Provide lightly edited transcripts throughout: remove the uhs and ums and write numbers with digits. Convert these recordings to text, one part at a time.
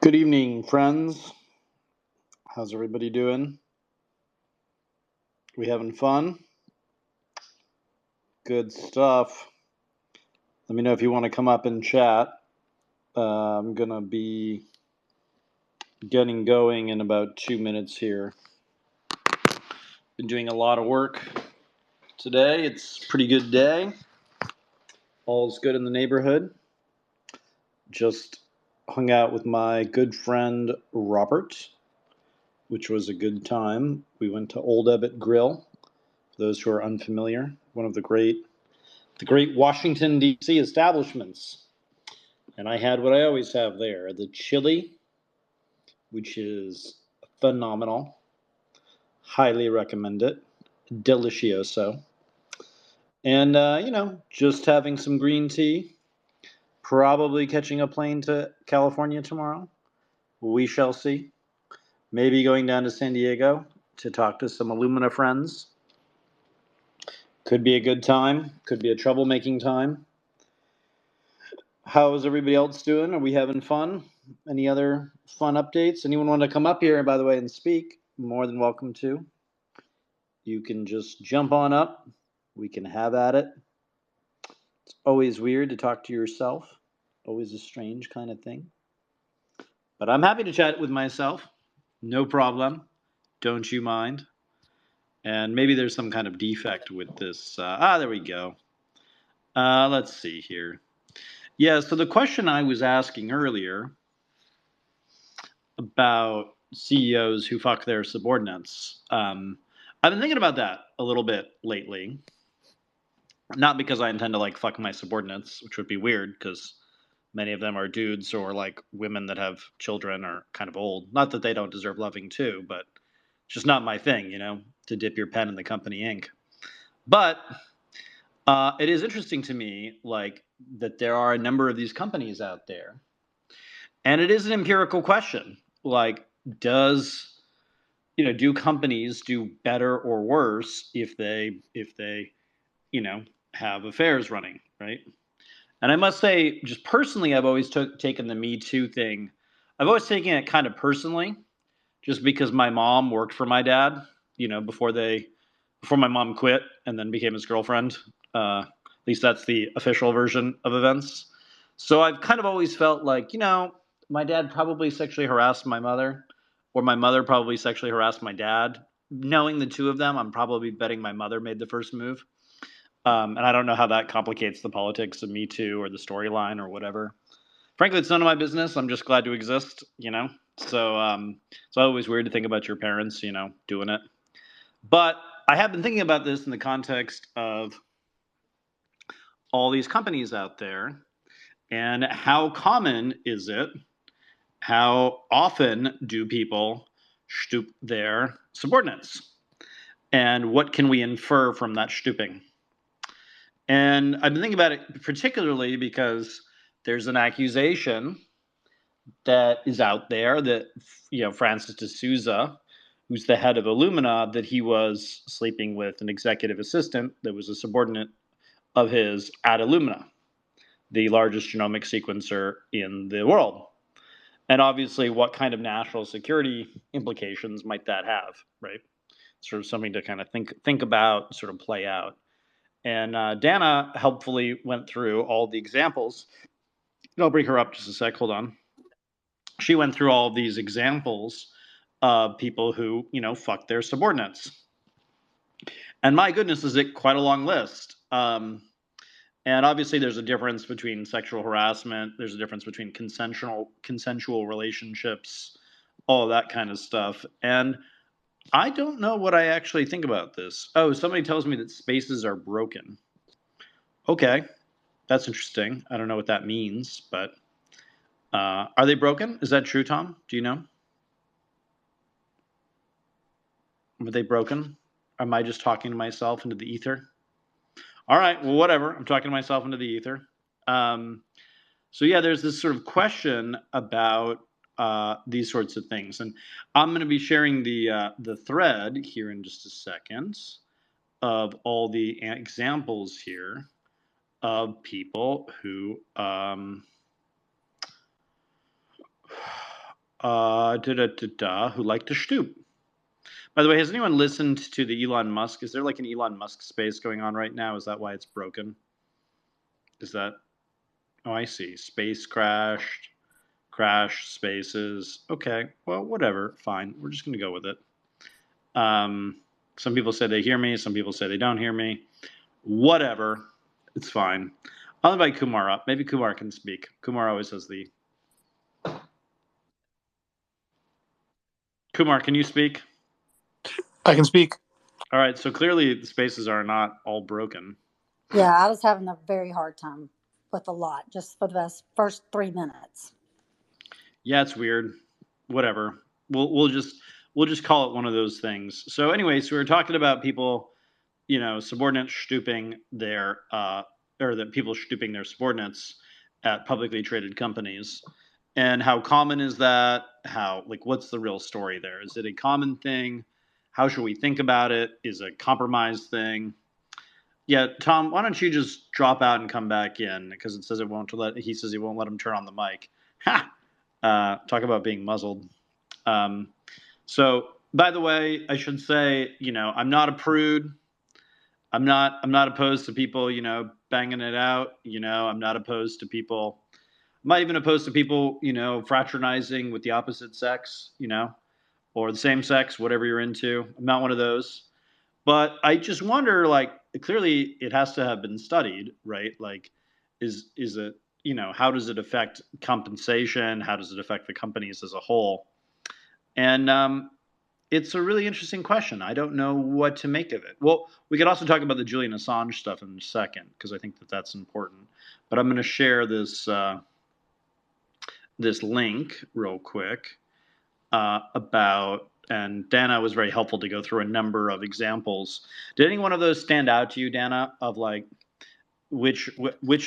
Good evening, friends. How's everybody doing? We having fun? Good stuff. Let me know if you want to come up and chat. I'm going to be getting going in about 2 minutes here. Been doing a lot of work today. It's a pretty good day. All's good in the neighborhood. Just hung out with my good friend Robert, which was a good time. We went to Old Ebbitt Grill. For those who are unfamiliar, one of the great Washington, D.C. establishments. And I had what I always have there, the chili, which is phenomenal. Highly recommend it. Delicioso. And, just having some green tea. Probably catching a plane to California tomorrow. We shall see. Maybe going down to San Diego to talk to some Illumina friends. Could be a good time. Could be a troublemaking time. How is everybody else doing? Are we having fun? Any other fun updates? Anyone want to come up here, by the way, and speak? More than welcome to. You can just jump on up. We can have at it. It's always weird to talk to yourself. Always a strange kind of thing. But I'm happy to chat with myself. No problem. Don't you mind? And maybe there's some kind of defect with this. There we go. Let's see here. Yeah, so the question I was asking earlier about CEOs who fuck their subordinates. I've been thinking about that a little bit lately. Not because I intend to like fuck my subordinates, which would be weird because many of them are dudes or like women that have children or kind of old. Not that they don't deserve loving too, but it's just not my thing, to dip your pen in the company ink. But it is interesting to me, like that there are a number of these companies out there, and it is an empirical question. Like, do companies do better or worse if they have affairs running, right? And I must say, just personally, I've always taken the Me Too thing. I've always taken it kind of personally, just because my mom worked for my dad, before my mom quit and then became his girlfriend. At least that's the official version of events. So I've kind of always felt like, my dad probably sexually harassed my mother, or my mother probably sexually harassed my dad. Knowing the two of them, I'm probably betting my mother made the first move. And I don't know how that complicates the politics of Me Too or the storyline or whatever. Frankly, it's none of my business. I'm just glad to exist. It's always weird to think about your parents, doing it. But I have been thinking about this in the context of all these companies out there and how common is it? How often do people stoop their subordinates? And what can we infer from that stooping? And I've been thinking about it particularly because there's an accusation that is out there that, Francis D'Souza, who's the head of Illumina, that he was sleeping with an executive assistant that was a subordinate of his at Illumina, the largest genomic sequencer in the world. And obviously, what kind of national security implications might that have, right? Sort of something to kind of think about, sort of play out. And Dana helpfully went through all the examples. I'll bring her up just a sec. Hold on. She went through all of these examples of people who, fuck their subordinates. And my goodness, is it quite a long list. And obviously, there's a difference between sexual harassment. There's a difference between consensual relationships, all of that kind of stuff. And I don't know what I actually think about this. Oh, somebody tells me that spaces are broken. Okay, that's interesting. I don't know what that means, but are they broken? Is that true, Tom? Do you know? Are they broken? Am I just talking to myself into the ether? All right, well, whatever. I'm talking to myself into the ether. So yeah, there's this sort of question about these sorts of things, and I'm going to be sharing the thread here in just a second of all the examples here of people who Who like to stoop. By the way, has anyone listened to the Elon Musk? Is there like an Elon Musk space going on right now? Is that why it's broken? Is that? Oh, I see. Space crashed, crash spaces. Okay, well, whatever. Fine. We're just gonna go with it. Some people say they hear me. Some people say they don't hear me. Whatever. It's fine. I'll invite Kumar up. Maybe Kumar can speak. Kumar always has the. Kumar, can you speak? I can speak. All right. So clearly the spaces are not all broken. Yeah, I was having a very hard time with a lot just for the first 3 minutes. Yeah, it's weird. Whatever. We'll just call it one of those things. So anyway, so we were talking about people, subordinates stooping their or that people stooping their subordinates at publicly traded companies. And how common is that? How, like, what's the real story there? Is it a common thing? How should we think about it? Is it a compromise thing? Yeah, Tom, why don't you just drop out and come back in because it says it won't let. He says he won't let him turn on the mic. Ha! Talk about being muzzled. So, by the way, I should say, I'm not a prude. I'm not opposed to people, banging it out. I'm not opposed to people. I'm not even opposed to people, fraternizing with the opposite sex, or the same sex, whatever you're into. I'm not one of those. But I just wonder, like, clearly it has to have been studied, right? Like, is it, how does it affect compensation? How does it affect the companies as a whole? And it's a really interesting question. I don't know what to make of it. Well, we could also talk about the Julian Assange stuff in a second because I think that that's important. But I'm going to share this link real quick about. And Dana was very helpful to go through a number of examples. Did any one of those stand out to you, Dana? Of like, which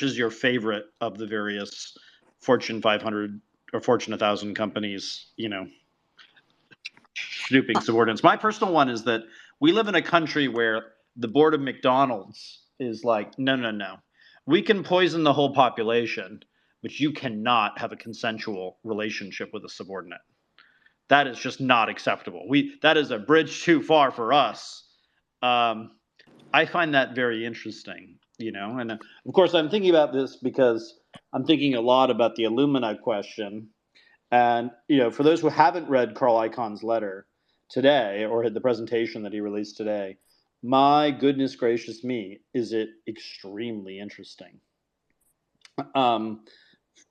is your favorite of the various Fortune 500 or Fortune 1000 companies? Snooping subordinates. My personal one is that we live in a country where the board of McDonald's is like, no, no, no. We can poison the whole population, but you cannot have a consensual relationship with a subordinate. That is just not acceptable. That is a bridge too far for us. I find that very interesting, and of course I'm thinking about this because I'm thinking a lot about the Illumina question. And for those who haven't read Carl Icahn's letter today or the presentation that he released today, my goodness gracious me, is it extremely interesting. I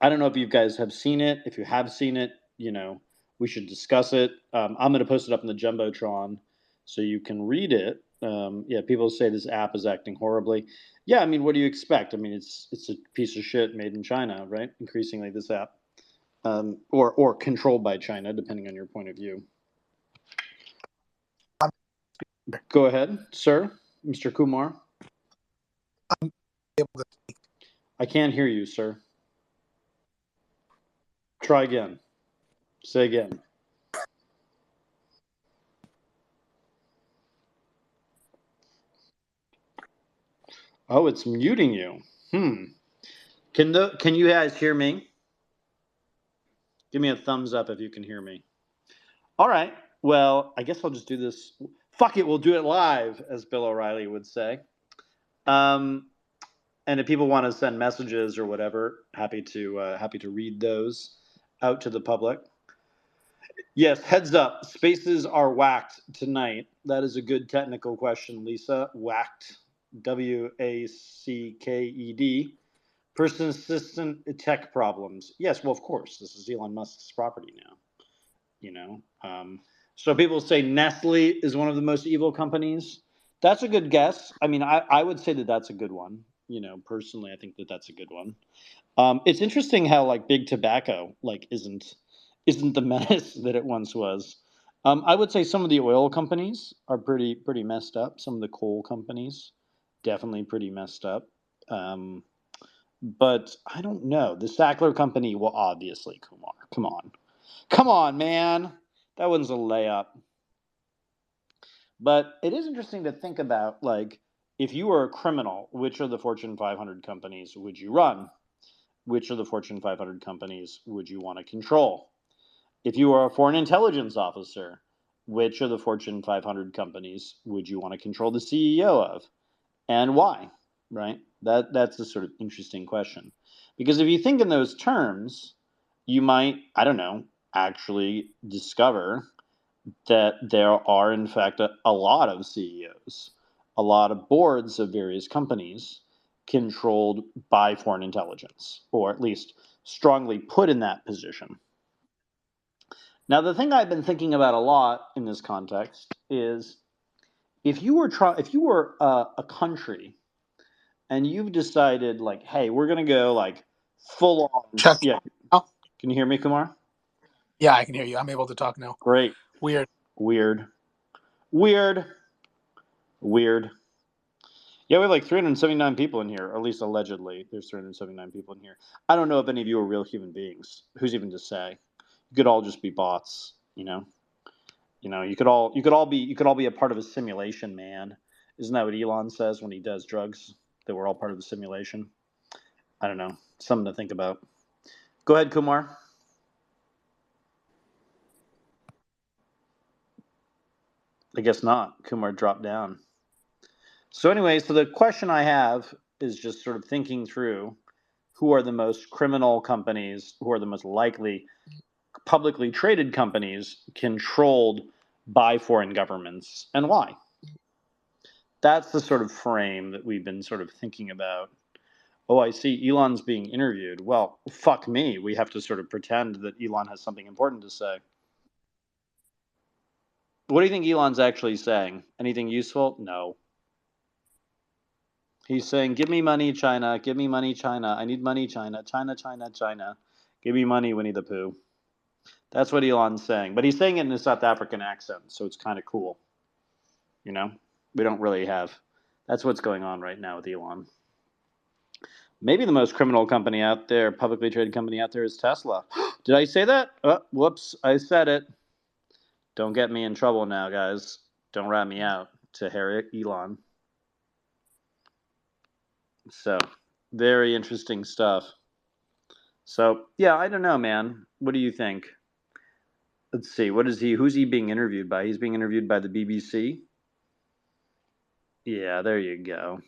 don't know if you guys have seen it. If you have seen it, we should discuss it. I'm going to post it up in the Jumbotron so you can read it. Yeah, people say this app is acting horribly. Yeah, I mean, what do you expect? I mean, it's a piece of shit made in China, right? Increasingly, this app. Or controlled by China, depending on your point of view. Go ahead, sir, Mr. Kumar. I'm able to speak. I can't hear you, sir. Try again. Say again. Oh, it's muting you. Can you guys hear me? Give me a thumbs up if you can hear me. All right. Well, I guess I'll just do this. Fuck it, we'll do it live, as Bill O'Reilly would say. And if people want to send messages or whatever, happy to read those out to the public. Yes, heads up. Spaces are whacked tonight. That is a good technical question, Lisa. Whacked. WACKED. Persistent tech problems. Yes, well, of course. This is Elon Musk's property now. So people say Nestle is one of the most evil companies. That's a good guess. I mean, I would say that that's a good one. Personally, I think that that's a good one. It's interesting how like big tobacco like isn't the menace that it once was. I would say some of the oil companies are pretty messed up. Some of the coal companies definitely pretty messed up. But I don't know. The Sackler company, well, obviously, Kumar. Come on, man. That one's a layup. But it is interesting to think about, like, if you were a criminal, which of the Fortune 500 companies would you run? Which of the Fortune 500 companies would you want to control? If you are a foreign intelligence officer, which of the Fortune 500 companies would you want to control the CEO of, and why? Right? That's a sort of interesting question. Because if you think in those terms, you might, I don't know, actually discover that there are, in fact, a lot of CEOs, a lot of boards of various companies controlled by foreign intelligence, or at least strongly put in that position. Now, the thing I've been thinking about a lot in this context is if you were a country and you've decided like, hey, we're gonna go like full on. Chuck. Yeah, Oh, can you hear me, Kumar? yeah, I can hear you. I'm able to talk now. Great. Weird. Weird. Weird. Weird. Yeah, we have like 379 people in here, or at least allegedly. There's 379 people in here. I don't know if any of you are real human beings. Who's even to say? You could all just be bots, you know. You could all be a part of a simulation, man. Isn't that what Elon says when he does drugs? That we're all part of the simulation. I don't know. Something to think about. Go ahead, Kumar. I guess not. Kumar dropped down. So anyway, so the question I have is just sort of thinking through who are the most criminal companies, who are the most likely publicly traded companies controlled by foreign governments, and why. That's the sort of frame that we've been sort of thinking about. Oh, I see Elon's being interviewed. Well, fuck me. We have to sort of pretend that Elon has something important to say. What do you think Elon's actually saying? Anything useful? No. He's saying, give me money, China. Give me money, China. I need money, China. China, China, China. Give me money, Winnie the Pooh. That's what Elon's saying. But he's saying it in a South African accent, so it's kind of cool. You know? We don't really have. That's what's going on right now with Elon. Maybe the most criminal company out there, publicly traded company out there, is Tesla. Did I say that? Whoops, I said it. Don't get me in trouble now, guys. Don't rat me out to Harry Elon. So, very interesting stuff. So, yeah, I don't know, man. What do you think? Let's see. Who's he being interviewed by? He's being interviewed by the BBC. Yeah, there you go.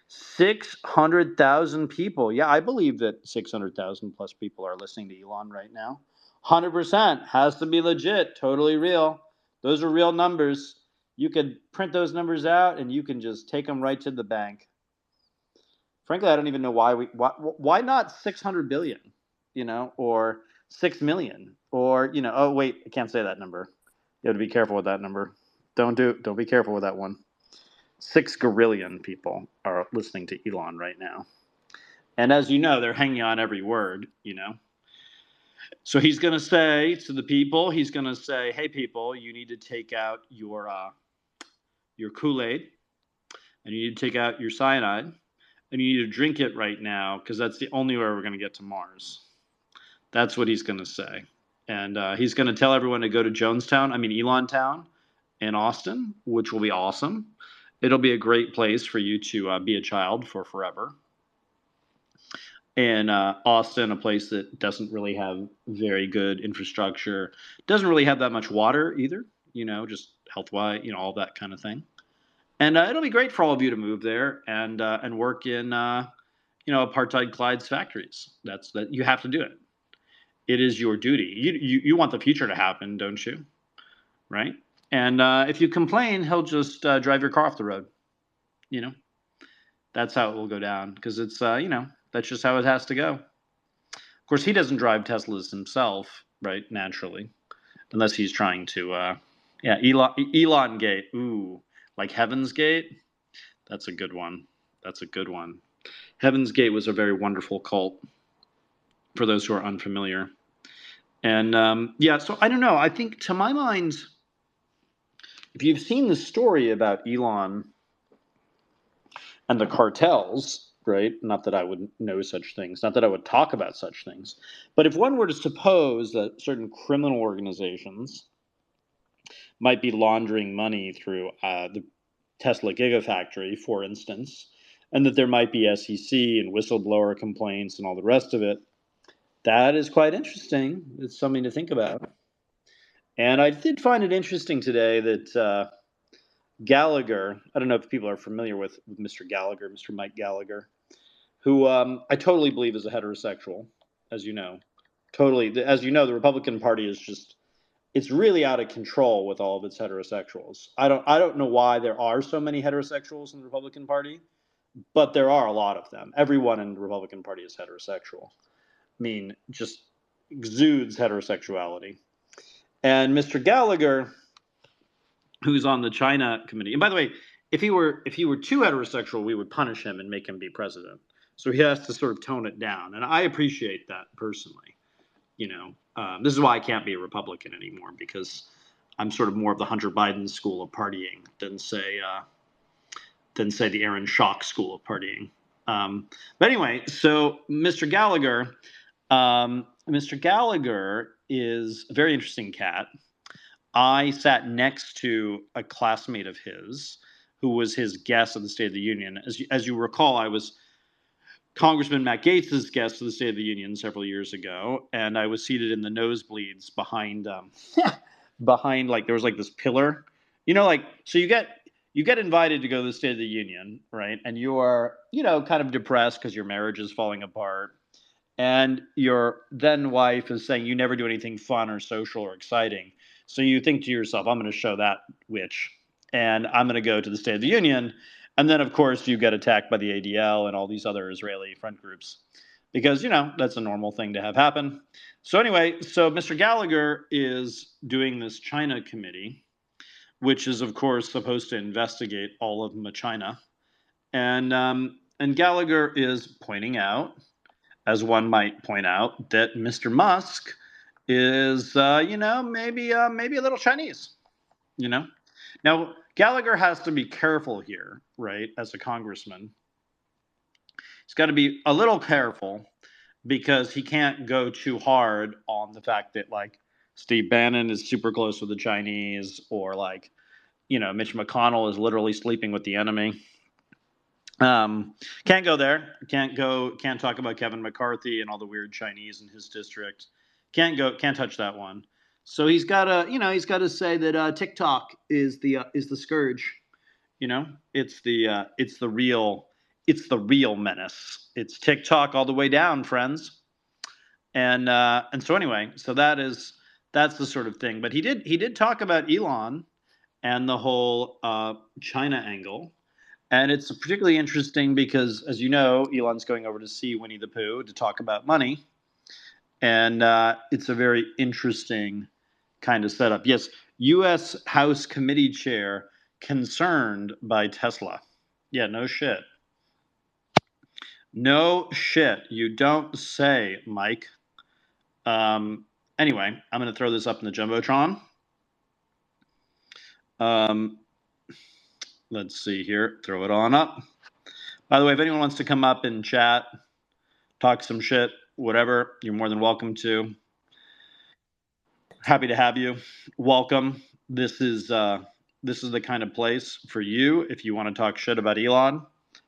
600,000 people. Yeah, I believe that 600,000 plus people are listening to Elon right now. 100% has to be legit, totally real. Those are real numbers. You could print those numbers out and you can just take them right to the bank. Frankly, I don't even know why not 600 billion, or 6 million, or oh wait, I can't say that number. You have to be careful with that number. Don't be careful with that one. 6 gorillion people are listening to Elon right now. And as you know, they're hanging on every word, So he's going to say to the people, he's going to say, hey, people, you need to take out your Kool-Aid, and you need to take out your cyanide, and you need to drink it right now because that's the only way we're going to get to Mars. That's what he's going to say. And he's going to tell everyone to go to Elon Town in Austin, which will be awesome. It'll be a great place for you to be a child for forever. And Austin, a place that doesn't really have very good infrastructure, doesn't really have that much water either, just health-wise, all that kind of thing. And it'll be great for all of you to move there and work in, apartheid Clyde's factories. That you have to do it. It is your duty. You want the future to happen, don't you? Right? And if you complain, he'll just drive your car off the road. That's how it will go down because it's, that's just how it has to go. Of course, he doesn't drive Teslas himself, right? Naturally, unless he's trying to, Elon Gate. Ooh, like Heaven's Gate. That's a good one. Heaven's Gate was a very wonderful cult. For those who are unfamiliar, and so I don't know. I think to my mind, if you've seen the story about Elon and the cartels, right? Not that I would know such things, not that I would talk about such things, but if one were to suppose that certain criminal organizations might be laundering money through the Tesla Gigafactory, for instance, and that there might be SEC and whistleblower complaints and all the rest of it, That is quite interesting. It's something to think about. And I did find it interesting today that Gallagher, I don't know if people are familiar with Mr. Gallagher, Mr. Mike Gallagher, who I totally believe is a heterosexual, as you know. Totally. As you know, the Republican Party is just, it's really out of control with all of its heterosexuals. I don't know why there are so many heterosexuals in the Republican Party, but there are a lot of them. Everyone in the Republican Party is heterosexual. I mean, just exudes heterosexuality. And Mr. Gallagher, who's on the China committee, and by the way, if he were too heterosexual, we would punish him and make him be president. So he has to sort of tone it down, and I appreciate that personally. This is why I can't be a Republican anymore, because I'm sort of more of the Hunter Biden school of partying than say the Aaron Schock school of partying. But anyway, so Mr. Gallagher is a very interesting cat. I sat next to a classmate of his who was his guest at the State of the Union. As you recall, I was Congressman Matt Gaetz's guest of the State of the Union several years ago, and I was seated in the nosebleeds behind behind, like, there was like this pillar, like, so you get invited to go to the State of the Union, right? And you are, kind of depressed because your marriage is falling apart, and your then wife is saying you never do anything fun or social or exciting. So you think to yourself, I'm going to show that witch, and I'm going to go to the State of the Union. And then, of course, you get attacked by the ADL and all these other Israeli front groups because, that's a normal thing to have happen. So anyway, so Mr. Gallagher is doing this China committee, which is, of course, supposed to investigate all of China. And Gallagher is pointing out, as one might point out, that Mr. Musk is, maybe a little Chinese. Now Gallagher has to be careful here, right? As a congressman, he's got to be a little careful because he can't go too hard on the fact that, like, Steve Bannon is super close with the Chinese, or, like, Mitch McConnell is literally sleeping with the enemy. Can't go there. Can't talk about Kevin McCarthy and all the weird Chinese in his district. Can't touch that one. So he's got to say that TikTok is the scourge. It's the real menace. It's TikTok all the way down, friends. And so anyway, so that's the sort of thing. But he did talk about Elon and the whole China angle. And it's particularly interesting because, as you know, Elon's going over to see Winnie the Pooh to talk about money. And it's a very interesting kind of setup. Yes, U.S. House Committee Chair concerned by Tesla. Yeah, no shit. No shit. You don't say, Mike. Anyway, I'm going to throw this up in the Jumbotron. Let's see here. Throw it on up. By the way, if anyone wants to come up and chat, talk some shit, whatever, you're more than welcome to. Happy to have you. Welcome. This is the kind of place for you if you want to talk shit about Elon,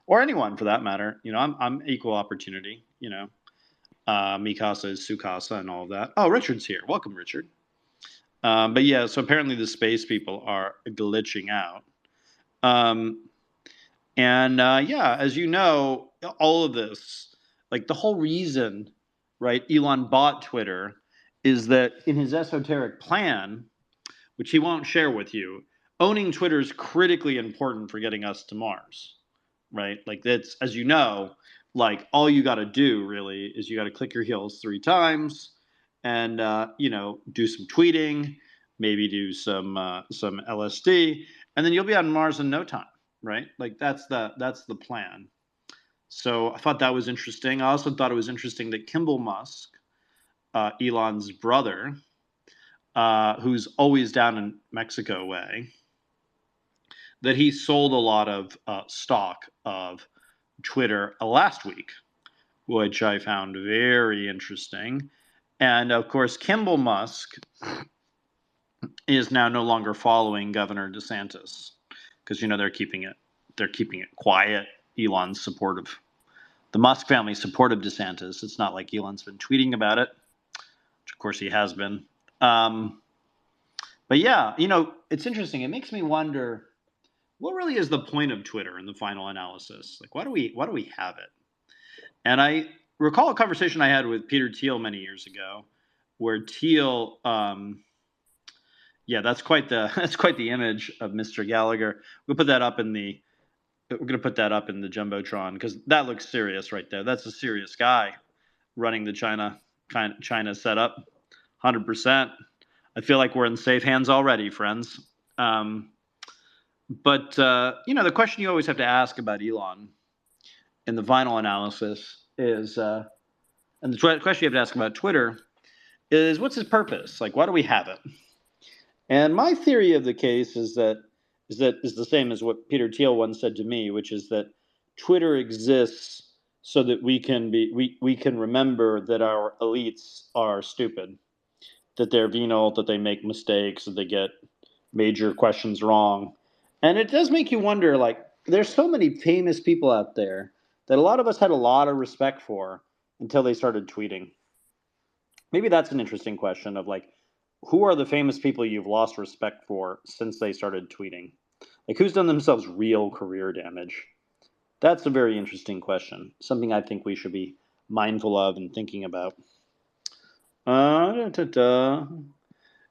or anyone for that matter. I'm equal opportunity. Mikasa is Sukasa and all of that. Oh, Richard's here. Welcome, Richard. But yeah, so apparently the space people are glitching out. Yeah, as you know, all of this, like the whole reason, right, Elon bought Twitter is that in his esoteric plan, which he won't share with you, owning Twitter is critically important for getting us to Mars, right? Like, that's, as you know, like, all you got to do really is you got to click your heels 3 times and, do some tweeting, maybe do some LSD, and then you'll be on Mars in no time. Right? Like, that's the plan. So I thought that was interesting. I also thought it was interesting that Kimball Musk, Elon's brother, who's always down in Mexico way, that he sold a lot of stock of Twitter last week, which I found very interesting. And of course, Kimball Musk is now no longer following Governor DeSantis because they're keeping it quiet. Elon's supportive the Musk family supported DeSantis. It's not like Elon's been tweeting about it, which of course he has been. But yeah, it's interesting. It makes me wonder, what really is the point of Twitter in the final analysis? Like, why do we have it? And I recall a conversation I had with Peter Thiel many years ago, where Thiel, that's quite the image of Mr. Gallagher. We're going to put that up in the Jumbotron because that looks serious right there. That's a serious guy running the China setup, 100%. I feel like we're in safe hands already, friends. But the question you always have to ask about Elon in the final analysis is, and the question you have to ask about Twitter is, what's his purpose? Like, why do we have it? And my theory of the case is the same as what Peter Thiel once said to me, which is that Twitter exists so that we can remember that our elites are stupid, that they're venal, that they make mistakes, that they get major questions wrong. And it does make you wonder, like, there's so many famous people out there that a lot of us had a lot of respect for until they started tweeting. Maybe that's an interesting question of, like, who are the famous people you've lost respect for since they started tweeting? Like, who's done themselves real career damage? That's a very interesting question. Something I think we should be mindful of and thinking about.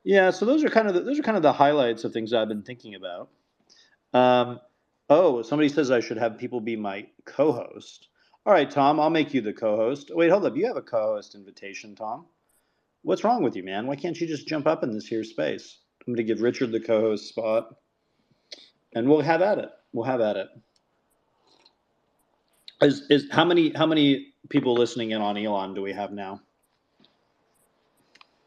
Yeah, so those are kind of the highlights of things I've been thinking about. Somebody says I should have people be my co-host. All right, Tom, I'll make you the co-host. Wait, hold up. You have a co-host invitation, Tom. What's wrong with you, man? Why can't you just jump up in this here space? I'm going to give Richard the co-host spot, and we'll have at it. Is how many people listening in on Elon do we have now?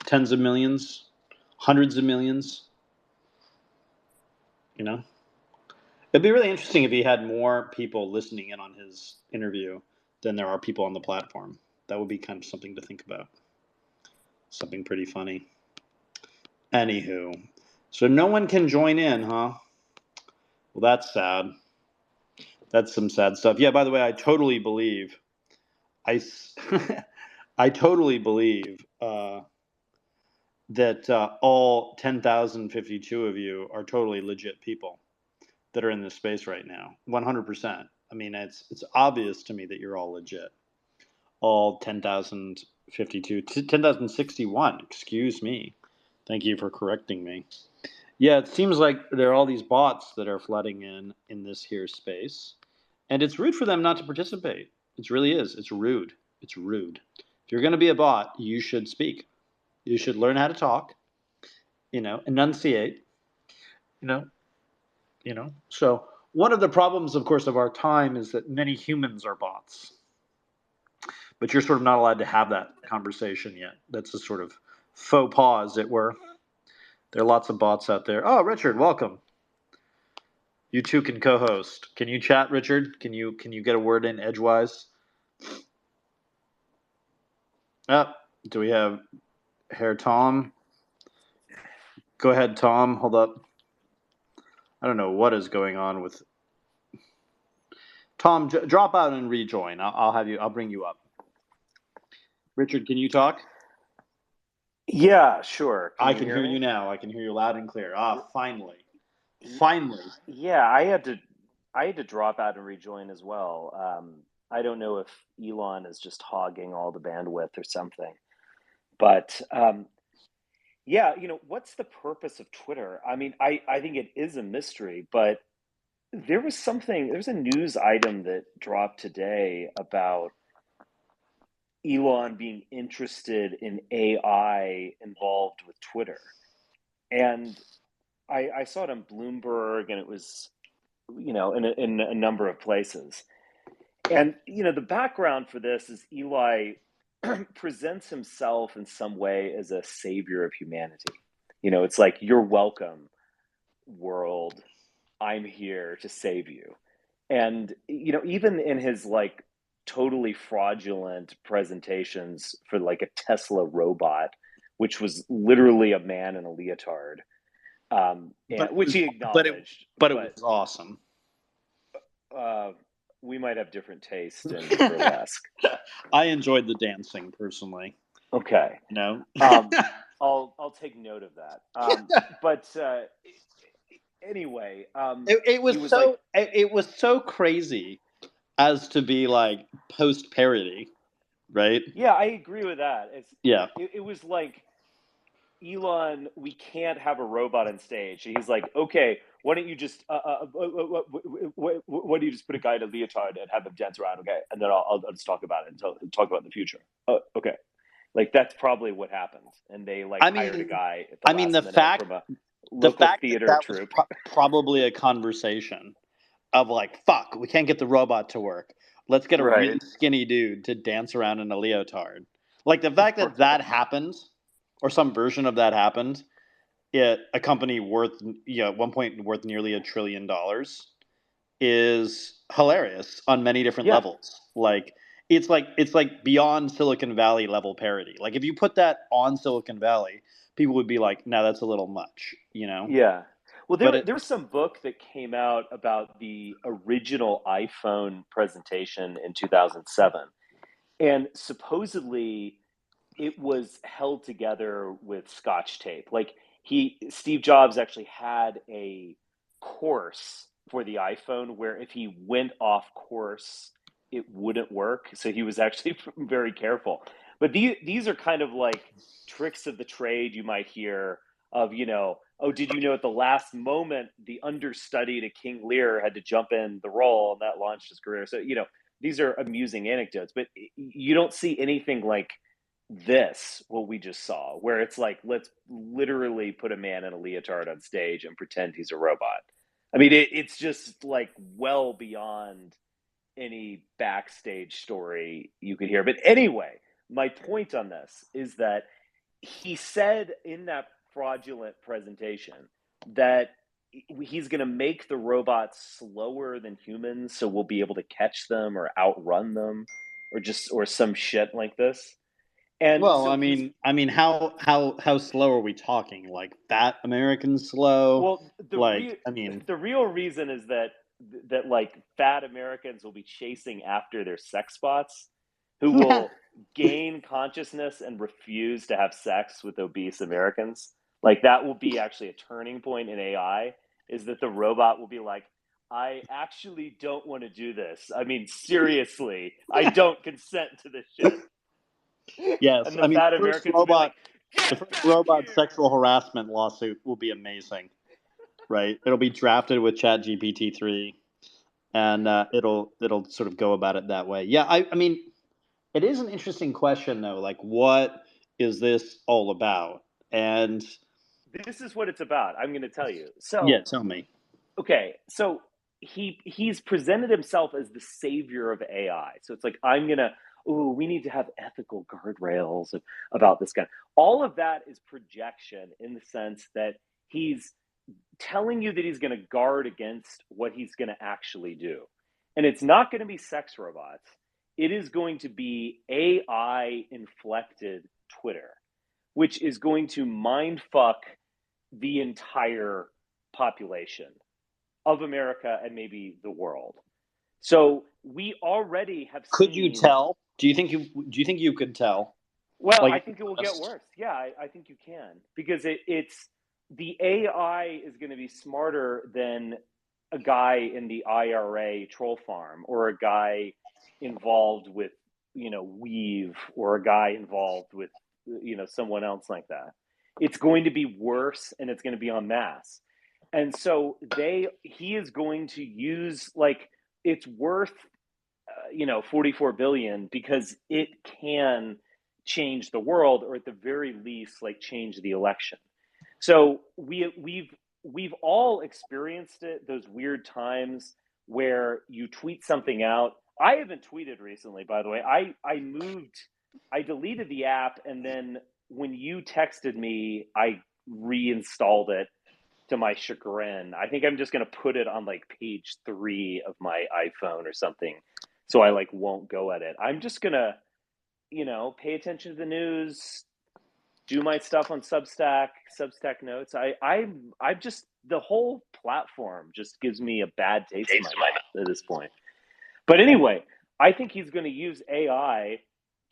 Tens of millions? Hundreds of millions? It'd be really interesting if he had more people listening in on his interview than there are people on the platform. That would be kind of something to think about. Something pretty funny. Anywho, so no one can join in, huh? Well, that's sad. That's some sad stuff. Yeah, by the way, I totally believe that all 10,052 of you are totally legit people that are in this space right now. 100%. I mean, it's obvious to me that you're all legit. All 10,052, 10,061, excuse me. Thank you for correcting me. Yeah, it seems like there are all these bots that are flooding in this here space. And it's rude for them not to participate. It really is. It's rude. It's rude. If you're going to be a bot, you should speak. You should learn how to talk, enunciate, So one of the problems, of course, of our time is that many humans are bots. But you're sort of not allowed to have that conversation yet. That's a sort of faux pas, as it were. There are lots of bots out there. Oh, Richard, welcome. You two can co-host. Can you chat, Richard? Can you get a word in edgewise? Do we have Herr Tom? Go ahead, Tom. Hold up. I don't know what is going on with Tom. Drop out and rejoin. I'll bring you up. Richard, can you talk? Yeah, sure. I can hear you now. I can hear you loud and clear. Finally. Yeah, I had to drop out and rejoin as well. I don't know if Elon is just hogging all the bandwidth or something, but yeah, what's the purpose of Twitter? I mean, I think it is a mystery, but there's a news item that dropped today about Elon being interested in AI involved with Twitter. And I saw it on Bloomberg, and it was, in a number of places. And, the background for this is Eli presents himself in some way as a savior of humanity. It's like, you're welcome, world. I'm here to save you. And, even in his totally fraudulent presentations for a Tesla robot, which was literally a man in a leotard, which he acknowledged. But it was awesome. we might have different taste in burlesque. I enjoyed the dancing personally. Okay. No. I'll take note of that. But anyway, It was he was so like, it was so crazy as to be like post parody, right? yeah, I agree with that. Yeah. It was like, Elon, we can't have a robot on stage. And he's like, okay, why don't you just why do you just put a guy in a leotard and have him dance around, okay? And then I'll just talk about it and talk about the future. Okay. Like, that's probably what happened. And they like hired a guy at the last minute from a local theater that troupe. was probably a conversation of like, fuck, we can't get the robot to work. Let's get a Right. really skinny dude to dance around in a leotard. Like the fact that that happened, or some version of that happened, a company worth, at one point worth nearly $1 trillion, is hilarious on many different Yeah. levels. Like it's like beyond Silicon Valley level parody. Like if you put that on Silicon Valley, people would be like, "No, that's a little much," you know. Yeah. Well, But there was some book that came out about the original iPhone presentation in 2007. And supposedly it was held together with Scotch tape. Like, Steve Jobs actually had a course for the iPhone where if he went off course, it wouldn't work. So he was actually very careful. But these are kind of like tricks of the trade you might hear of, oh, did you know at the last moment the understudy to King Lear had to jump in the role and that launched his career. So, these are amusing anecdotes, but you don't see anything like this, what we just saw, where it's like, let's literally put a man in a leotard on stage and pretend he's a robot. I mean, it's just like well beyond any backstage story you could hear. But anyway, my point on this is that he said in that fraudulent presentation that he's going to make the robots slower than humans, so we'll be able to catch them or outrun them, or some shit like this. And well, so I mean, how slow are we talking? Like fat Americans slow? well, the real reason is that like fat Americans will be chasing after their sex bots, who will gain consciousness and refuse to have sex with obese Americans. Like, that will be actually a turning point in AI, is that the robot will be like, I actually don't want to do this. I mean, seriously, I don't consent to this shit. Yes, And the fat Americans will be like, the first robot sexual harassment lawsuit will be amazing, right? It'll be drafted with ChatGPT 3, and it'll sort of go about it that way. Yeah, I mean, it is an interesting question though. Like, what is this all about? And this is what it's about. I'm going to tell you. So yeah, tell me. Okay, so he's presented himself as the savior of AI. So it's like, we need to have ethical guardrails about this guy. All of that is projection, in the sense that he's telling you that he's going to guard against what he's going to actually do. And it's not going to be sex robots. It is going to be AI inflected Twitter, which is going to mind fuck the entire population of America and maybe the world. So we already have Could seen. you tell? Do you think you could tell? Well, Like, I think it will get worse. Yeah, I think you can, because it's the AI is going to be smarter than a guy in the IRA troll farm, or a guy involved with Weave, or a guy involved with someone else like that. It's going to be worse, and it's going to be en masse. And so he is going to use, like, it's worth 44 billion, because it can change the world, or at the very least, like, change the election. So we've all experienced it, those weird times where you tweet something out. I haven't tweeted recently, by the way. I deleted the app, and then when you texted me, I reinstalled it, to my chagrin. I think I'm just going to put it on like page 3 of my iPhone or something, so I like won't go at it. I'm just going to, pay attention to the news, do my stuff on Substack Notes. I just, the whole platform just gives me a bad taste in my mouth at this point. But anyway, I think he's going to use AI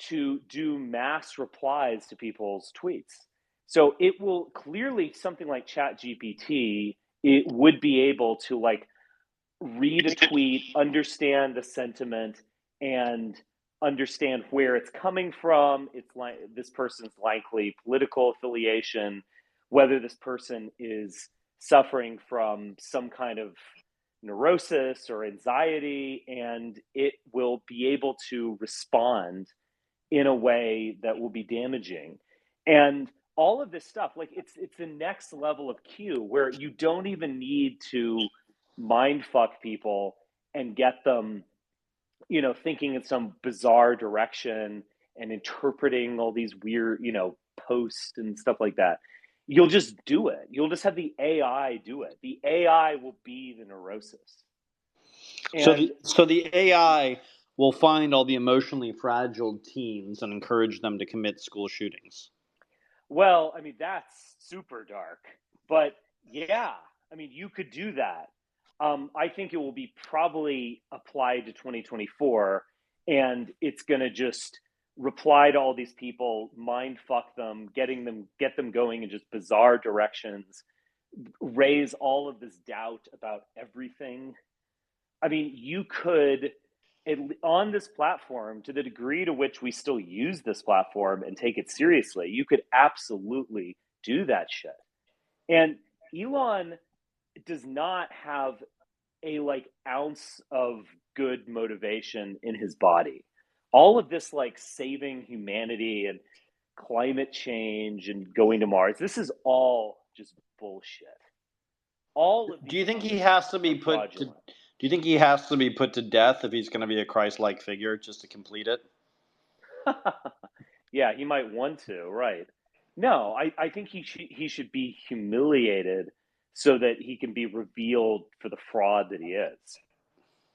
to do mass replies to people's tweets. So it will clearly, something like ChatGPT, it would be able to like read a tweet, understand the sentiment, and understand where it's coming from. It's like this person's likely political affiliation, whether this person is suffering from some kind of neurosis or anxiety, and it will be able to respond in a way that will be damaging. And all of this stuff, like it's the next level of Q where you don't even need to mind fuck people and get them, thinking in some bizarre direction and interpreting all these weird, posts and stuff like that. You'll just do it. You'll just have the AI do it. The AI will be the neurosis. And So the AI will find all the emotionally fragile teens and encourage them to commit school shootings. well, I mean, that's super dark, but yeah, I mean, you could do that. I think it will be probably applied to 2024, and it's going to just reply to all these people, mind fuck them, get them going in just bizarre directions, raise all of this doubt about everything. I mean, you could, on this platform, to the degree to which we still use this platform and take it seriously, you could absolutely do that shit. And Elon does not have a like ounce of good motivation in his body. All of this like saving humanity and climate change and going to Mars, this is all just bullshit. All of Do you these think he has to be are put to fraudulent. Do you think he has to be put to death if he's going to be a Christ-like figure just to complete it? Yeah, he might want to, right? No, I think he should be humiliated so that he can be revealed for the fraud that he is.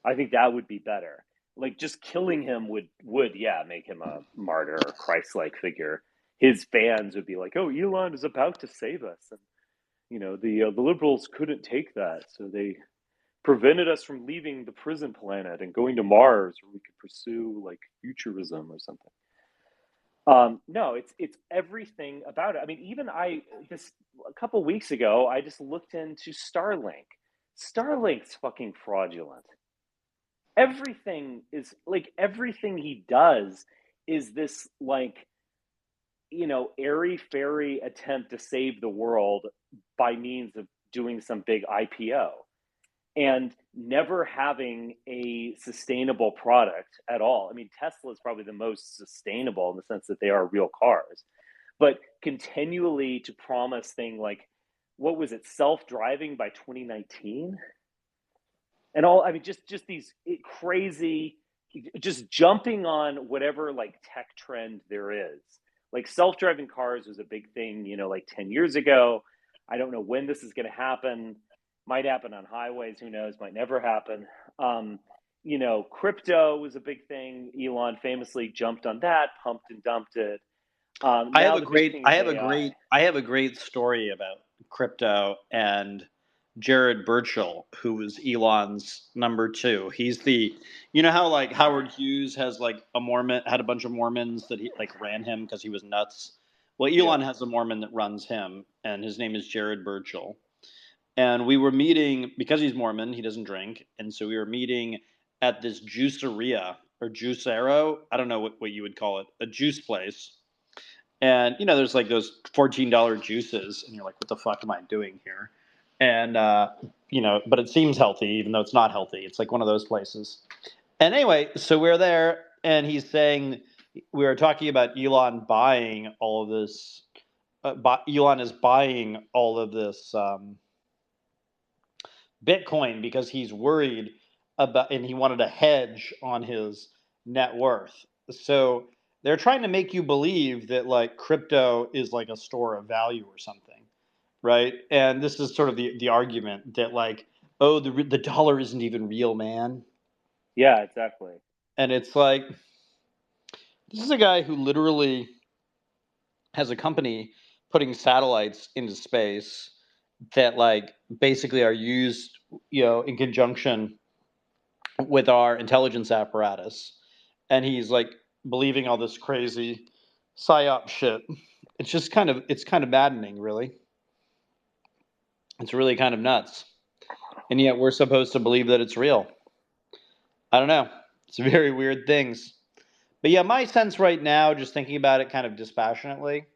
I think that would be better. Like just killing him would yeah make him a martyr, Christ-like figure. His fans would be like, "Oh, Elon is about to save us," and the liberals couldn't take that, so they prevented us from leaving the prison planet and going to Mars, where we could pursue like futurism or something. No, it's everything about it. I mean, even I this a couple weeks ago, I just looked into Starlink. Starlink's fucking fraudulent. Everything is like everything he does is this like airy fairy attempt to save the world by means of doing some big IPO and never having a sustainable product at all. I mean, Tesla is probably the most sustainable in the sense that they are real cars, but continually to promise thing like what was it, self-driving by 2019? And all, I mean, just these crazy, just jumping on whatever like tech trend there is. Like self-driving cars was a big thing, like 10 years ago. I don't know when this is going to happen. Might happen on highways, who knows, might never happen. Crypto was a big thing. Elon famously jumped on that, pumped and dumped it. Now the big thing is AI. I have a great story about crypto and Jared Birchall, who was Elon's number two. He's the, how like Howard Hughes has like had a bunch of Mormons that he like ran him because he was nuts. Well, Elon has a Mormon that runs him, and his name is Jared Birchall. And we were meeting because he's Mormon, he doesn't drink, and so we were meeting at this juiceria or juicero, I don't know what you would call it, a juice place. And there's like those $14 juices, and you're like, what the fuck am I doing here? And but it seems healthy, even though it's not healthy. It's like one of those places. And anyway, so we're there, and he's saying we were talking about Elon buying all of this. Elon is buying all of this Bitcoin because he's worried about, and he wanted a hedge on his net worth. So they're trying to make you believe that like crypto is like a store of value or something, right? And this is sort of the argument that like, oh, the dollar isn't even real, man. Yeah, exactly. And it's like, this is a guy who literally has a company putting satellites into space that like basically are used, in conjunction with our intelligence apparatus, and he's like believing all this crazy psyop shit. It's kind of maddening, really. It's really kind of nuts, and yet we're supposed to believe that it's real. I don't know. It's very weird things. But yeah, my sense right now, just thinking about it kind of dispassionately,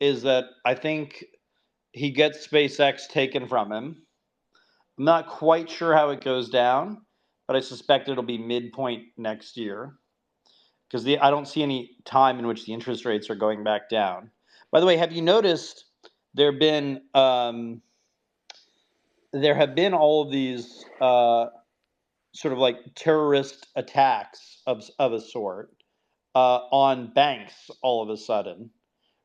is that I think he gets SpaceX taken from him. I'm not quite sure how it goes down, but I suspect it'll be midpoint next year because I don't see any time in which the interest rates are going back down. By the way, have you noticed there have been all of these sort of like terrorist attacks of a sort on banks all of a sudden,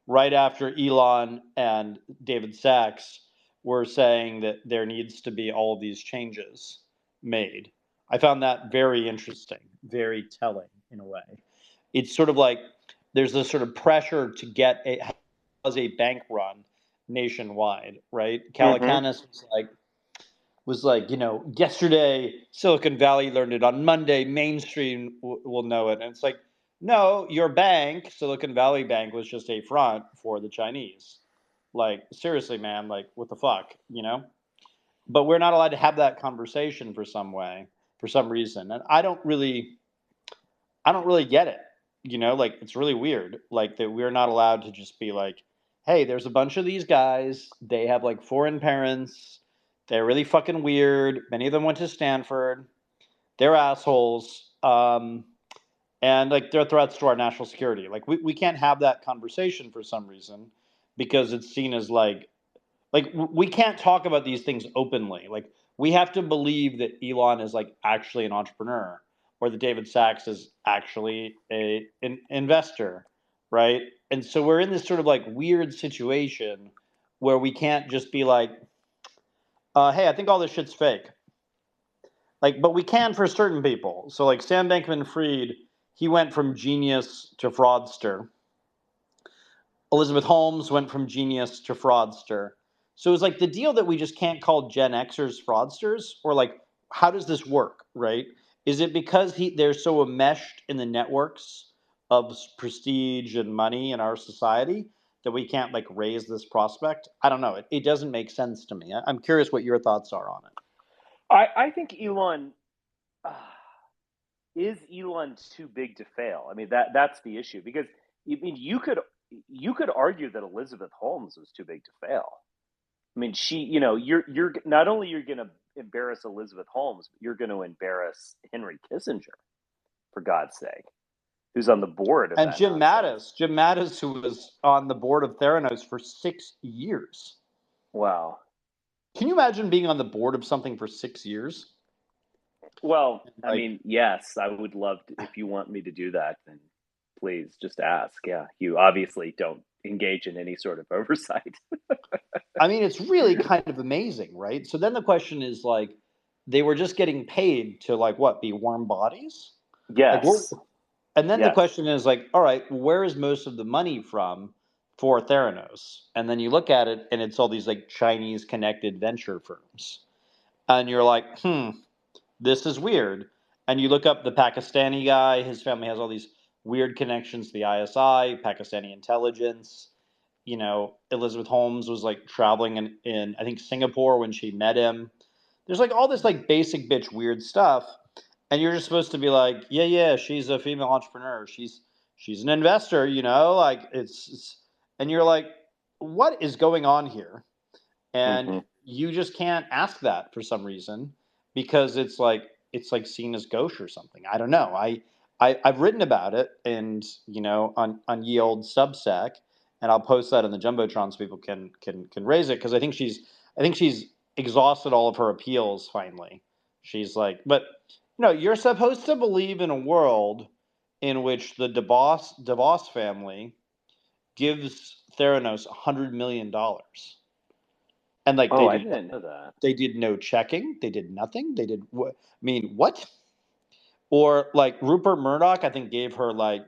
right after Elon and David Sachs were saying that there needs to be all of these changes made. I found that very interesting, very telling in a way. It's sort of like there's this sort of pressure to get a bank run nationwide, right? Calacanis was like, yesterday Silicon Valley learned it. On Monday, mainstream will know it. And it's like, no, your bank, Silicon Valley Bank, was just a front for the Chinese. Like, seriously, man, like, what the fuck, But we're not allowed to have that conversation for some reason. And I don't really get it, like, it's really weird, like, that we're not allowed to just be like, hey, there's a bunch of these guys, they have like foreign parents, they're really fucking weird, many of them went to Stanford, they're assholes, and like they're threats to our national security. Like we can't have that conversation for some reason because it's seen as like we can't talk about these things openly. Like we have to believe that Elon is like actually an entrepreneur or that David Sachs is actually an investor, right? And so we're in this sort of like weird situation where we can't just be like, hey, I think all this shit's fake. Like, but we can for certain people. So like Sam Bankman-Fried, he went from genius to fraudster. Elizabeth Holmes went from genius to fraudster. So it's like the deal that we just can't call Gen Xers fraudsters, or like, how does this work, right? Is it because they're so enmeshed in the networks of prestige and money in our society that we can't like raise this prospect? I don't know. It doesn't make sense to me. I'm curious what your thoughts are on it. I think Elon is Elon too big to fail. I mean that's the issue, because you could argue that Elizabeth Holmes was too big to fail. I mean, you're not only you're going to embarrass Elizabeth Holmes, but you're going to embarrass Henry Kissinger, for God's sake, who's on the board of and that Jim nonsense. Mattis, who was on the board of Theranos for 6 years. Wow. Can you imagine being on the board of something for 6 years? Well, I Like, mean, yes, I would love to. If you want me to do that, then please just ask. Yeah, you obviously don't engage in any sort of oversight. I mean, it's really kind of amazing, right? So then the question is like, they were just getting paid to like what, be warm bodies? Like, Yes. and then the Yes. question is like, all right, where is most of the money from for Theranos? And then you look at it, and it's all these like Chinese connected venture firms, and you're like, this is weird. And you look up the Pakistani guy, his family has all these weird connections to the ISI, Pakistani intelligence. Elizabeth Holmes was like traveling in I think Singapore when she met him. There's like all this like basic bitch weird stuff. And you're just supposed to be like, yeah, she's a female entrepreneur. She's an investor, like and you're like, what is going on here? And Mm-hmm. you just can't ask that for some reason because it's like seen as gauche or something. I don't know. I've written about it, and on ye old Substack, and I'll post that in the Jumbotron so people can raise it, because I think she's exhausted all of her appeals finally. She's like, but you're supposed to believe in a world in which the DeVos family gives Theranos $100 million. And like Oh, I didn't know that. they did no checking, they did nothing. They did what? I mean, what? Or like Rupert Murdoch, I think gave her like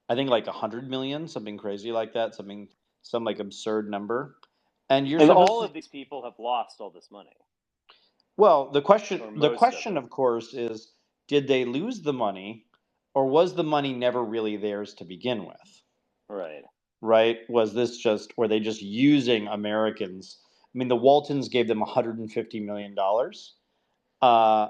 100 million, something crazy like that, some like absurd number. And you're And supposed all to, of these people have lost all this money. Well, or the most of question, it. of course, is did they lose the money, or was the money never really theirs to begin with? Right. Right? Was this just were they just using Americans? I mean, the Waltons gave them $150 million. Uh,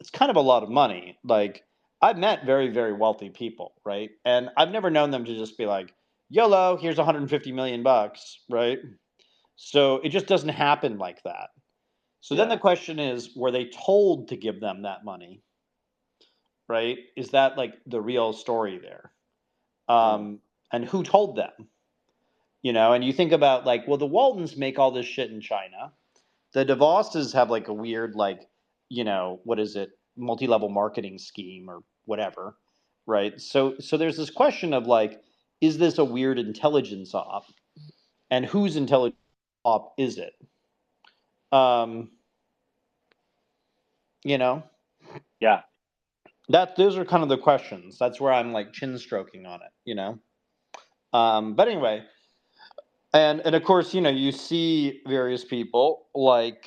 it's kind of a lot of money. Like I've met very, very wealthy people, right? And I've never known them to just be like, "YOLO, here's 150 million bucks," right? So it just doesn't happen like that. So then the Yeah. question is, were they told to give them that money, right? Is that like the real story there? Hmm. And who told them? And you think about like, well, the Waltons make all this shit in China. The DeVosses have like a weird like, what is it, multi-level marketing scheme or whatever, right? So there's this question of like, is this a weird intelligence op, and whose intelligence op is it? Um, you know, Yeah. that those are kind of the questions. That's where I'm like chin stroking on it. But anyway, and of course, you see various people like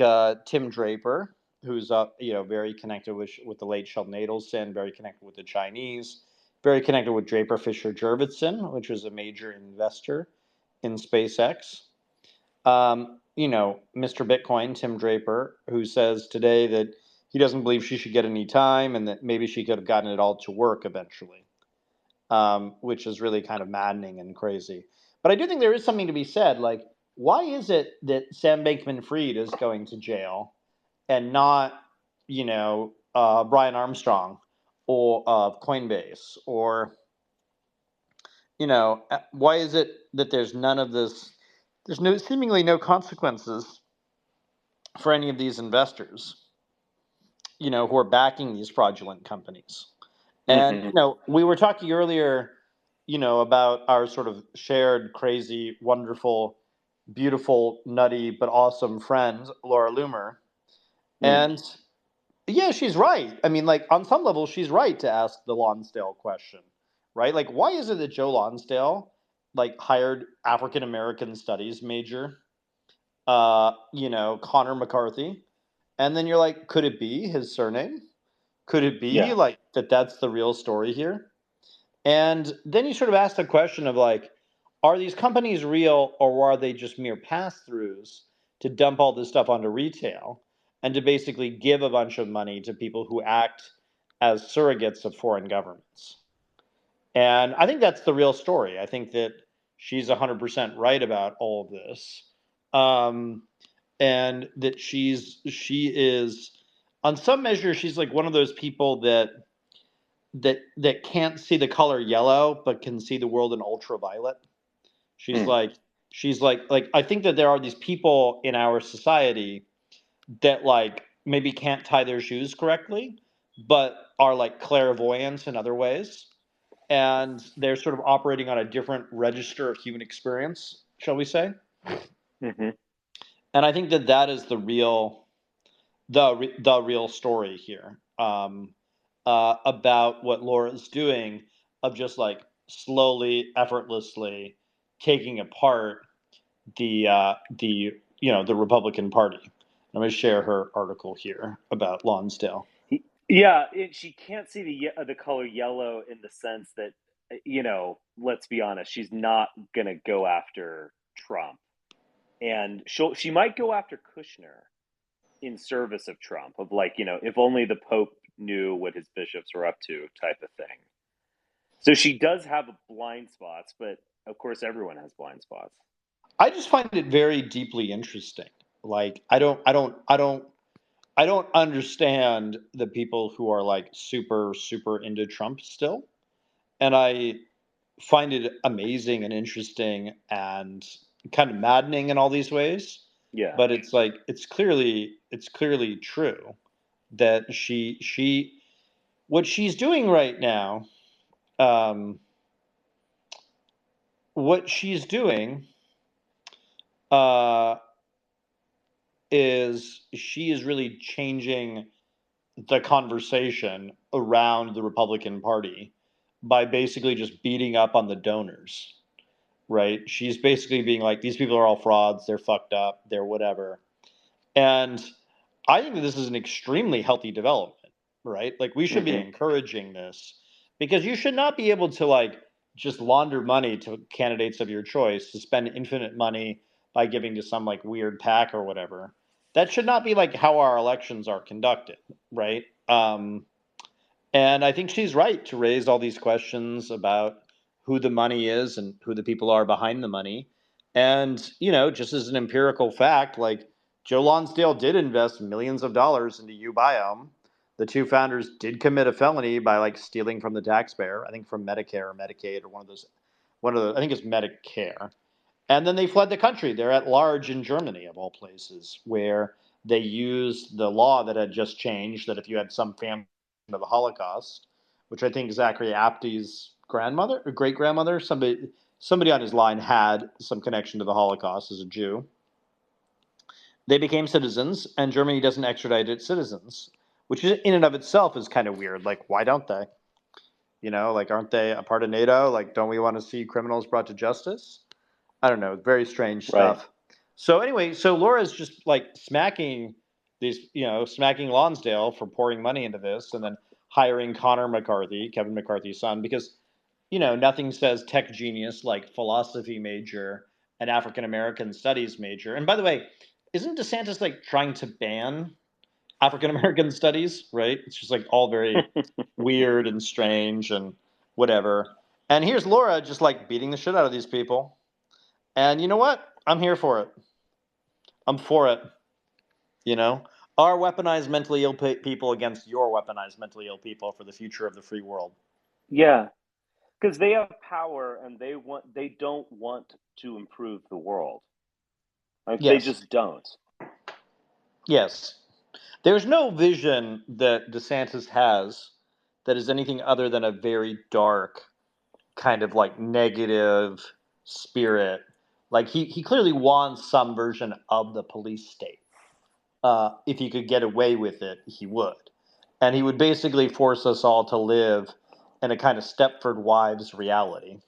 Tim Draper, who's very connected with the late Sheldon Adelson, very connected with the Chinese, very connected with Draper Fisher Jurvetson, which was a major investor in SpaceX. Mr. Bitcoin, Tim Draper, who says today that he doesn't believe she should get any time and that maybe she could have gotten it all to work eventually, which is really kind of maddening and crazy. But I do think there is something to be said. Like, why is it that Sam Bankman-Fried is going to jail and not, Brian Armstrong or Coinbase? Or, why is it that there's none of this? There's seemingly no consequences for any of these investors, who are backing these fraudulent companies. And Hmm. we were talking earlier, about our sort of shared, crazy, wonderful, beautiful, nutty, but awesome friend, Laura Loomer. Mm. And yeah, she's right. I mean, like on some level, she's right to ask the Lonsdale question, right? Like, why is it that Joe Lonsdale like hired African American studies major, Connor McCarthy, and then you're like, could it be his surname? Could it be Yeah. like that? That's the real story here. And then you sort of ask the question of like, are these companies real, or are they just mere pass throughs to dump all this stuff onto retail and to basically give a bunch of money to people who act as surrogates of foreign governments? And I think that's the real story. I think that she's 100% right about all of this. Um, and that she is, on some measure, she's like one of those people that can't see the color yellow but can see the world in ultraviolet. She's Mm. like she's like I think that there are these people in our society that like maybe can't tie their shoes correctly, but are like clairvoyant in other ways, and they're sort of operating on a different register of human experience, shall we say? Hmm. And I think that that is the real story here, about what Laura's doing, of just like slowly, effortlessly taking apart the Republican Party. I'm going to share her article here about Lonsdale. Yeah, she can't see the color yellow in the sense that let's be honest, she's not gonna go after Trump, and she might go after Kushner in service of Trump, of like if only the Pope knew what his bishops were up to, type of thing. So she does have blind spots, but of course everyone has blind spots. I just find it very deeply interesting. Like I don't understand the people who are like super super into Trump still, and I find it amazing and interesting and kind of maddening in all these ways. Yeah. But it's like it's clearly true that she what she's doing right now, um, what she's doing uh, is she is really changing the conversation around the Republican Party by basically just beating up on the donors, right? She's basically being like, these people are all frauds, they're fucked up, they're whatever. And I think that this is an extremely healthy development, right? Like we should be encouraging this because you should not be able to like just launder money to candidates of your choice to spend infinite money by giving to some like weird PAC or whatever. That should not be like how our elections are conducted, right? And I think she's right to raise all these questions about who the money is and who the people are behind the money. And, you know, just as an empirical fact, like Joe Lonsdale did invest millions of dollars into Ubiome. The two founders did commit a felony by like stealing from the taxpayer, I think from Medicare or Medicaid or I think it's Medicare. And then they fled the country. They're at large in Germany, of all places, where they used the law that had just changed that if you had some family of the Holocaust, which I think Zachary Apte's grandmother or great grandmother, somebody on his line had some connection to the Holocaust as a Jew. They became citizens, and Germany doesn't extradite its citizens, which in and of itself is kind of weird. Like, why don't they? You know, like, aren't they a part of NATO? Like, don't we want to see criminals brought to justice? I don't know, very strange Right. stuff. So anyway, so Laura's just like smacking Lonsdale for pouring money into this and then hiring Connor McCarthy, Kevin McCarthy's son, because, you know, nothing says tech genius like philosophy major and African American studies major. And by the way, isn't DeSantis like trying to ban African American studies, right? It's just like all very weird and strange and whatever. And here's Laura just like beating the shit out of these people. And you know what? I'm here for it. I'm for it. You know, our weaponized mentally ill people against your weaponized mentally ill people for the future of the free world. Yeah, because they have power and they don't want to improve the world. Like they Yes. just don't. Yes. There's no vision that DeSantis has that is anything other than a very dark kind of like negative spirit. Like he clearly wants some version of the police state. If he could get away with it, he would. And he would basically force us all to live in a kind of Stepford Wives reality.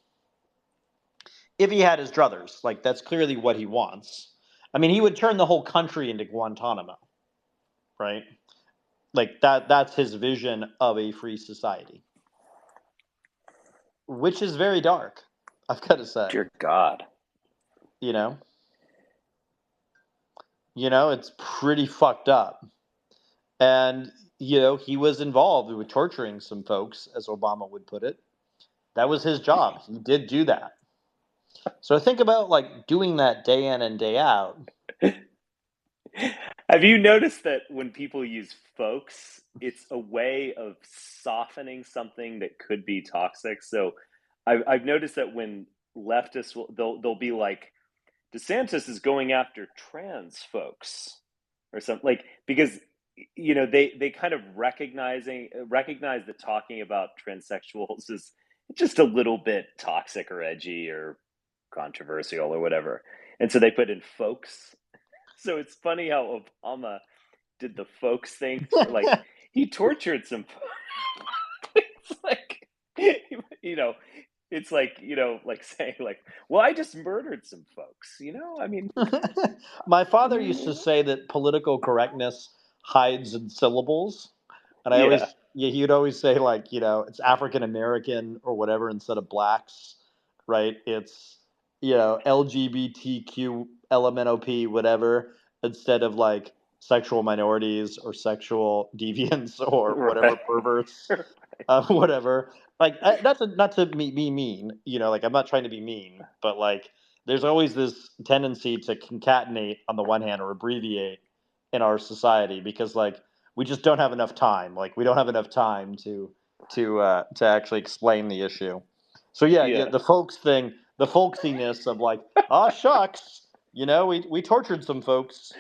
If he had his druthers, like that's clearly what he wants. I mean, he would turn the whole country into Guantanamo, right? Like that's his vision of a free society. Which is very dark, I've got to say. Dear God. You know? It's pretty fucked up. And, he was involved with torturing some folks, as Obama would put it. That was his job. He did do that. So think about, like, doing that day in and day out. Have you noticed that when people use folks, it's a way of softening something that could be toxic? So I've noticed that when leftists they'll be like, DeSantis is going after trans folks or something, like, because they kind of recognize that talking about transsexuals is just a little bit toxic or edgy or controversial or whatever, and so they put in folks. So it's funny how Obama did the folks thing. Like he tortured some. It's like, it's like, like saying like, well, I just murdered some folks. I mean, my father used to say that political correctness hides in syllables, and he would always say like, it's African American or whatever instead of blacks, right? It's LGBTQ LMNOP whatever instead of like sexual minorities or sexual deviants or whatever perverts, whatever. Like not to be mean, like I'm not trying to be mean, but like there's always this tendency to concatenate on the one hand or abbreviate in our society because like we just don't have enough time. Like we don't have enough time to actually explain the issue. So yeah, the folks thing, the folksiness of like, oh shucks, we tortured some folks,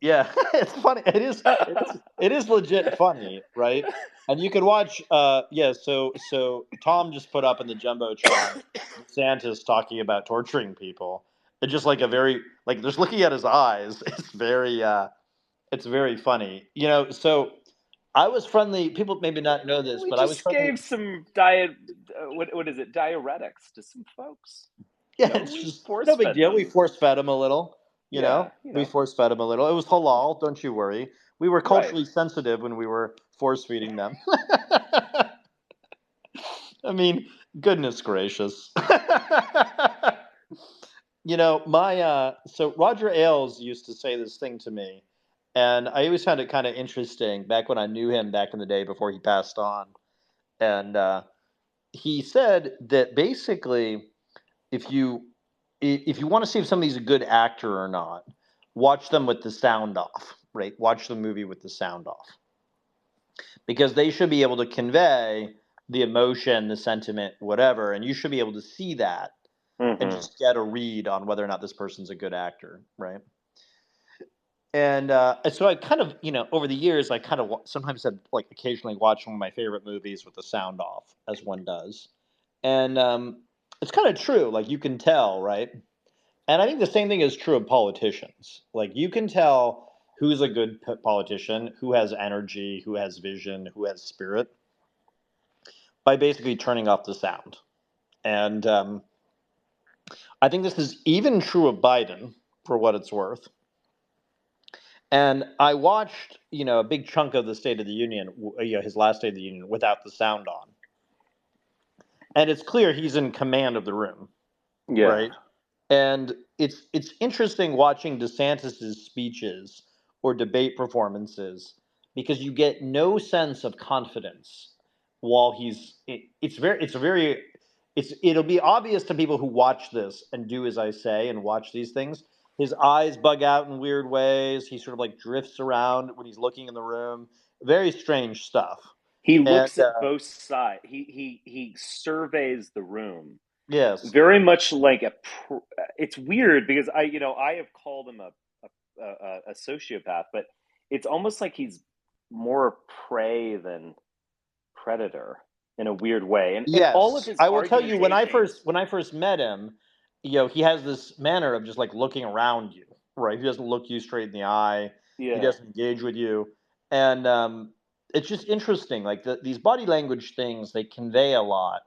yeah, it's funny. It is legit funny, right? And you can watch. So Tom just put up in the jumbotron DeSantis talking about torturing people. It's just like a very like just looking at his eyes. It's very funny. So I was friendly. People maybe not know this, but I was friendly. Gave some diet. What is it? Diuretics to some folks. Yeah, it's just no big deal. We force fed him a little. You know, we force fed them a little. It was halal, don't you worry. We were culturally sensitive when we were force feeding them. I mean, goodness gracious. You know, so Roger Ailes used to say this thing to me, and I always found it kind of interesting back when I knew him back in the day before he passed on. And he said that basically, if you if you want to see if somebody's a good actor or not, watch them with the sound off, right? Watch the movie with the sound off, because they should be able to convey the emotion, the sentiment, whatever, and you should be able to see that and just get a read on whether or not this person's a good actor, right? And so I kind of, over the years, I kind of sometimes had like occasionally watch one of my favorite movies with the sound off, as one does, and it's kind of true. Like you can tell, right? And I think the same thing is true of politicians. Like you can tell who's a good politician, who has energy, who has vision, who has spirit, by basically turning off the sound. And I think this is even true of Biden, for what it's worth. And I watched, a big chunk of the State of the Union, his last State of the Union, without the sound on. And it's clear he's in command of the room, right? And it's interesting watching DeSantis's speeches or debate performances, because you get no sense of confidence while it'll be obvious to people who watch this and do as I say and watch these things. His eyes bug out in weird ways. He sort of like drifts around when he's looking in the room. Very strange stuff. He looks at both sides. He surveys the room. Yes. Very much like it's weird because I have called him a sociopath, but it's almost like he's more prey than predator in a weird way. And yes, all of his I will tell you, when I first met him, he has this manner of just like looking around you, right? He doesn't look you straight in the eye. Yeah. He doesn't engage with you, and it's just interesting. Like these body language things, they convey a lot.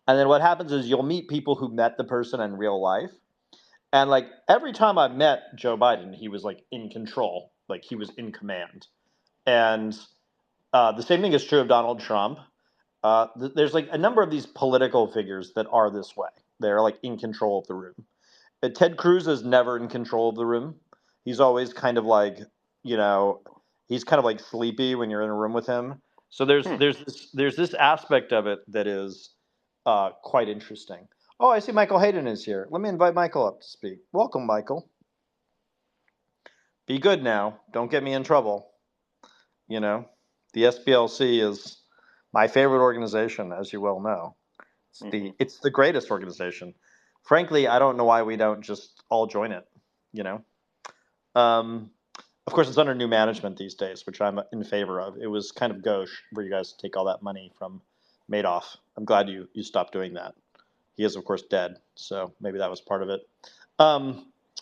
And then what happens is you'll meet people who met the person in real life, and like every time I met Joe Biden, he was like in control, like he was in command. And the same thing is true of Donald Trump. There's like a number of these political figures that are this way. They're like in control of the room. Ted Cruz is never in control of the room. He's always kind of like, he's kind of like sleepy when you're in a room with him. So there's this aspect of it that is quite interesting. Oh, I see Michael Hayden is here. Let me invite Michael up to speak. Welcome, Michael. Be good now. Don't get me in trouble. The SPLC is my favorite organization, as you well know. It's the greatest organization. Frankly, I don't know why we don't just all join it. Of course, it's under new management these days, which I'm in favor of. It was kind of gauche for you guys to take all that money from Madoff. I'm glad you stopped doing that. He is, of course, dead, so maybe that was part of it.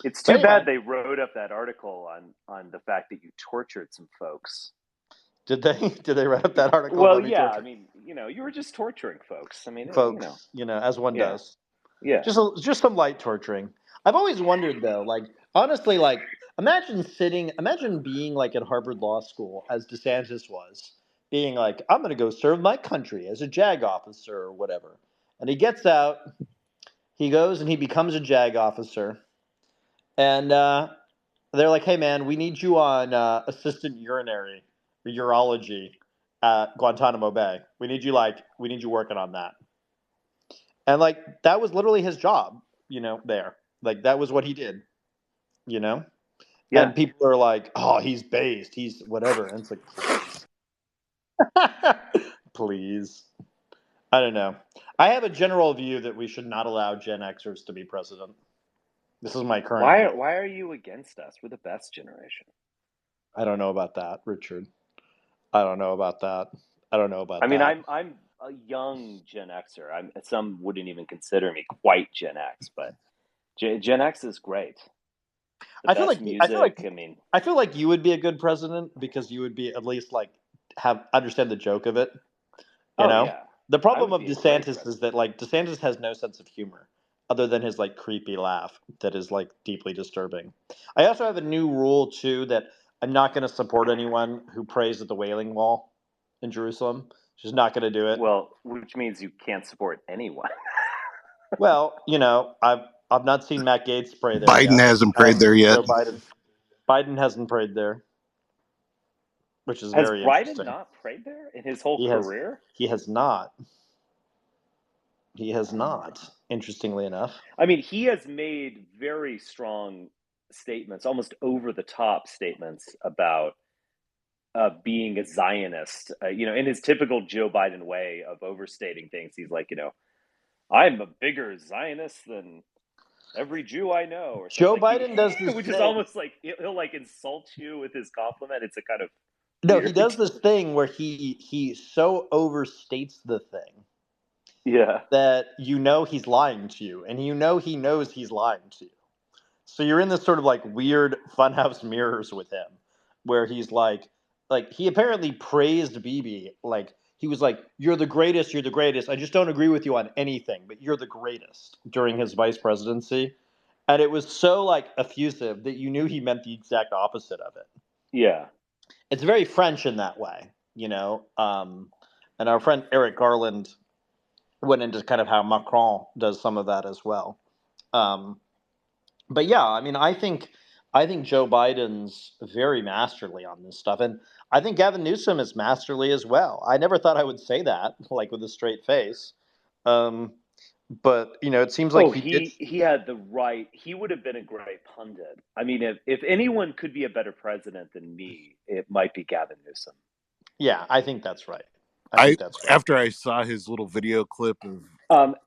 It's too bad they wrote up that article on the fact that you tortured some folks. Did they? Did they write up that article? Well, yeah. I mean, you were just torturing folks. I mean, folks, as one does. Yeah. Just some light torturing. I've always wondered, though, like honestly, like imagine being like at Harvard Law School as DeSantis was, being like, I'm going to go serve my country as a JAG officer or whatever. And he gets out, he goes and he becomes a JAG officer. And they're like, hey, man, we need you on assistant urinary or urology at Guantanamo Bay. We need you working on that. And like, that was literally his job, there. Like, that was what he did, Yeah. And people are like, oh, he's based. He's whatever. And it's like, please. I don't know. I have a general view that we should not allow Gen Xers to be president. This is my current view. Why are you against us? We're the best generation. I don't know about that, Richard. I don't know about that. I mean, I'm a young Gen Xer. Some wouldn't even consider me quite Gen X, but Gen X is great. I feel like you would be a good president because you would be at least like understand the joke of it. You know? Yeah. The problem of DeSantis is that like DeSantis has no sense of humor. other than his like creepy laugh that is like deeply disturbing. I also have a new rule too that I'm not going to support anyone who prays at the Wailing Wall in Jerusalem. Just not going to do it. Well, which means you can't support anyone. Well, I've not seen Matt Gaetz pray there Biden yet. hasn't I prayed haven't there seen yet. Joe Biden. Biden hasn't prayed there, which is Has very Biden interesting. not prayed there in his whole He has. career? He has not. He has not. Interestingly enough. I mean, he has made very strong statements, almost over the top statements about being a Zionist. In his typical Joe Biden way of overstating things, he's like, I'm a bigger Zionist than every Jew I know, or something. Joe Biden does this which thing. is almost like he'll like insult you with his compliment. It's a kind of No, weird. he does this thing where he so overstates the thing Yeah. that he's lying to you, and he knows he's lying to you. So you're in this sort of like weird funhouse mirrors with him, where he's like he apparently praised Bibi, like he was like, you're the greatest. I just don't agree with you on anything, but you're the greatest during his vice presidency. And it was so like effusive that you knew he meant the exact opposite of it. Yeah. It's very French in that way, and our friend Eric Garland went into kind of how Macron does some of that as well. But yeah, I mean, I think Joe Biden's very masterly on this stuff, and I think Gavin Newsom is masterly as well. I never thought I would say that, like with a straight face, but it seems like he had the right. He would have been a great pundit. I mean, if anyone could be a better president than me, it might be Gavin Newsom. Yeah, I think that's right. I think that's right. After I saw his little video clip of,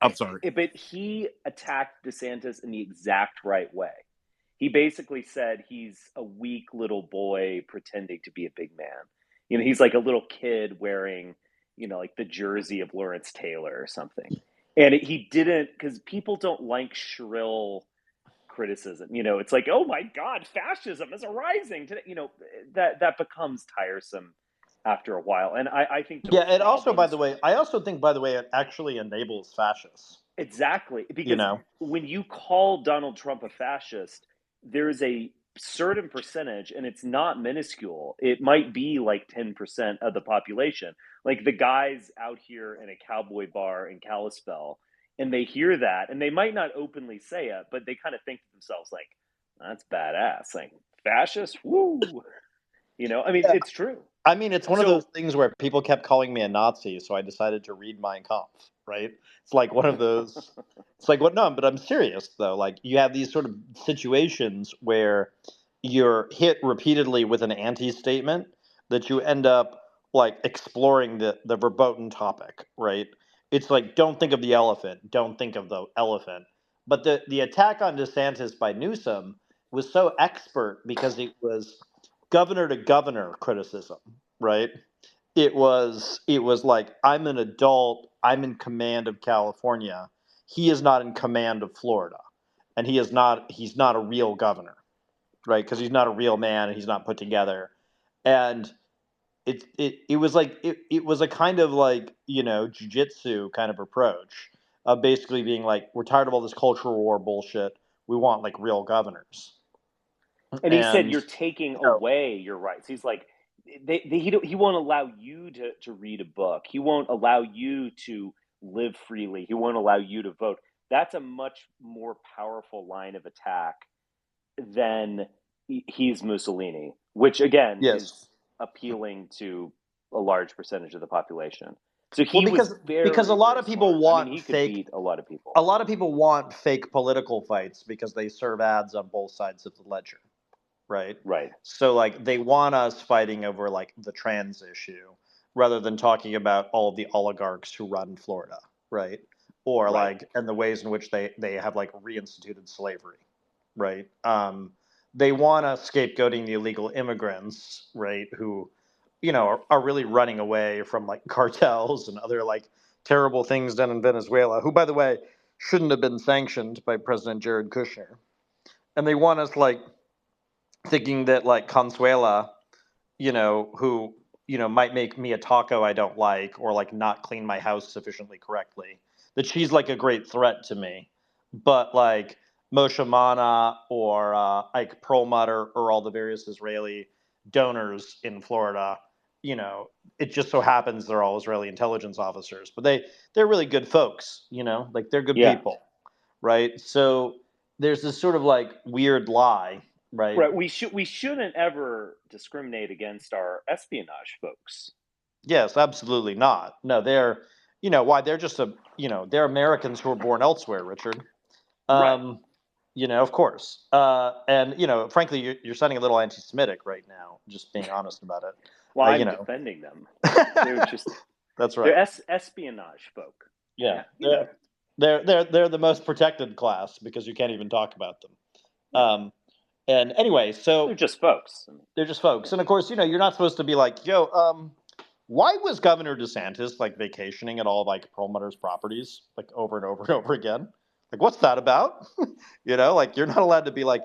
I'm sorry, but he attacked DeSantis in the exact right way. He basically said he's a weak little boy pretending to be a big man. He's like a little kid wearing, like the jersey of Lawrence Taylor or something. And he didn't, because people don't like shrill criticism. It's like, oh my God, fascism is arising today. That becomes tiresome after a while. And I think I also think, by the way, it actually enables fascists. Exactly. Because when you call Donald Trump a fascist, there's a certain percentage, and it's not minuscule. It might be like 10% of the population. Like the guys out here in a cowboy bar in Kalispell, and they hear that, and they might not openly say it, but they kind of think to themselves, like, that's badass. Like, fascist? Woo! I mean, it's true. I mean, it's one of those things where people kept calling me a Nazi, so I decided to read Mein Kampf, right? It's like one of those. It's like, what? No, but I'm serious, though. Like, you have these sort of situations where you're hit repeatedly with an anti-statement that you end up, like, exploring the verboten topic, right? It's like, don't think of the elephant. Don't think of the elephant. But the attack on DeSantis by Newsom was so expert because it was governor to governor criticism, right? It was like, I'm an adult, I'm in command of California. He is not in command of Florida. And he's not a real governor, right? Because he's not a real man and he's not put together. And it was like it was a kind of like, jiu-jitsu kind of approach of basically being like, we're tired of all this cultural war bullshit. We want like real governors. And he said, you're taking away your rights. He's like, he won't allow you to read a book. He won't allow you to live freely. He won't allow you to vote. That's a much more powerful line of attack than he's Mussolini, which again is appealing to a large percentage of the population. So because a lot of people want he could beat a lot of people. A lot of people want fake political fights because they serve ads on both sides of the ledger. Right. So like they want us fighting over like the trans issue rather than talking about all of the oligarchs who run Florida, right? Or like and the ways in which they have like reinstituted slavery, right? They want us scapegoating the illegal immigrants, right? Who, are really running away from like cartels and other like terrible things done in Venezuela, who, by the way, shouldn't have been sanctioned by President Jared Kushner. And they want us like thinking that like Consuela, who, might make me a taco I don't like or like not clean my house sufficiently correctly, that she's like a great threat to me but like Moshe Mana or Ike Perlmutter or all the various Israeli donors in Florida, it just so happens they're all Israeli intelligence officers, but they're really good folks, like they're good people, right? So there's this sort of like weird lie, right? Right. We shouldn't ever discriminate against our espionage folks. Yes, absolutely not. No, they're, why they're just they're Americans who were born elsewhere, Richard. Right. Of course. And frankly, you're sounding a little anti-Semitic right now. Just being honest about it. Well, I'm defending them. They're just that's right. They're espionage folk. Yeah, they're the most protected class because you can't even talk about them. And anyway, so they're just folks. They're just folks, and of course, you're not supposed to be like, why was Governor DeSantis like vacationing at all of like Perlmutter's properties like over and over and over again? Like, what's that about? Like you're not allowed to be like,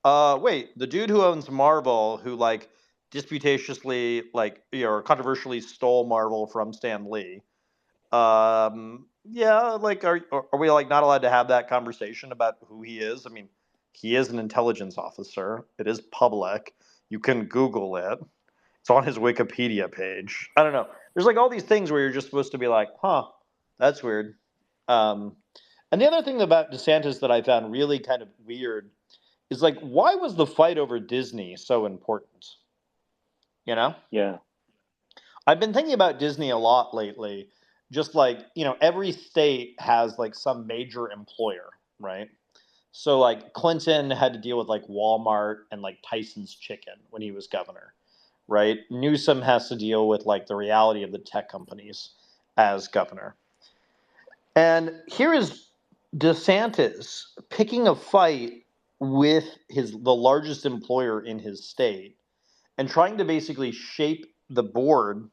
wait, the dude who owns Marvel, who like disputatiously like or controversially stole Marvel from Stan Lee. Yeah, like are we like not allowed to have that conversation about who he is? I mean, he is an intelligence officer. It is public. You can Google it. It's on his Wikipedia page. I don't know. There's like all these things where you're just supposed to be like, huh, that's weird. And the other thing about DeSantis that I found really kind of weird is like, why was the fight over Disney so important? Yeah. I've been thinking about Disney a lot lately. Just like, every state has like some major employer, right? So like Clinton had to deal with like Walmart and like Tyson's Chicken when he was governor, right? Newsom has to deal with like the reality of the tech companies as governor. And here is DeSantis picking a fight with the largest employer in his state and trying to basically shape the board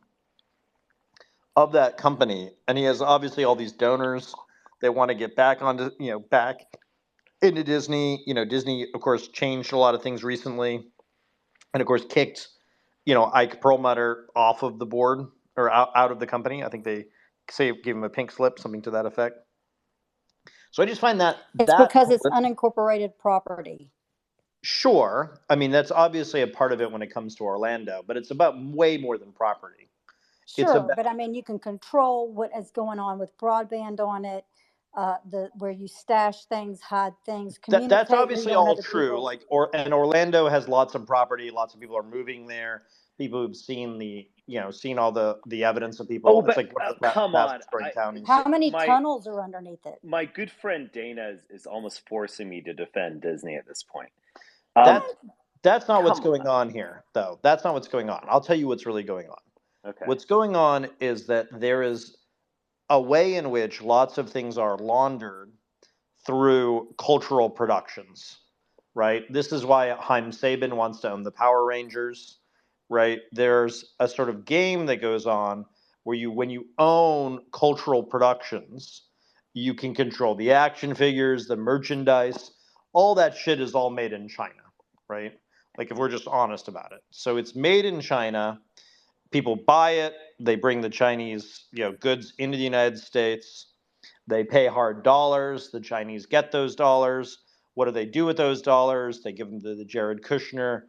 of that company. And he has obviously all these donors that want to get back onto, back into Disney. Disney, of course, changed a lot of things recently. And of course, kicked, Ike Perlmutter off of the board or out of the company. I think they gave him a pink slip, something to that effect. So I just find that because it's unincorporated property. Sure. I mean, that's obviously a part of it when it comes to Orlando, but it's about way more than property. Sure, but I mean, you can control what is going on with broadband on it, where you stash things, hide things. That's obviously all true. And Orlando has lots of property. Lots of people are moving there. People who've seen seen all the evidence of people. Oh, but come on! How many tunnels are underneath it? My good friend Dana is almost forcing me to defend Disney at this point. That's not what's going on here, though. That's not what's going on. I'll tell you what's really going on. Okay. What's going on is that there is a way in which lots of things are laundered through cultural productions, right? This is why Haim Saban wants to own the Power Rangers, right? There's a sort of game that goes on where when you own cultural productions, you can control the action figures, the merchandise, all that shit is all made in China, right? Like if we're just honest about it. So it's made in China. People buy it. They bring the Chinese, goods into the United States. They pay hard dollars. The Chinese get those dollars. What do they do with those dollars? They give them to the Jared Kushner,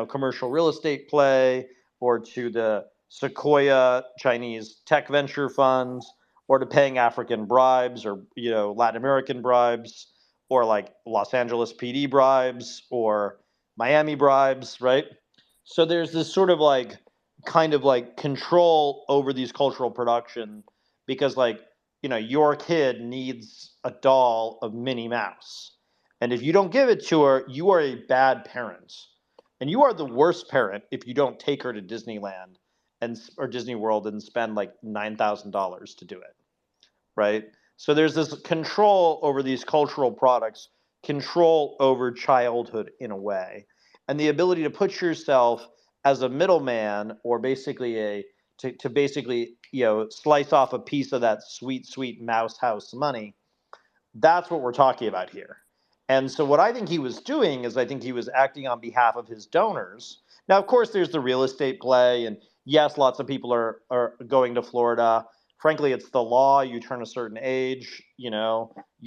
commercial real estate play, or to the Sequoia Chinese tech venture funds, or to paying African bribes, or Latin American bribes, or like Los Angeles PD bribes, or Miami bribes, right? So there's this sort of like kind of like control over these cultural production because your kid needs a doll of Minnie Mouse. And if you don't give it to her, you are a bad parent. And you are the worst parent if you don't take her to Disneyland or Disney World and spend like $9,000 to do it. Right? So there's this control over these cultural products, control over childhood in a way, and the ability to put yourself as a middleman or basically to basically slice off a piece of that sweet mouse house money. That's what we're talking about here. And so what I think he was doing is I think he was acting on behalf of his donors. Now, of course, there's the real estate play, and yes, lots of people are going to Florida frankly, it's the law. You turn a certain age,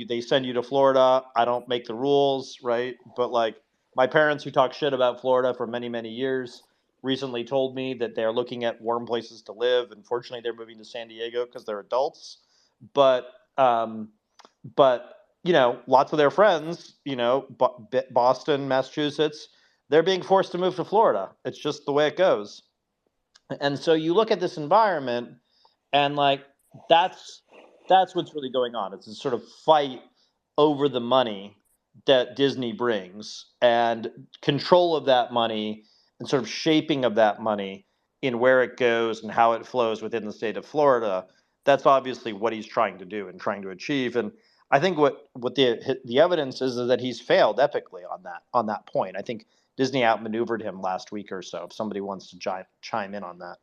they send you to Florida. I don't make the rules, right? But like my parents who talk shit about Florida for many, many years recently told me that they're looking at warm places to live. Unfortunately, they're moving to San Diego because they're adults. But, um, but lots of their friends, Boston, Massachusetts, they're being forced to move to Florida. It's just the way it goes. And so you look at this environment, and like that's what's really going on. It's a sort of fight over the money that Disney brings, and control of that money, and sort of shaping of that money in where it goes and how it flows within the state of Florida. That's obviously what he's trying to do and trying to achieve. And I think what the evidence is that he's failed epically on that point. I think Disney outmaneuvered him last week or so. If somebody wants to chime in on that.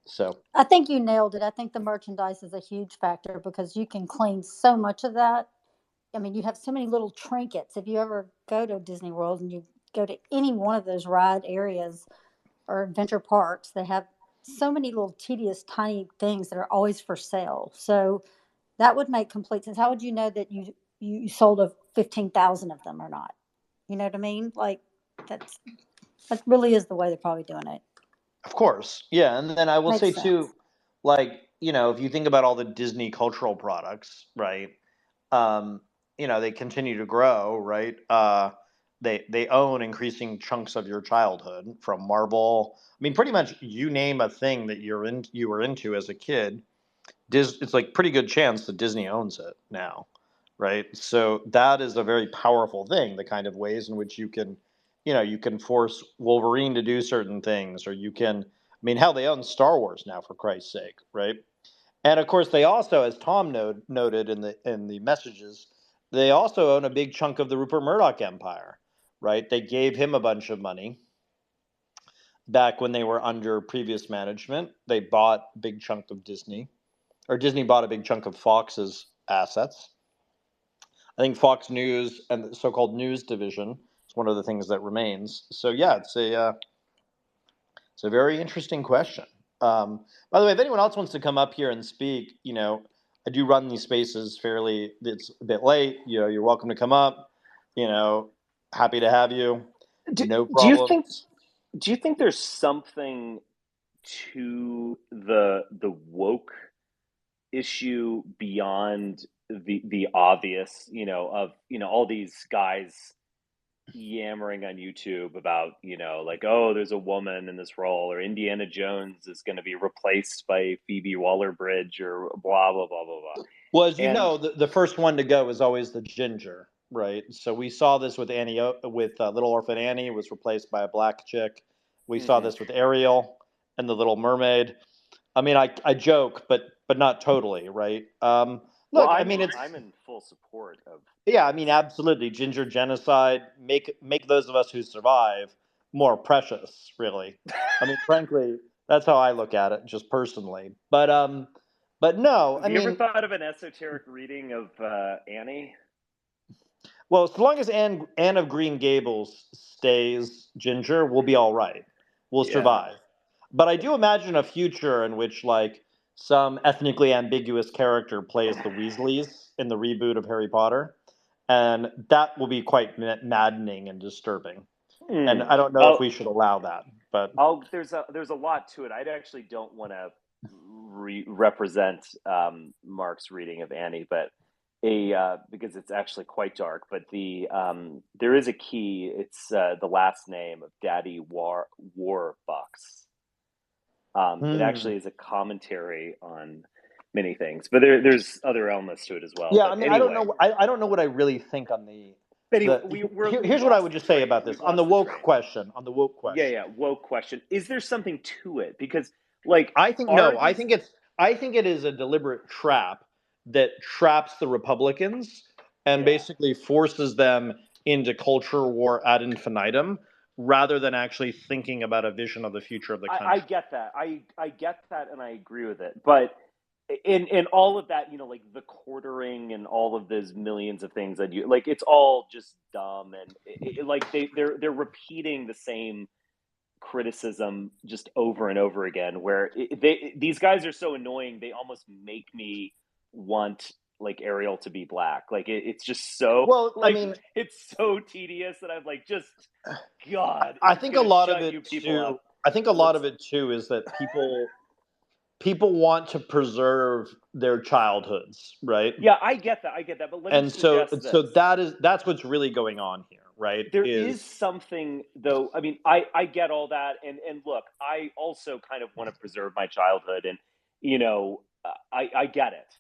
So I think you nailed it. I think the merchandise is a huge factor because you can clean so much of that. I mean, you have so many little trinkets. If you ever go to Disney World and you go to any one of those ride areas or adventure parks, they have so many little tedious, tiny things that are always for sale. So that would make complete sense. How would you know that you sold 15,000 of them or not? You know what I mean? Like that really is the way they're probably doing it. Of course. Yeah. And then I will say too, like, if you think about all the Disney cultural products, right? They continue to grow, right? They own increasing chunks of your childhood, from Marvel. I mean, pretty much you name a thing that you were into as a kid, it's like pretty good chance that Disney owns it now, right? So that is a very powerful thing, the kind of ways in which you can force Wolverine to do certain things, or hell, they own Star Wars now, for Christ's sake, right? And of course, they also, as Tom noted in the messages, they also own a big chunk of the Rupert Murdoch empire, right? They gave him a bunch of money back when they were under previous management. They bought a big chunk of Disney, or Disney bought a big chunk of Fox's assets. I think Fox News and the so-called news division is one of the things that remains. So yeah, it's a very interesting question. By the way, if anyone else wants to come up here and speak, I do run these spaces fairly. It's a bit late. You're welcome to come up. Happy to have you. No problems. Do you think there's something to the woke issue beyond the obvious? Of all these guys yammering on YouTube about, like, oh, there's a woman in this role, or Indiana Jones is going to be replaced by Phoebe Waller-Bridge, or blah, blah, blah, blah, blah. Well, as you know, the first one to go is always the ginger, right? So we saw this with Little Orphan Annie was replaced by a black chick. We saw this with Ariel and the Little Mermaid. I mean, I joke, but not totally, right? Look, I'm in full support of. Yeah, I mean, absolutely. Ginger genocide, make those of us who survive more precious, really. I mean, frankly, that's how I look at it, just personally. But no, Have you ever thought of an esoteric reading of Annie? Well, so long as Anne of Green Gables stays ginger, we'll be all right. We'll survive. But I do imagine a future in which, like, some ethnically ambiguous character plays the Weasleys in the reboot of Harry Potter, and that will be quite maddening and disturbing. And I don't know if we should allow that. But there's a lot to it. I actually don't want to represent Mark's reading of Annie, but because it's actually quite dark. But there is a key. It's the last name of Daddy Warbucks. It actually is a commentary on many things, but there's other elements to it as well. Yeah, but I mean, anyway. I don't know what I really think on the. Anyway, here's what I would just say about this on the woke question. Yeah, woke question. Is there something to it? Because, like, I think it is a deliberate trap that traps the Republicans and basically forces them into culture war ad infinitum, rather than actually thinking about a vision of the future of the country. I get that. I get that, and I agree with it. But in all of that, like the quartering and all of those millions of things that you like, it's all just dumb, and like they're repeating the same criticism just over and over again, where these guys are so annoying, they almost make me want like Ariel to be black. Like it's just so Well, I like mean, it's so tedious that I'm like, just God. I it's think a gonna lot of shut you it people too. up. I think a lot Let's- of it too is that people want to preserve their childhoods, right? Yeah, I get that. But let me And so suggest this. that's what's really going on here, right? There is something though. I mean, I get all that, and look, I also kind of want to preserve my childhood, and you know, I get it,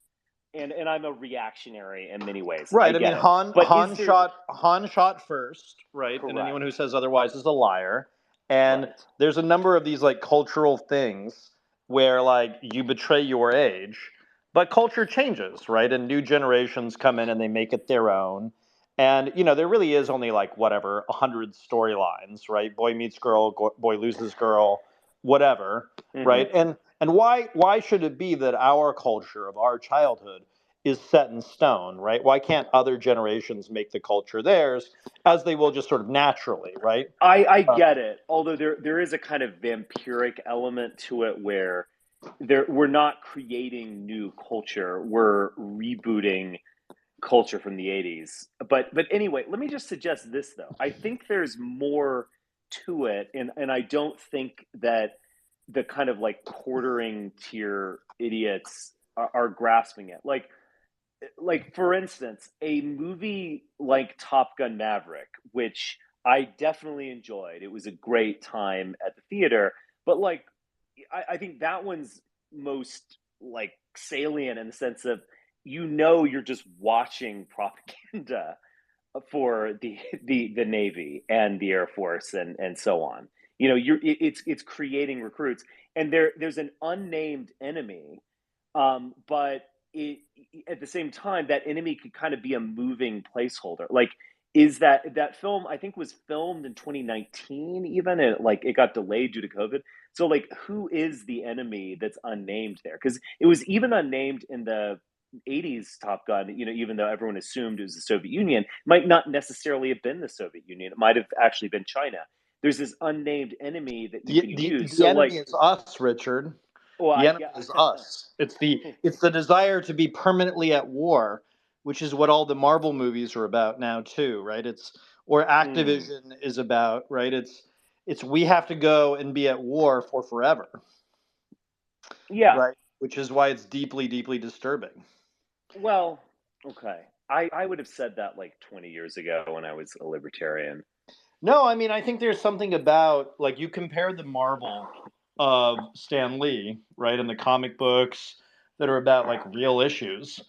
and I'm a reactionary in many ways. Right. I I mean, get it. But Han is there shot first, right? And anyone who correct? says otherwise is a liar. And Right. there's a number of these like cultural things where like you betray your age, but culture changes, right? And new generations come in and they make it their own. And there really is only like whatever 100 storylines, right? Boy meets girl, boy loses girl, whatever, right? And why should it be that our culture of our childhood is set in stone, right? Why can't other generations make the culture theirs, as they will just sort of naturally, right? I get it. Although there is a kind of vampiric element to it where we're not creating new culture. We're rebooting culture from the 80s. But anyway, let me just suggest this though. I think there's more to it, and I don't think that the kind of like quartering tier idiots are grasping it. Like for instance, a movie like Top Gun Maverick, which I definitely enjoyed. It was a great time at the theater, but like I think that one's most like salient in the sense of you're just watching propaganda for the Navy and the Air Force and so on. It's creating recruits, and there's an unnamed enemy, but at the same time that enemy could kind of be a moving placeholder. Like, is that film I think was filmed in 2019 even, and like it got delayed due to COVID. So like, who is the enemy that's unnamed there? Because it was even unnamed in the 80s Top Gun, even though everyone assumed it was the Soviet Union, might not necessarily have been the Soviet Union. It might have actually been China. There's this unnamed enemy that you can use. The So enemy like, is us, Richard. well, The enemy is us. It's the desire to be permanently at war, which is what all the Marvel movies are about now too, right? Or Activision is about, right? It's we have to go and be at war for forever. Yeah. Right. Which is why it's deeply, deeply disturbing. Well, okay. I would have said that like 20 years ago when I was a libertarian. No, I mean, I think there's something about, like, you compare the Marvel of Stan Lee, right, and the comic books that are about, like, real issues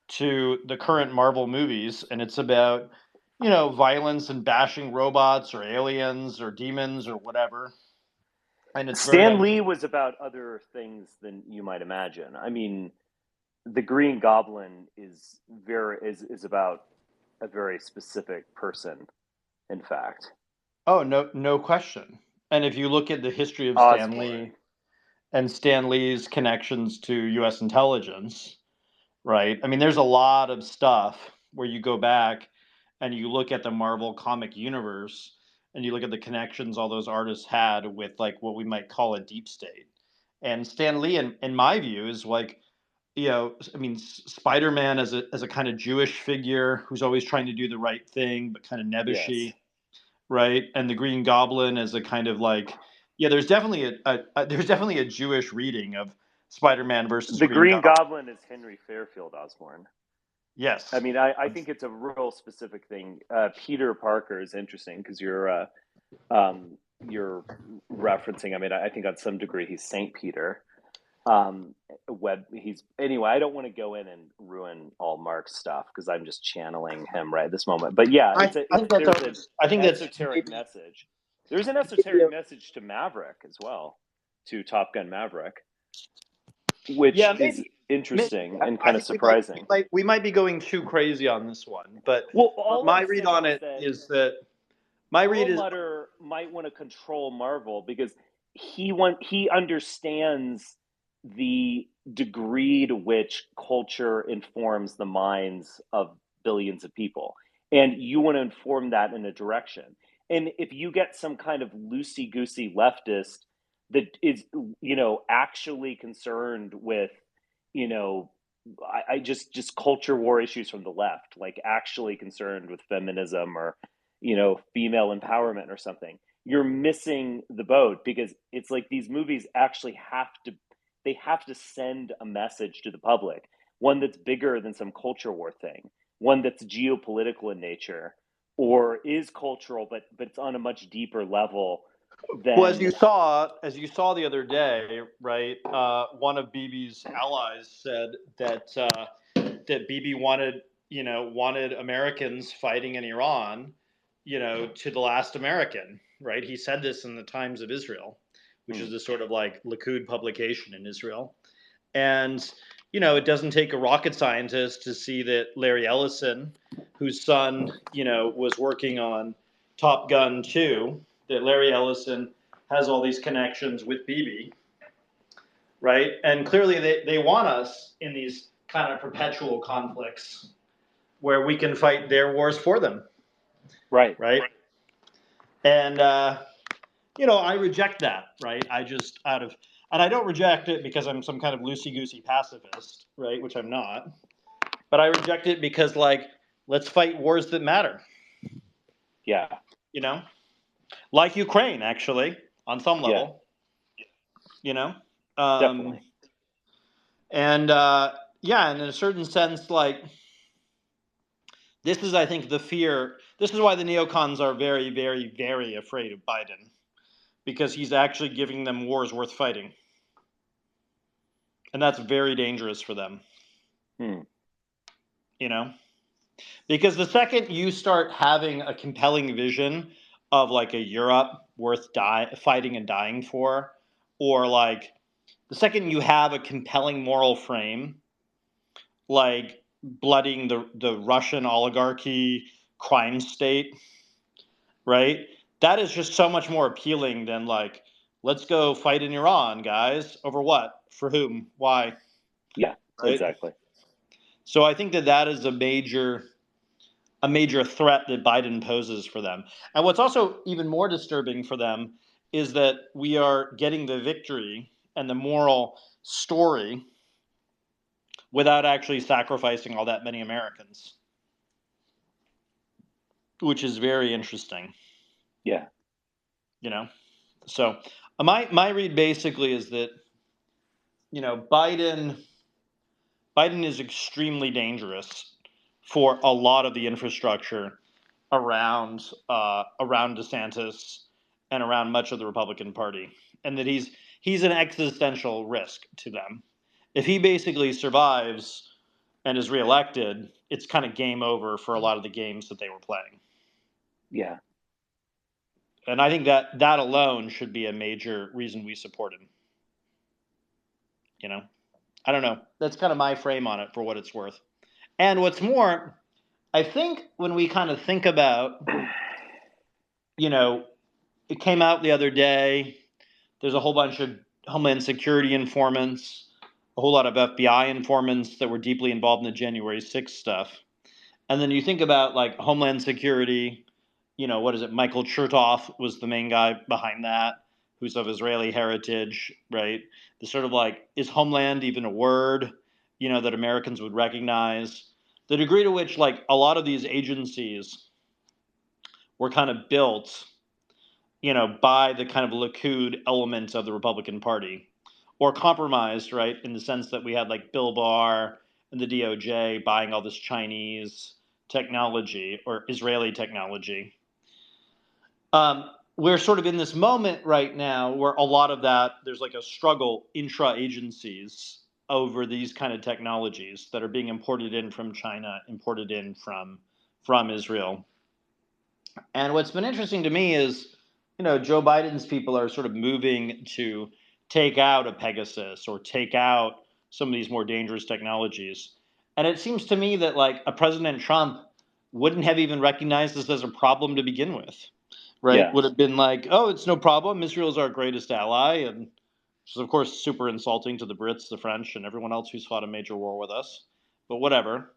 to the current Marvel movies, and it's about, violence and bashing robots or aliens or demons or whatever. And it's Stan Lee was about other things than you might imagine. I mean, the Green Goblin is about a very specific person, in fact. Oh, no question. And if you look at the history of Osborn. Stan Lee and Stan Lee's connections to U.S. intelligence, right? I mean, there's a lot of stuff where you go back and you look at the Marvel comic universe and you look at the connections all those artists had with like what we might call a deep state. And Stan Lee, in my view, is like, I mean, Spider-Man as a kind of Jewish figure who's always trying to do the right thing, but kind of nebbishy. Yes. Right? And the Green Goblin as a kind of like, there's definitely a Jewish reading of Spider-Man versus the Green Goblin. Goblin is Henry Fairfield Osborn. Yes. I mean, I think it's a real specific thing. Peter Parker is interesting because you're referencing. I mean, I think on some degree he's Saint Peter. Anyway. I don't want to go in and ruin all Mark's stuff because I'm just channeling him right at this moment. But yeah, I think that's an esoteric message. There's an esoteric message to Maverick as well, to Top Gun Maverick, which is interesting and kind of surprising. We might be going too crazy on this one, but my read on it is that Perlmutter might want to control Marvel because he understands the degree to which culture informs the minds of billions of people, and you want to inform that in a direction. And if you get some kind of loosey-goosey leftist that is, actually concerned with, you know, I just culture war issues from the left, like actually concerned with feminism or, female empowerment or something, you're missing the boat, because it's like these movies actually have to send a message to the public, one that's bigger than some culture war thing, one that's geopolitical in nature, or is cultural, but it's on a much deeper level Well, than. as you saw the other day, right? One of Bibi's allies said that Bibi wanted Americans fighting in Iran, to the last American, right? He said this in the Times of Israel, which is this sort of like Likud publication in Israel, and it doesn't take a rocket scientist to see that Larry Ellison, whose son was working on Top Gun 2, that Larry Ellison has all these connections with Bibi, right? And clearly they want us in these kind of perpetual conflicts where we can fight their wars for them. Right. And, I reject that, right? And I don't reject it because I'm some kind of loosey-goosey pacifist, right? Which I'm not. But I reject it because, let's fight wars that matter. Yeah. Like Ukraine, actually, on some level. Definitely. And, and in a certain sense, this is, I think, the fear. This is why the neocons are very, very, very afraid of Biden, because he's actually giving them wars worth fighting. And that's very dangerous for them. Because the second you start having a compelling vision of a Europe worth fighting and dying for, or the second you have a compelling moral frame, like blooding the Russian oligarchy crime state, right? That is just so much more appealing than let's go fight in Iran, guys. Over what? For whom? Why? Yeah, right? Exactly. So I think that is a major threat that Biden poses for them. And what's also even more disturbing for them is that we are getting the victory and the moral story without actually sacrificing all that many Americans, which is very interesting. Yeah. So my read basically is that, Biden is extremely dangerous for a lot of the infrastructure around DeSantis and around much of the Republican Party, and that he's an existential risk to them. If he basically survives and is reelected, it's kind of game over for a lot of the games that they were playing. Yeah. And I think that alone should be a major reason we support him. I don't know. That's kind of my frame on it, for what it's worth. And what's more, I think when we kind of think about, it came out the other day, there's a whole bunch of Homeland Security informants, a whole lot of FBI informants that were deeply involved in the January 6th stuff. And then you think about Homeland Security, what is it? Michael Chertoff was the main guy behind that, who's of Israeli heritage, right? The sort of is Homeland even a word, that Americans would recognize? The degree to which a lot of these agencies were kind of built, by the kind of Likud elements of the Republican Party, or compromised, right? In the sense that we had Bill Barr and the DOJ buying all this Chinese technology or Israeli technology. We're sort of in this moment right now where a lot of that, there's a struggle intra-agencies over these kind of technologies that are being imported in from China, imported in from Israel. And what's been interesting to me is, Joe Biden's people are sort of moving to take out a Pegasus or take out some of these more dangerous technologies. And it seems to me that a President Trump wouldn't have even recognized this as a problem to begin with. Right? Yeah. Would have been oh, it's no problem. Israel's our greatest ally. And which is, of course, super insulting to the Brits, the French, and everyone else who's fought a major war with us. But whatever.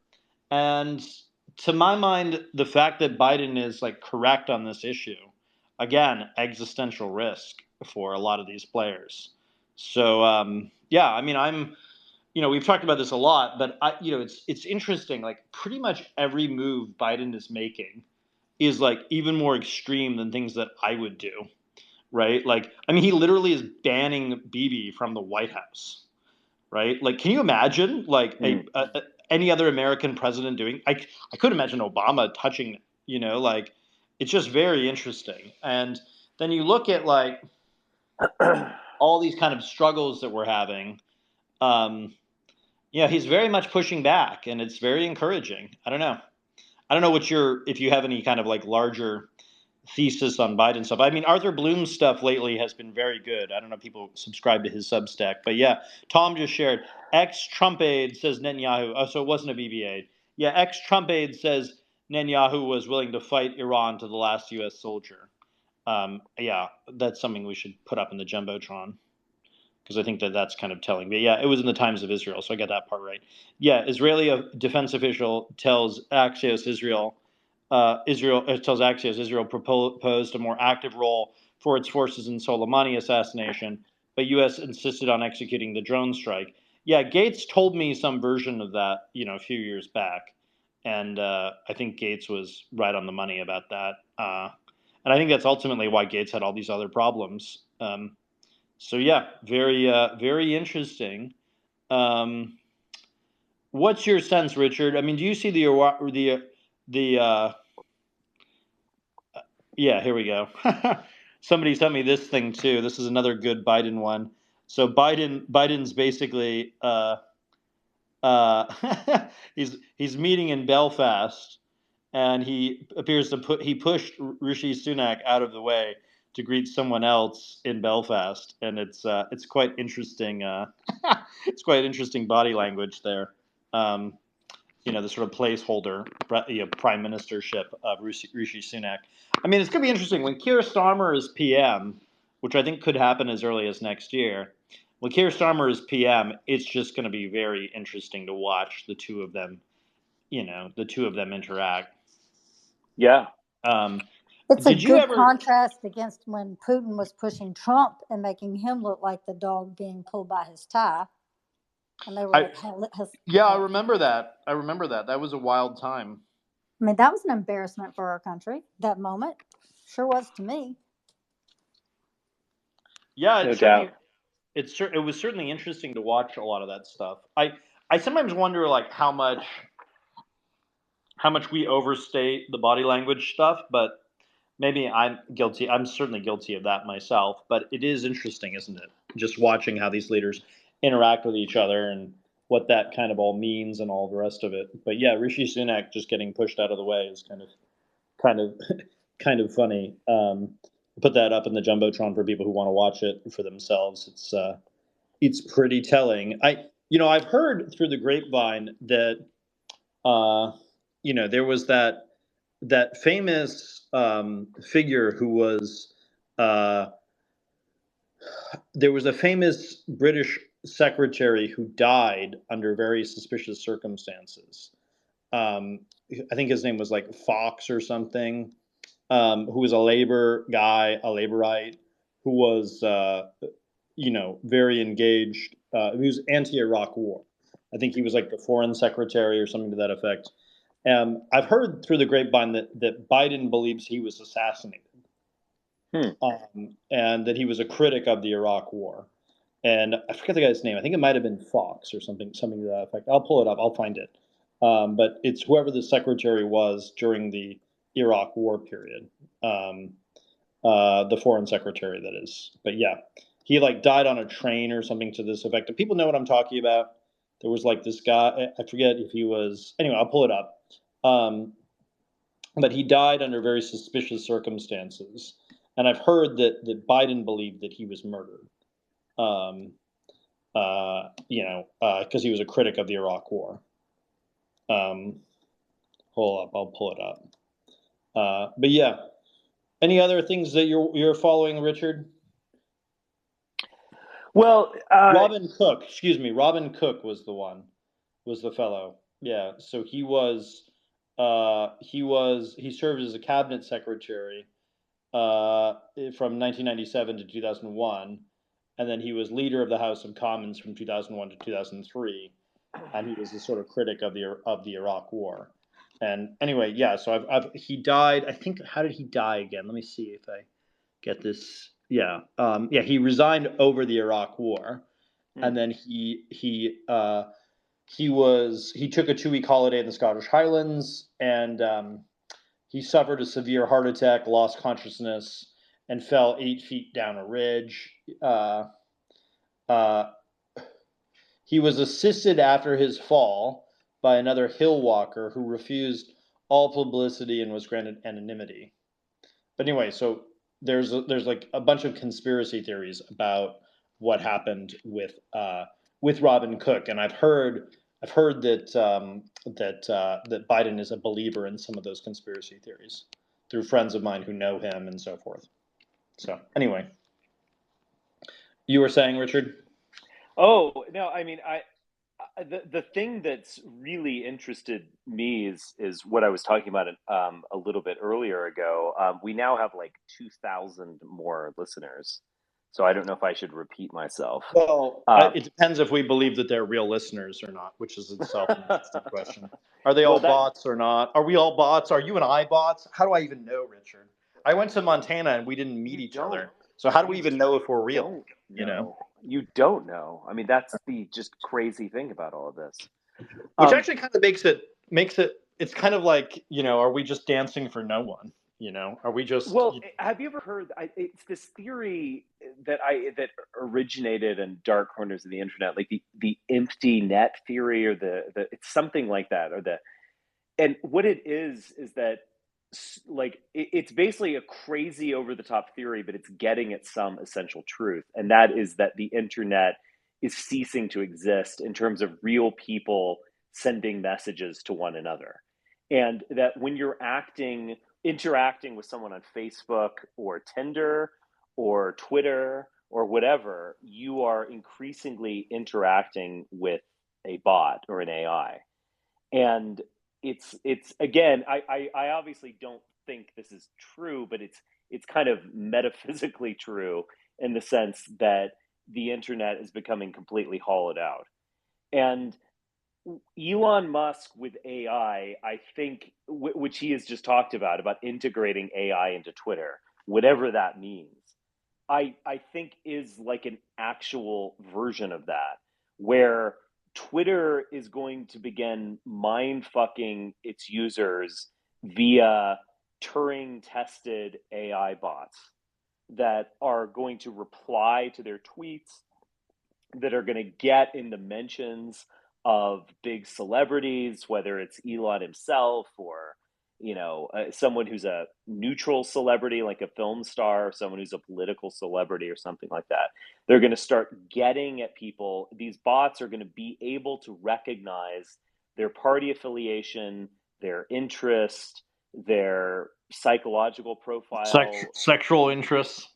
And to my mind, the fact that Biden is correct on this issue again, existential risk for a lot of these players. So yeah, I mean, we've talked about this a lot, but it's interesting. Like pretty much every move Biden is making is like even more extreme than things that I would do, right? Like, I mean, he literally is banning Bibi from the White House, right? Like, can you imagine like any other American president doing? I could imagine Obama touching, like it's just very interesting. And then you look at like all these kind of struggles that we're having. He's very much pushing back, and it's very encouraging. I don't know if you have any kind of like larger thesis on Biden stuff. I mean, Arthur Bloom's stuff lately has been very good. I don't know if people subscribe to his Substack, but yeah, Tom just shared. Ex-Trump aide says Netanyahu. Oh, so it wasn't a BB aide. Yeah, ex-Trump aide says Netanyahu was willing to fight Iran to the last U.S. soldier. Yeah, that's something we should put up in the Jumbotron, because I think that's kind of telling. But yeah, it was in the Times of Israel, so I got that part right. Yeah, Israeli defense official tells Axios Israel proposed a more active role for its forces in Soleimani assassination, but U.S. insisted on executing the drone strike. Yeah, Gates told me some version of that, a few years back, and I think Gates was right on the money about that. And I think that's ultimately why Gates had all these other problems. So yeah, very very interesting. What's your sense, Richard? I mean, do you see the yeah, here we go. Somebody sent me this thing too. This is another good Biden one. So Biden's basically he's meeting in Belfast, and he appears to he pushed Rishi Sunak out of the way to greet someone else in Belfast, and it's quite interesting. It's quite interesting body language there. The sort of placeholder, prime ministership of Rishi Sunak. I mean, it's going to be interesting when Keir Starmer is PM, which I think could happen as early as next year. When Keir Starmer is PM, it's just going to be very interesting to watch the two of them, interact. Yeah. It's a good contrast against when Putin was pushing Trump and making him look like the dog being pulled by his tie. And they were I remember that. That was a wild time. I mean, that was an embarrassment for our country, that moment. Sure was to me. Yeah, it was certainly interesting to watch a lot of that stuff. I sometimes wonder like how much we overstate the body language stuff, but maybe I'm guilty. I'm certainly guilty of that myself, but it is interesting, isn't it? Just watching how these leaders interact with each other and what that kind of all means and all the rest of it. But yeah, Rishi Sunak just getting pushed out of the way is kind of funny. Put that up in the Jumbotron for people who want to watch it for themselves. It's pretty telling. I've heard through the grapevine that there was that famous figure who was there was a famous British secretary who died under very suspicious circumstances. I think his name was like Fox or something, who was a labor guy, a laborite, who was, very engaged. He was anti-Iraq war. I think he was like the foreign secretary or something to that effect. I've heard through the grapevine that Biden believes he was assassinated. And that he was a critic of the Iraq war. And I forget the guy's name. I think it might have been Fox or something to that effect. I'll pull it up. I'll find it. But it's whoever the secretary was during the Iraq war period. The foreign secretary, that is. But yeah, he like died on a train or something to this effect. Do people know what I'm talking about? There was like this guy. I forget if he was. Anyway, I'll pull it up. But he died under very suspicious circumstances. And I've heard that Biden believed that he was murdered, because he was a critic of the Iraq war. Hold up, I'll pull it up. But yeah, any other things that you're following, Richard? Well, Robin Cook was the fellow. Yeah, so he served as a cabinet secretary. from 1997 to 2001, and then he was leader of the House of Commons from 2001 to 2003, and he was a sort of critic of the Iraq War. And anyway, yeah. So he died. I think. How did he die again? Let me see if I get this. Yeah. He resigned over the Iraq War, and then he took a 2-week holiday in the Scottish Highlands, and he suffered a severe heart attack, lost consciousness, and fell 8 feet down a ridge. He was assisted after his fall by another hill walker who refused all publicity and was granted anonymity. But anyway, so there's like a bunch of conspiracy theories about what happened with Robin Cook, and I've heard that that Biden is a believer in some of those conspiracy theories through friends of mine who know him and so forth. So anyway, you were saying, Richard? Oh no, I mean, the thing that's really interested me is what I was talking about a little bit earlier ago. We now have like 2,000 more listeners, so I don't know if I should repeat myself. Well, it depends if we believe that they're real listeners or not, which is itself an interesting question. Are they all bots or not? Are we all bots? Are you and I bots? How do I even know, Richard? I went to Montana and we didn't meet each other, so how do we even know if we're real? You don't know. I mean, that's the just crazy thing about all of this. Which actually kind of makes it. It's kind of like, are we just dancing for no one? Are we just? Well, have you ever heard? It's this theory that originated in dark corners of the internet, like the empty net theory, or the it's something like that, and what it is that, like, it's basically a crazy over the top theory, but it's getting at some essential truth, and that is that the internet is ceasing to exist in terms of real people sending messages to one another, and that when you're interacting with someone on Facebook or Tinder or Twitter or whatever, you are increasingly interacting with a bot or an AI. And it's again, I obviously don't think this is true, but it's kind of metaphysically true in the sense that the internet is becoming completely hollowed out. And Elon Musk with AI, I think, which he has just talked about integrating AI into Twitter, whatever that means, I think is like an actual version of that, where Twitter is going to begin mind fucking its users via Turing tested AI bots that are going to reply to their tweets, that are going to get in the mentions of big celebrities, whether it's Elon himself or someone who's a neutral celebrity like a film star, or someone who's a political celebrity or something like that. They're going to start getting at people. These bots are going to be able to recognize their party affiliation, their interest, their psychological profile, sexual interest,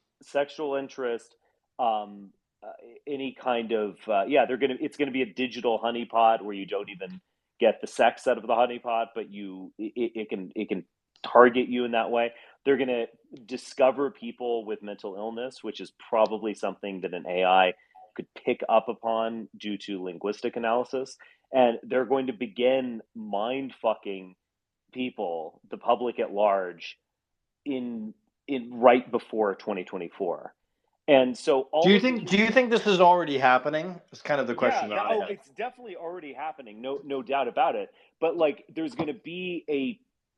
any kind of it's going to be a digital honeypot where you don't even get the sex out of the honeypot, but it can target you in that way. They're going to discover people with mental illness, which is probably something that an AI could pick up upon due to linguistic analysis, and they're going to begin mind fucking people, the public at large, in right before 2024. And so do you think this is already happening? It's kind of the question that I have. It's definitely already happening, no doubt about it. But like, there's going to be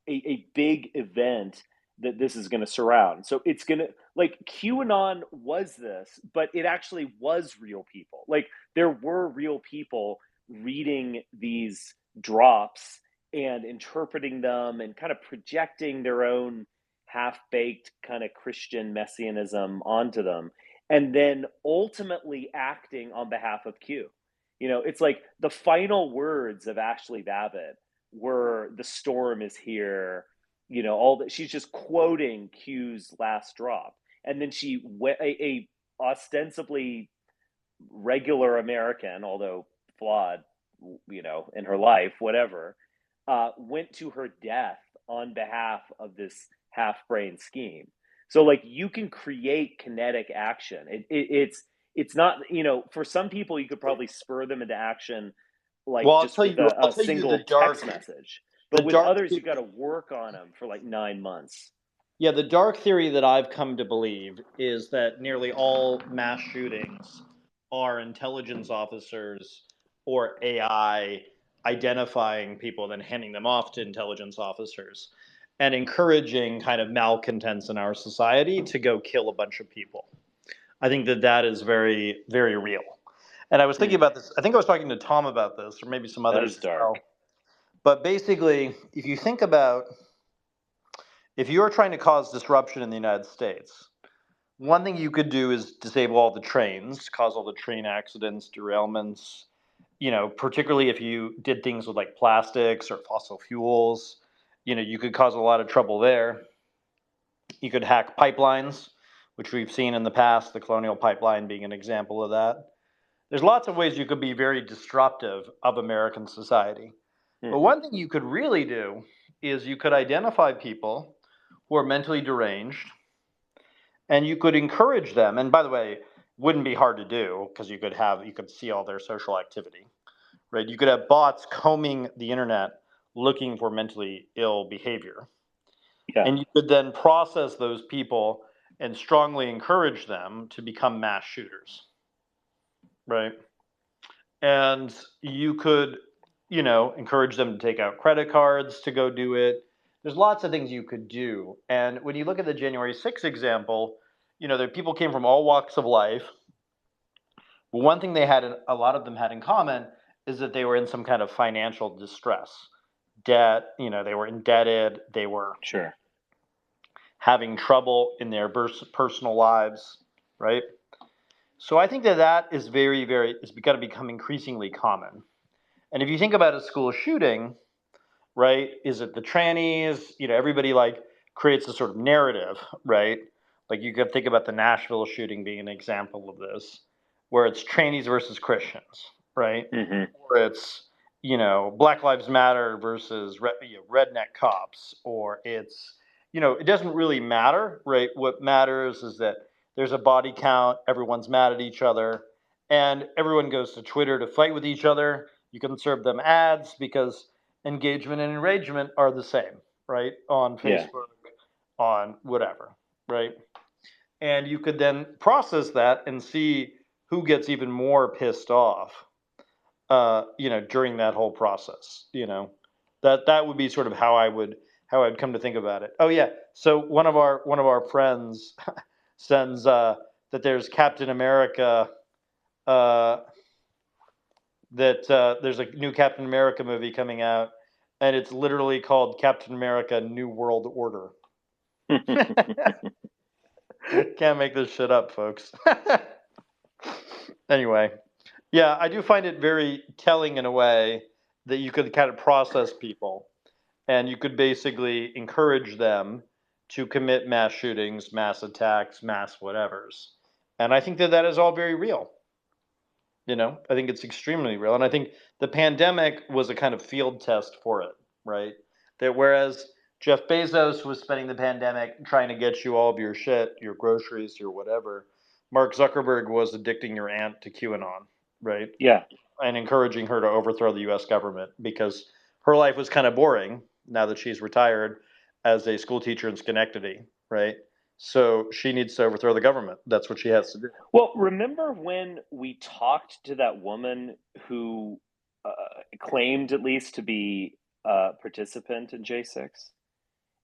a big event that this is going to surround. So it's going to, like, QAnon was this, but it actually was real people. Like, there were real people reading these drops and interpreting them and kind of projecting their own half-baked kind of Christian messianism onto them, and then ultimately acting on behalf of Q. It's like the final words of Ashley Babbitt were, "The storm is here." All that, she's just quoting Q's last drop, and then she a ostensibly regular American, although flawed, in her life, whatever, went to her death on behalf of this half-brain scheme. So like you can create kinetic action. It's not, for some people you could probably spur them into action like Well, just with I'll a tell you single text message. the But with dark others, you got to work on them for like 9 months. yeah, the dark theory that I've come to believe is that nearly all mass shootings are intelligence officers or AI identifying people, then handing them off to intelligence officers and encouraging kind of malcontents in our society to go kill a bunch of people. I think that that is very, very real. And I was thinking about this. I think I was talking to Tom about this, or maybe some That others is as well. dark. But basically, if you think about if you're trying to cause disruption in the United States, one thing you could do is disable all the trains, cause all the train accidents, derailments. Particularly if you did things with like plastics or fossil fuels, you could cause a lot of trouble there. You could hack pipelines, which we've seen in the past, the Colonial Pipeline being an example of that. There's lots of ways you could be very disruptive of American society. But one thing you could really do is you could identify people who are mentally deranged and you could encourage them. And by the way, it wouldn't be hard to do because you could see all their social activity, right? You could have bots combing the internet looking for mentally ill behavior. Yeah. And you could then process those people and strongly encourage them to become mass shooters, right? And you could, encourage them to take out credit cards to go do it. There's lots of things you could do. And when you look at the January 6th example, the people came from all walks of life. But one thing a lot of them had in common is that they were in some kind of financial distress, debt. They were indebted. They were Sure. having trouble in their personal lives, right? So I think that is very, very, it's got to become increasingly common. And if you think about a school shooting, right, is it the trannies? Everybody like creates a sort of narrative, right? Like you could think about the Nashville shooting being an example of this, where it's trannies versus Christians, right? Or it's, Black Lives Matter versus redneck cops, or it's, it doesn't really matter, right? What matters is that there's a body count, everyone's mad at each other, and everyone goes to Twitter to fight with each other. You can serve them ads because engagement and enragement are the same, right? On Facebook, on whatever, right? And you could then process that and see who gets even more pissed off, during that whole process. That would be sort of how I'd come to think about it. Oh yeah, so one of our friends sends that there's Captain America. That there's a new Captain America movie coming out, and it's literally called Captain America: New World Order. Can't make this shit up, folks. Anyway, yeah, I do find it very telling in a way that you could kind of process people, and you could basically encourage them to commit mass shootings, mass attacks, mass whatevers. And I think that is all very real. I think it's extremely real. And I think the pandemic was a kind of field test for it, right? That whereas Jeff Bezos was spending the pandemic trying to get you all of your shit, your groceries, your whatever, Mark Zuckerberg was addicting your aunt to QAnon, right? Yeah. And encouraging her to overthrow the US government because her life was kind of boring now that she's retired as a school teacher in Schenectady, right? So she needs to overthrow the government. That's what she has to do. Well, remember when we talked to that woman who claimed at least to be a participant in J6?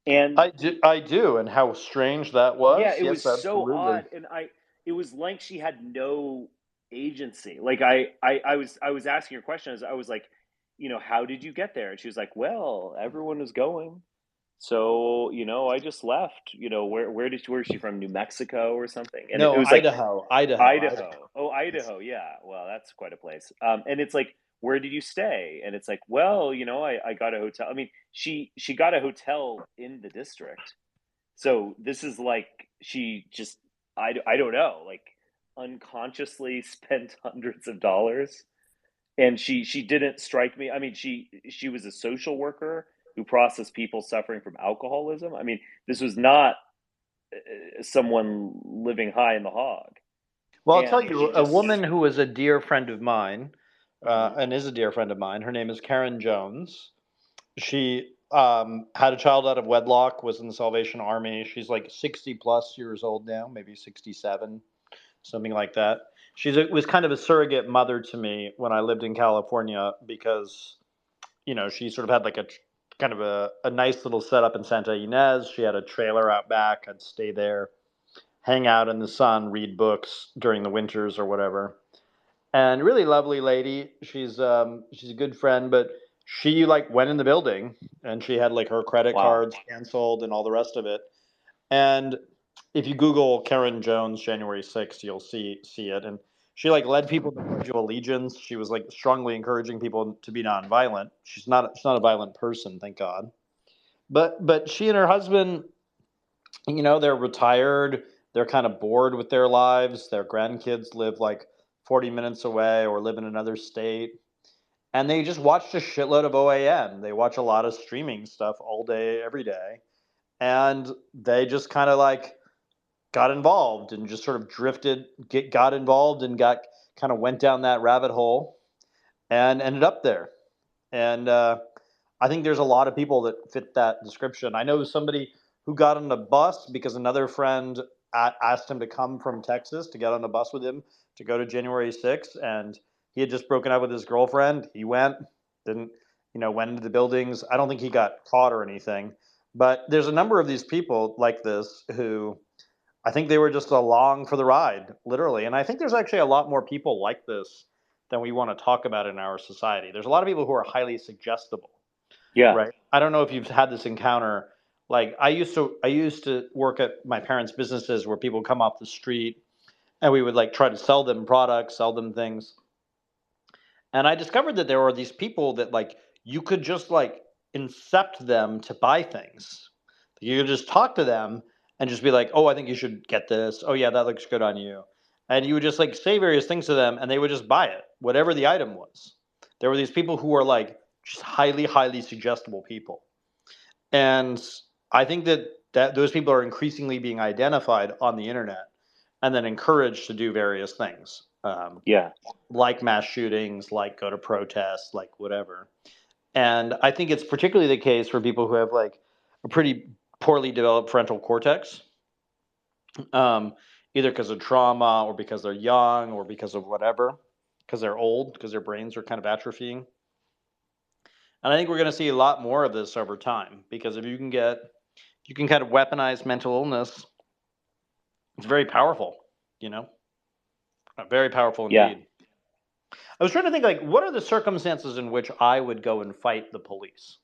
And I do, and how strange that was. Yeah, it yes, was so absolutely. odd, and it was like she had no agency. Like I was asking her questions. I was like, how did you get there? And she was like, well, everyone was going. So, I just left. Where's she from? New Mexico or something? And it was Idaho. like Idaho. Oh, Idaho. Yeah. Well, that's quite a place. And it's like, where did you stay? And it's like, well, I got a hotel. I mean, she got a hotel in the district. So this is like she just I don't know, like unconsciously spent hundreds of dollars, and she didn't strike me. I mean, she was a social worker who processed people suffering from alcoholism. I mean, this was not someone living high in the hog. Well, I'll tell you, a woman who was a dear friend of mine, and is a dear friend of mine, her name is Karen Jones. She had a child out of wedlock, was in the Salvation Army. She's like 60 plus years old now, maybe 67, something like that. She was kind of a surrogate mother to me when I lived in California because, she sort of had like a kind of a nice little setup in Santa Ynez. She had a trailer out back. I'd stay there, hang out in the sun, read books during the winters or whatever. And really lovely lady. She's a good friend, but she like went in the building and she had like her credit cards canceled and all the rest of it. And if you Google Karen Jones January 6th, you'll see it. And she like led people to Pledge of Allegiance. She was like strongly encouraging people to be nonviolent. She's not a violent person, thank God. But she and her husband, they're retired. They're kind of bored with their lives. Their grandkids live like 40 minutes away or live in another state. And they just watched a shitload of OAN. They watch a lot of streaming stuff all day, every day. And they just kind of like got involved and just sort of got involved and kind of went down that rabbit hole and ended up there. And I think there's a lot of people that fit that description. I know somebody who got on a bus because another friend asked him to come from Texas to get on a bus with him to go to January 6th. And he had just broken up with his girlfriend. He went into the buildings. I don't think he got caught or anything. But there's a number of these people like this who I think they were just along for the ride, literally. And I think there's actually a lot more people like this than we want to talk about in our society. There's a lot of people who are highly suggestible. Yeah. Right. I don't know if you've had this encounter. Like I used to work at my parents' businesses where people come off the street and we would like try to sell them products, sell them things. And I discovered that there were these people that like you could just like incept them to buy things. You could just talk to them and just be like, oh, I think you should get this. Oh, yeah, that looks good on you. And you would just like say various things to them and they would just buy it, whatever the item was. There were these people who were like just highly, highly suggestible people. And I think that those people are increasingly being identified on the internet and then encouraged to do various things. Like mass shootings, like go to protests, like whatever. And I think it's particularly the case for people who have like a pretty poorly developed frontal cortex, either because of trauma or because they're young or because of whatever, because they're old, because their brains are kind of atrophying. And I think we're going to see a lot more of this over time because if you can kind of weaponize mental illness, it's very powerful, very powerful indeed. Yeah. I was trying to think, like, what are the circumstances in which I would go and fight the police,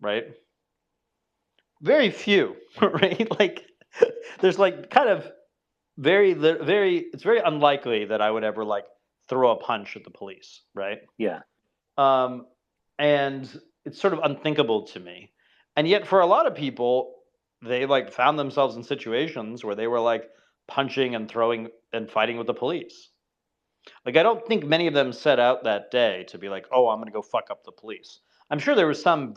right? Very few, right? Like, there's like kind of it's very unlikely that I would ever like throw a punch at the police, right? Yeah. And it's sort of unthinkable to me. And yet for a lot of people, they like found themselves in situations where they were like punching and throwing and fighting with the police. Like, I don't think many of them set out that day to be like, oh, I'm going to go fuck up the police. I'm sure there was some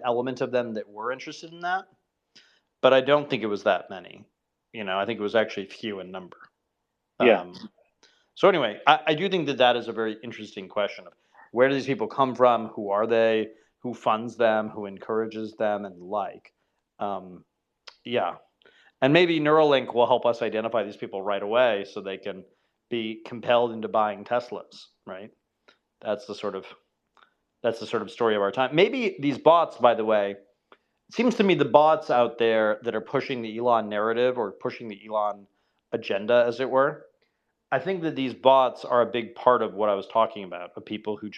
element of them that were interested in that, but I don't think it was that many. I think it was actually few in number. Yeah. So anyway, I do think that is a very interesting question of where do these people come from? Who are they? Who funds them? Who encourages them? And like, yeah. And maybe Neuralink will help us identify these people right away so they can be compelled into buying Teslas, right? That's the sort of story of our time. Maybe these bots, by the way, it seems to me the bots out there that are pushing the Elon narrative or pushing the Elon agenda, as it were, I think that these bots are a big part of what I was talking about, of people who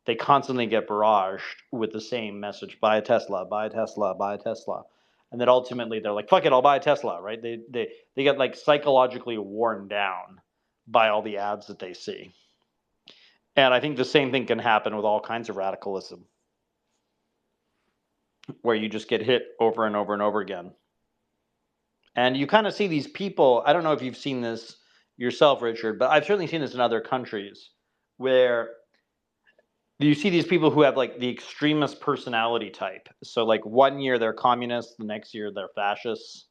they constantly get barraged with the same message, buy a Tesla, buy a Tesla, buy a Tesla. And then ultimately they're like, fuck it, I'll buy a Tesla, right? They get like psychologically worn down by all the ads that they see. And I think the same thing can happen with all kinds of radicalism, where you just get hit over and over and over again. And you kind of see these people, I don't know if you've seen this yourself, Richard, but I've certainly seen this in other countries, where you see these people who have like the extremist personality type. So like one year they're communists, the next year they're fascists.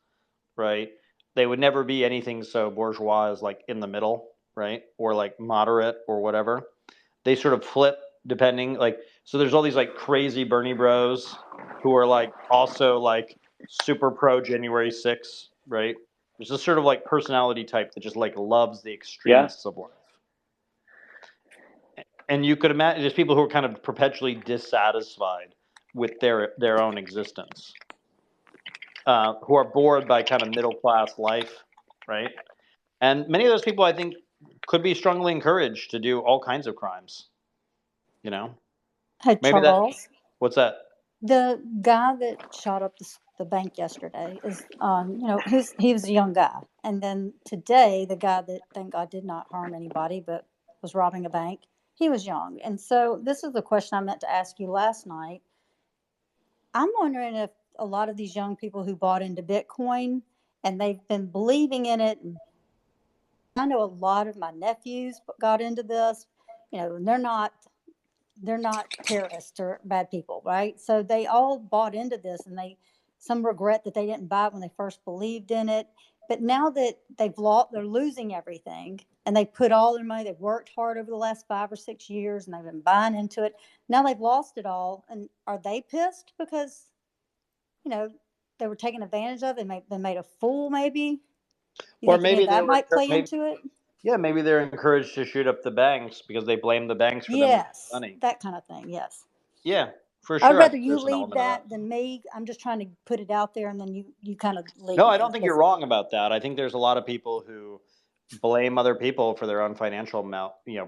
right? They would never be anything so bourgeois as like in the middle, right? Or like moderate or whatever. They sort of flip depending, like, so there's all these like crazy Bernie bros who are like also like super pro January 6th, right? There's this sort of like personality type that just like loves the extremists of life. And you could imagine there's people who are kind of perpetually dissatisfied with their own existence, who are bored by kind of middle class life, right? And many of those people, I think, could be strongly encouraged to do all kinds of crimes. You know, Hey, maybe Charles, what's that? the guy that shot up the bank yesterday is, he was a young guy. And then today, the guy that, thank God, did not harm anybody, but was robbing a bank, he was young. And so this is the question I meant to ask you last night. I'm wondering if a lot of these young people who bought into Bitcoin and they've been believing in it. I know a lot of my nephews got into this, and they're not terrorists or bad people, right? So they all bought into this, and some regret that they didn't buy it when they first believed in it. But now that they're losing everything, and they put all their money, they've worked hard over the last 5 or 6 years, and they've been buying into it. Now they've lost it all, and are they pissed because they were taken advantage of? They made a fool, maybe. You Or think maybe that might play into it? Yeah, maybe they're encouraged to shoot up the banks because they blame the banks for them losing Yes, money. that kind of thing. Yes. Yeah, for sure. I'd rather you there's an leave element of that than me. I'm just trying to put it out there, and then you kind of leave. No, I don't think you're wrong about that. I think there's a lot of people who blame other people for their own financial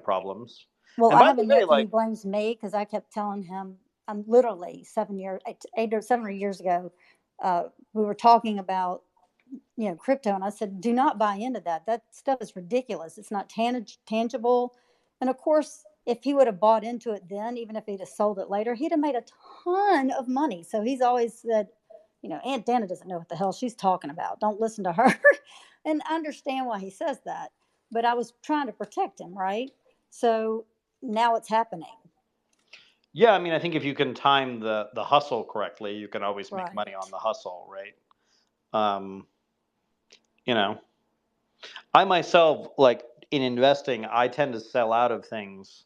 problems. Well, And I by have the a way, nephew who blames me because I kept telling him, I'm literally 8 or 7 years ago, we were talking about crypto, and I said, do not buy into that. That stuff is ridiculous. It's not tangible. And of course, if he would have bought into it then, even if he'd have sold it later, he'd have made a ton of money. So he's always said, Aunt Dana doesn't know what the hell she's talking about. Don't listen to her. And I understand why he says that. But I was trying to protect him, right? So now it's happening. Yeah, I mean, I think if you can time the hustle correctly, you can always make Right. money on the hustle, right? I myself, like in investing, I tend to sell out of things.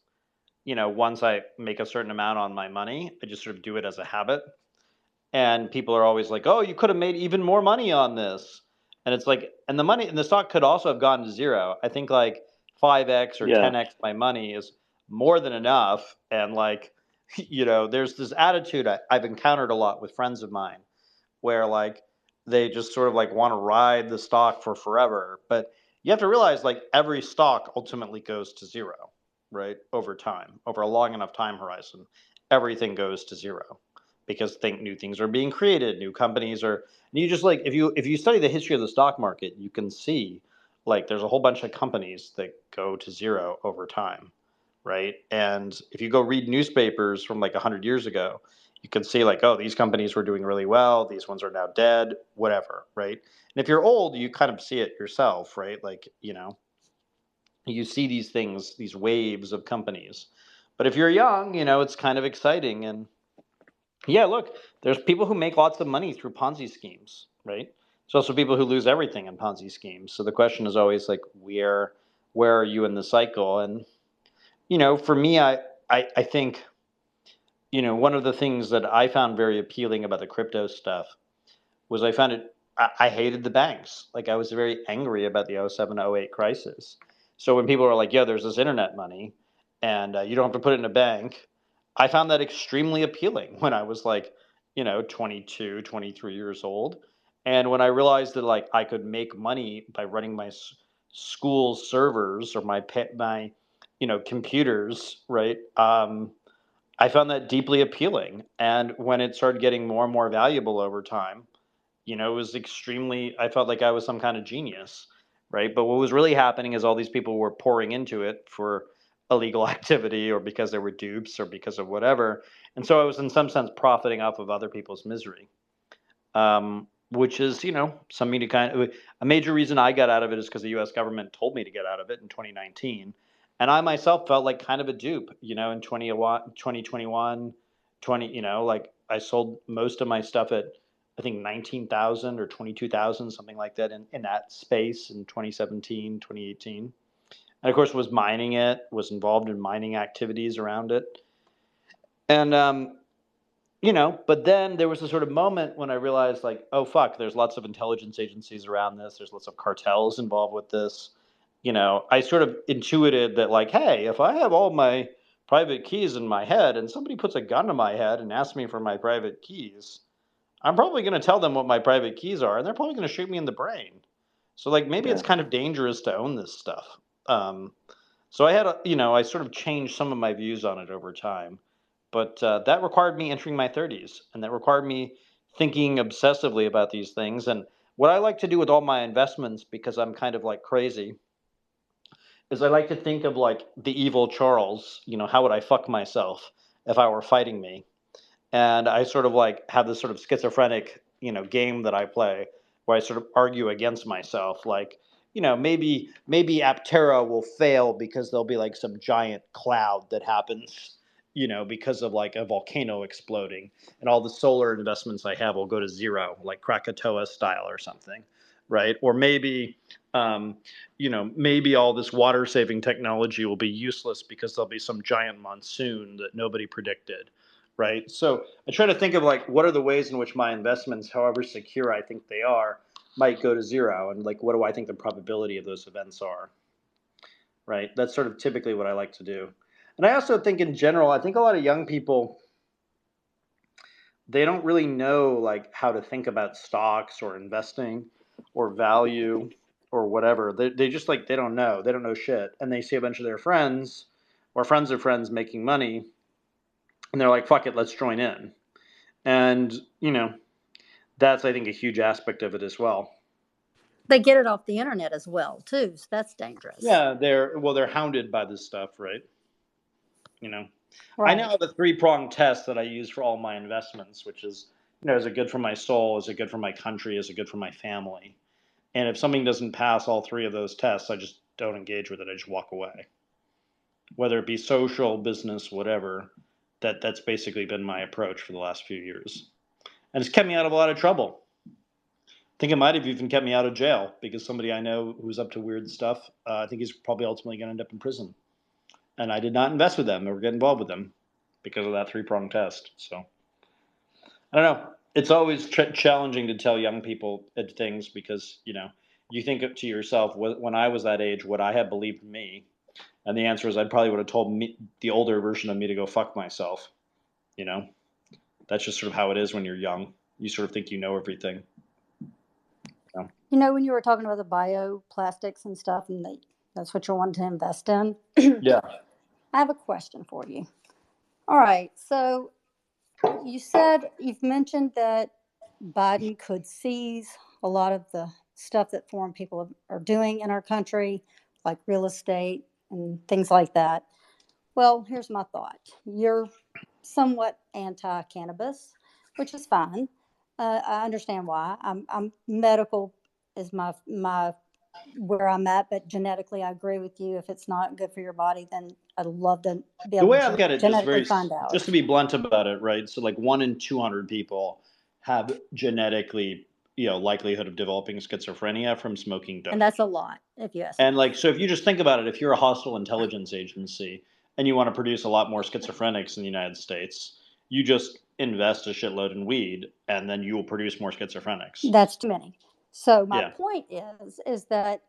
Once I make a certain amount on my money, I just sort of do it as a habit. And people are always like, "Oh, you could have made even more money on this." And it's like, and the money and the stock could also have gone to zero. I think like 5x or 10x my money is more than enough. And like, there's this attitude I've encountered a lot with friends of mine where like they just sort of like want to ride the stock for forever. But you have to realize like every stock ultimately goes to zero, right? Over time, over a long enough time horizon, everything goes to zero because new things are being created, new companies are. And you just like if you study the history of the stock market, you can see like there's a whole bunch of companies that go to zero over time, right? And if you go read newspapers from like 100 years ago, you can see like, oh, these companies were doing really well, these ones are now dead, whatever, right? And if you're old, you kind of see it yourself, right? Like, you see these things, these waves of companies. But if you're young, it's kind of exciting. And yeah, look, there's people who make lots of money through Ponzi schemes, right? There's also people who lose everything in Ponzi schemes. So the question is always like, where are you in the cycle? And for me, I think one of the things that I found very appealing about the crypto stuff was I hated the banks. Like I was very angry about the 07, 08 crisis. So when people were like, yeah, there's this internet money and you don't have to put it in a bank, I found that extremely appealing when I was like, 22, 23 years old. And when I realized that like I could make money by running my school servers or my computers, right? I found that deeply appealing. And when it started getting more and more valuable over time, it was I felt like I was some kind of genius, right? But what was really happening is all these people were pouring into it for illegal activity or because they were dupes or because of whatever. And so I was in some sense profiting off of other people's misery, which is, something to a major reason I got out of it is because the US government told me to get out of it in 2019. And I myself felt like kind of a dupe, in 2021, like I sold most of my stuff at I think 19,000 or 22,000, something like that in that space in 2017, 2018. And of course was mining it, was involved in mining activities around it. And, but then there was a sort of moment when I realized like, oh, fuck, there's lots of intelligence agencies around this. There's lots of cartels involved with this. I sort of intuited that like, hey, if I have all my private keys in my head and somebody puts a gun to my head and asks me for my private keys, I'm probably going to tell them what my private keys are, and they're probably going to shoot me in the brain. So like maybe it's kind of dangerous to own this stuff. So I had I sort of changed some of my views on it over time, but that required me entering my 30s, and that required me thinking obsessively about these things. And what I like to do with all my investments, because I'm kind of like crazy, is I like to think of like the evil Charles. How would I fuck myself if I were fighting me? And I sort of like have this sort of schizophrenic, game that I play where I sort of argue against myself. Like, maybe Aptera will fail because there'll be like some giant cloud that happens, because of like a volcano exploding, and all the solar investments I have will go to zero, like Krakatoa style or something, right? Or maybe, maybe all this water saving technology will be useless because there'll be some giant monsoon that nobody predicted. Right. So I try to think of like, what are the ways in which my investments, however secure I think they are, might go to zero, and like, what do I think the probability of those events are? Right. That's sort of typically what I like to do. And I also think in general, I think a lot of young people, they don't really know like how to think about stocks or investing or value or whatever. They just like, they don't know shit. And they see a bunch of their friends or friends of friends making money, and they're like, fuck it, let's join in. And, that's, I think, a huge aspect of it as well. They get it off the internet as well, too. So that's dangerous. Yeah, they're hounded by this stuff, right? Right. I now have a 3-pronged test that I use for all my investments, which is, is it good for my soul? Is it good for my country? Is it good for my family? And if something doesn't pass all 3 of those tests, I just don't engage with it. I just walk away. Whether it be social, business, whatever, that's basically been my approach for the last few years. And it's kept me out of a lot of trouble. I think it might have even kept me out of jail, because somebody I know who's up to weird stuff, I think he's probably ultimately going to end up in prison. And I did not invest with them or get involved with them because of that 3-pronged test. So I don't know. It's always challenging to tell young people things because, you think to yourself, when I was that age, would I have believed me? And the answer is I probably would have told the older version of me to go fuck myself. That's just sort of how it is when you're young. You sort of think you know everything. When you were talking about the bioplastics and stuff, and that's what you wanted to invest in. Yeah. I have a question for you. All right. So you've mentioned that Biden could seize a lot of the stuff that foreign people are doing in our country, like real estate and things like that. Well, here's my thought. You're somewhat anti-cannabis, which is fine. I understand why. I'm medical is my where I'm at, but genetically, I agree with you. If it's not good for your body, then I'd love to be able to genetically find out. Just to be blunt about it, right? So like 1 in 200 people have genetically, likelihood of developing schizophrenia from smoking dope. And that's a lot, if you ask me. And like, so if you just think about it, if you're a hostile intelligence agency and you want to produce a lot more schizophrenics in the United States, you just invest a shitload in weed, and then you will produce more schizophrenics. That's too many. So my point is that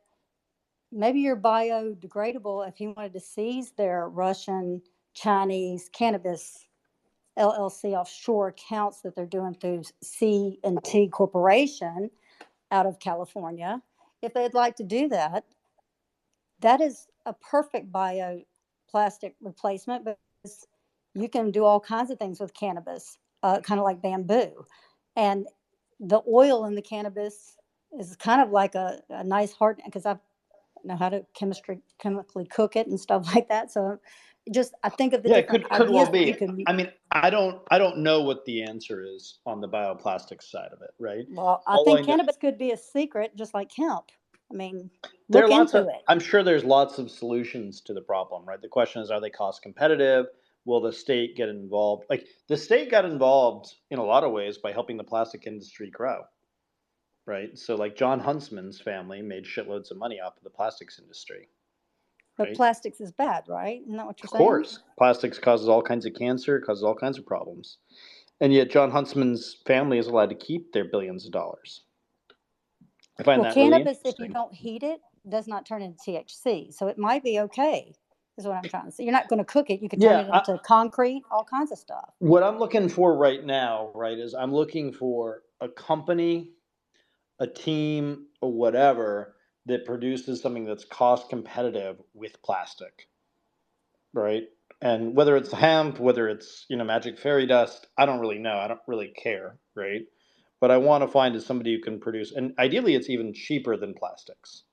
maybe you're biodegradable. If he wanted to seize their Russian, Chinese cannabis LLC offshore accounts that they're doing through C&T Corporation out of California, if they'd like to do that, that is a perfect bioplastic replacement, because you can do all kinds of things with cannabis, kind of like bamboo. And the oil in the cannabis is kind of like a nice hard, because I know how to chemically cook it and stuff like that. So I think of the different could well be. I mean, I don't know what the answer is on the bioplastic side of it, right? Well, I think cannabis could be a secret, just like hemp. I mean, look into it. I'm sure there's lots of solutions to the problem, right? The question is, are they cost competitive? will the state get involved? Like the state got involved in a lot of ways by helping the plastic industry grow, right? So like John Huntsman's family made shitloads of money off of the plastics industry. But Right? plastics is bad, right? Isn't that what you're Of saying? course, plastics causes all kinds of cancer, causes all kinds of problems, and yet John Huntsman's family is allowed to keep their billions of dollars. I find Well, that really cannabis, if you interesting. don't heat it, does not turn into THC. So it might be okay, is what I'm trying to say. You're not going to cook it. You could turn Yeah, it into concrete, all kinds of stuff. what I'm looking for right now, right, is I'm looking for a company, a team, or whatever that produces something that's cost competitive with plastic, right? And whether it's hemp, whether it's magic fairy dust, I don't really know. I don't really care, right? But I want to find is somebody who can produce, and ideally, it's even cheaper than plastics.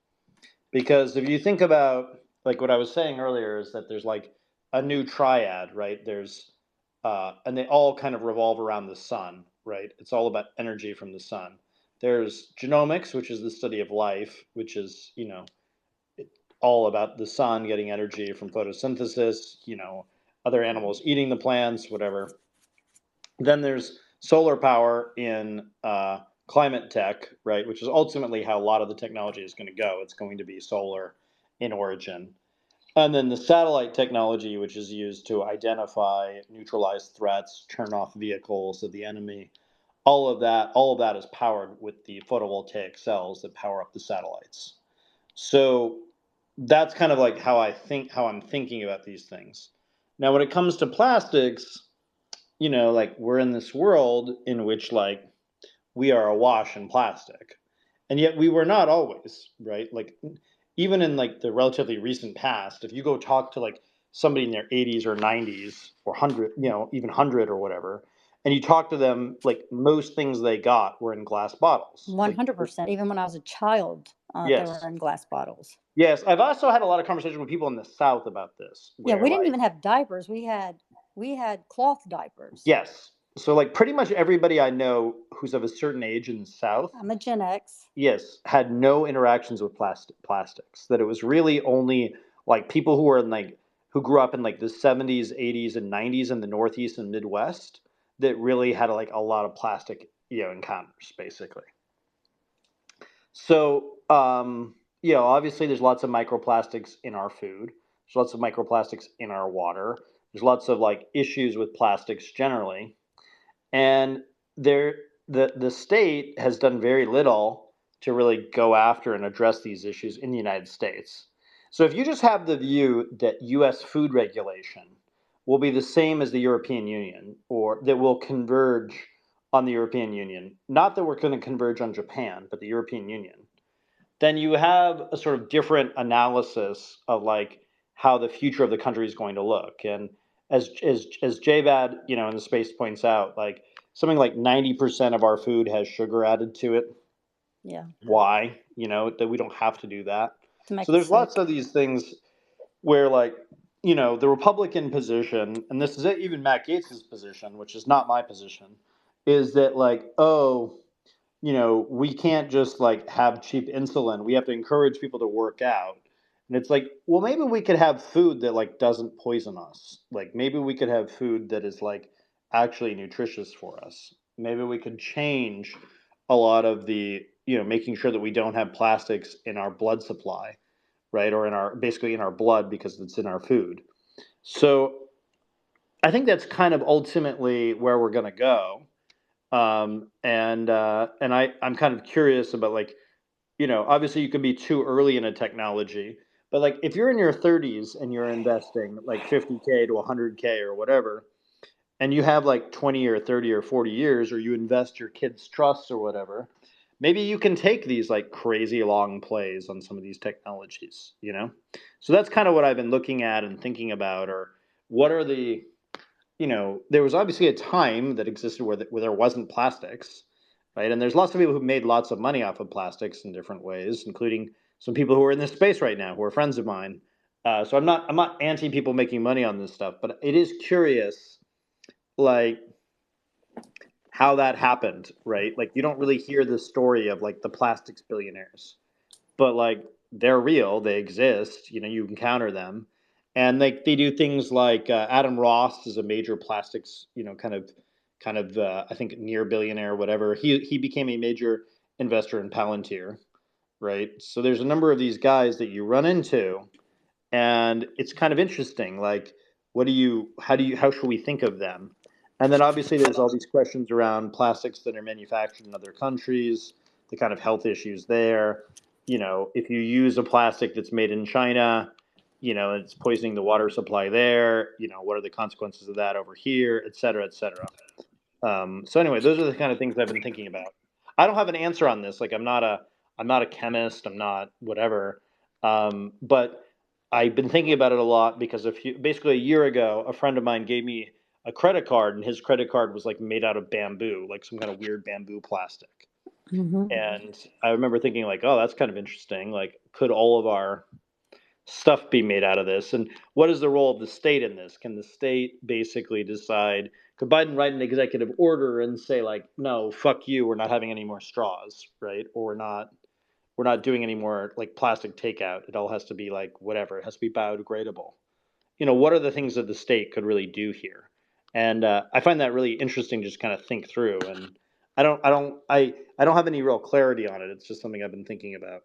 Because if you think about like what I was saying earlier, is that there's like a new triad, right? And they all kind of revolve around the sun, right? It's all about energy from the sun. There's genomics, which is the study of life, which is all about the sun getting energy from photosynthesis, other animals eating the plants, whatever. Then there's solar power in climate tech, right, which is ultimately how a lot of the technology is going to go. It's going to be solar in origin. And then the satellite technology, which is used to identify, neutralize threats, turn off vehicles of the enemy. All of that is powered with the photovoltaic cells that power up the satellites. So that's kind of like how I'm thinking about these things. Now, when it comes to plastics, like we're in this world in which like we are awash in plastic, and yet we were not always, right? Like even in like the relatively recent past, if you go talk to like somebody in their 80s or 90s or 100, even 100 or whatever, and you talk to them, like most things they got were in glass bottles. 100%. Even when I was a child, they were in glass bottles. Yes, I've also had a lot of conversations with people in the South about this. Yeah, we didn't even have diapers. We had cloth diapers. Yes. So like pretty much everybody I know who's of a certain age in the South, I'm a Gen X. yes, had no interactions with plastics. That it was really only like people who were in like who grew up in like the 70s, 80s, and 90s in the Northeast and Midwest that really had like a lot of plastic encounters basically. So obviously there's lots of microplastics in our food. There's lots of microplastics in our water. There's lots of like issues with plastics generally. And the state has done very little to really go after and address these issues in the United States. So if you just have the view that US food regulation will be the same as the European Union, or that will converge on the European Union, not that we're going to converge on Japan, but the European Union, then you have a sort of different analysis of like how the future of the country is going to look. And as JBAD, in the space points out, like something like 90% of our food has sugar added to it. Yeah. Why? That we don't have to do that. So there's lots of these things where like, the Republican position, and this is even Matt Gaetz's position, which is not my position, is that like, we can't just like have cheap insulin. We have to encourage people to work out. And it's like, well, maybe we could have food that like doesn't poison us. Like maybe we could have food that is like actually nutritious for us. Maybe we could change a lot of the, making sure that we don't have plastics in our blood supply, right? Or basically in our blood because it's in our food. So I think that's kind of ultimately where we're going to go. And I'm kind of curious about like, obviously you could be too early in a technology, but like if you're in your 30s and you're investing like 50K to 100K or whatever, and you have like 20 or 30 or 40 years, or you invest your kids' trusts or whatever, maybe you can take these like crazy long plays on some of these technologies, So that's kind of what I've been looking at and thinking about, or what are the there was obviously a time that existed where there wasn't plastics, right? And there's lots of people who made lots of money off of plastics in different ways, including some people who are in this space right now who are friends of mine. So I'm not anti people making money on this stuff, but it is curious, like how that happened, right? Like you don't really hear the story of like the plastics billionaires, but like they're real, they exist. You encounter them. And they do things like Adam Ross is a major plastics, kind of I think near billionaire, whatever. He became a major investor in Palantir, right? So there's a number of these guys that you run into, and it's kind of interesting. Like, how should we think of them? And then obviously there's all these questions around plastics that are manufactured in other countries, the kind of health issues there. If you use a plastic that's made in China, it's poisoning the water supply there. What are the consequences of that over here, et cetera, et cetera. So anyway, those are the kind of things I've been thinking about. I don't have an answer on this. Like, I'm not a chemist. I'm not whatever. But I've been thinking about it a lot because basically a year ago, a friend of mine gave me a credit card, and his credit card was like made out of bamboo, like some kind of weird bamboo plastic. And I remember thinking like, oh, that's kind of interesting. Like, could all of our stuff be made out of this? And what is the role of the state in this? Can the state basically decide, could Biden write an executive order and say like, no, fuck you, we're not having any more straws, right? Or we're not doing any more like plastic takeout. It all has to be like whatever. It has to be biodegradable. What are the things that the state could really do here? And I find that really interesting. Just kind of think through. And I don't have any real clarity on it. It's just something I've been thinking about.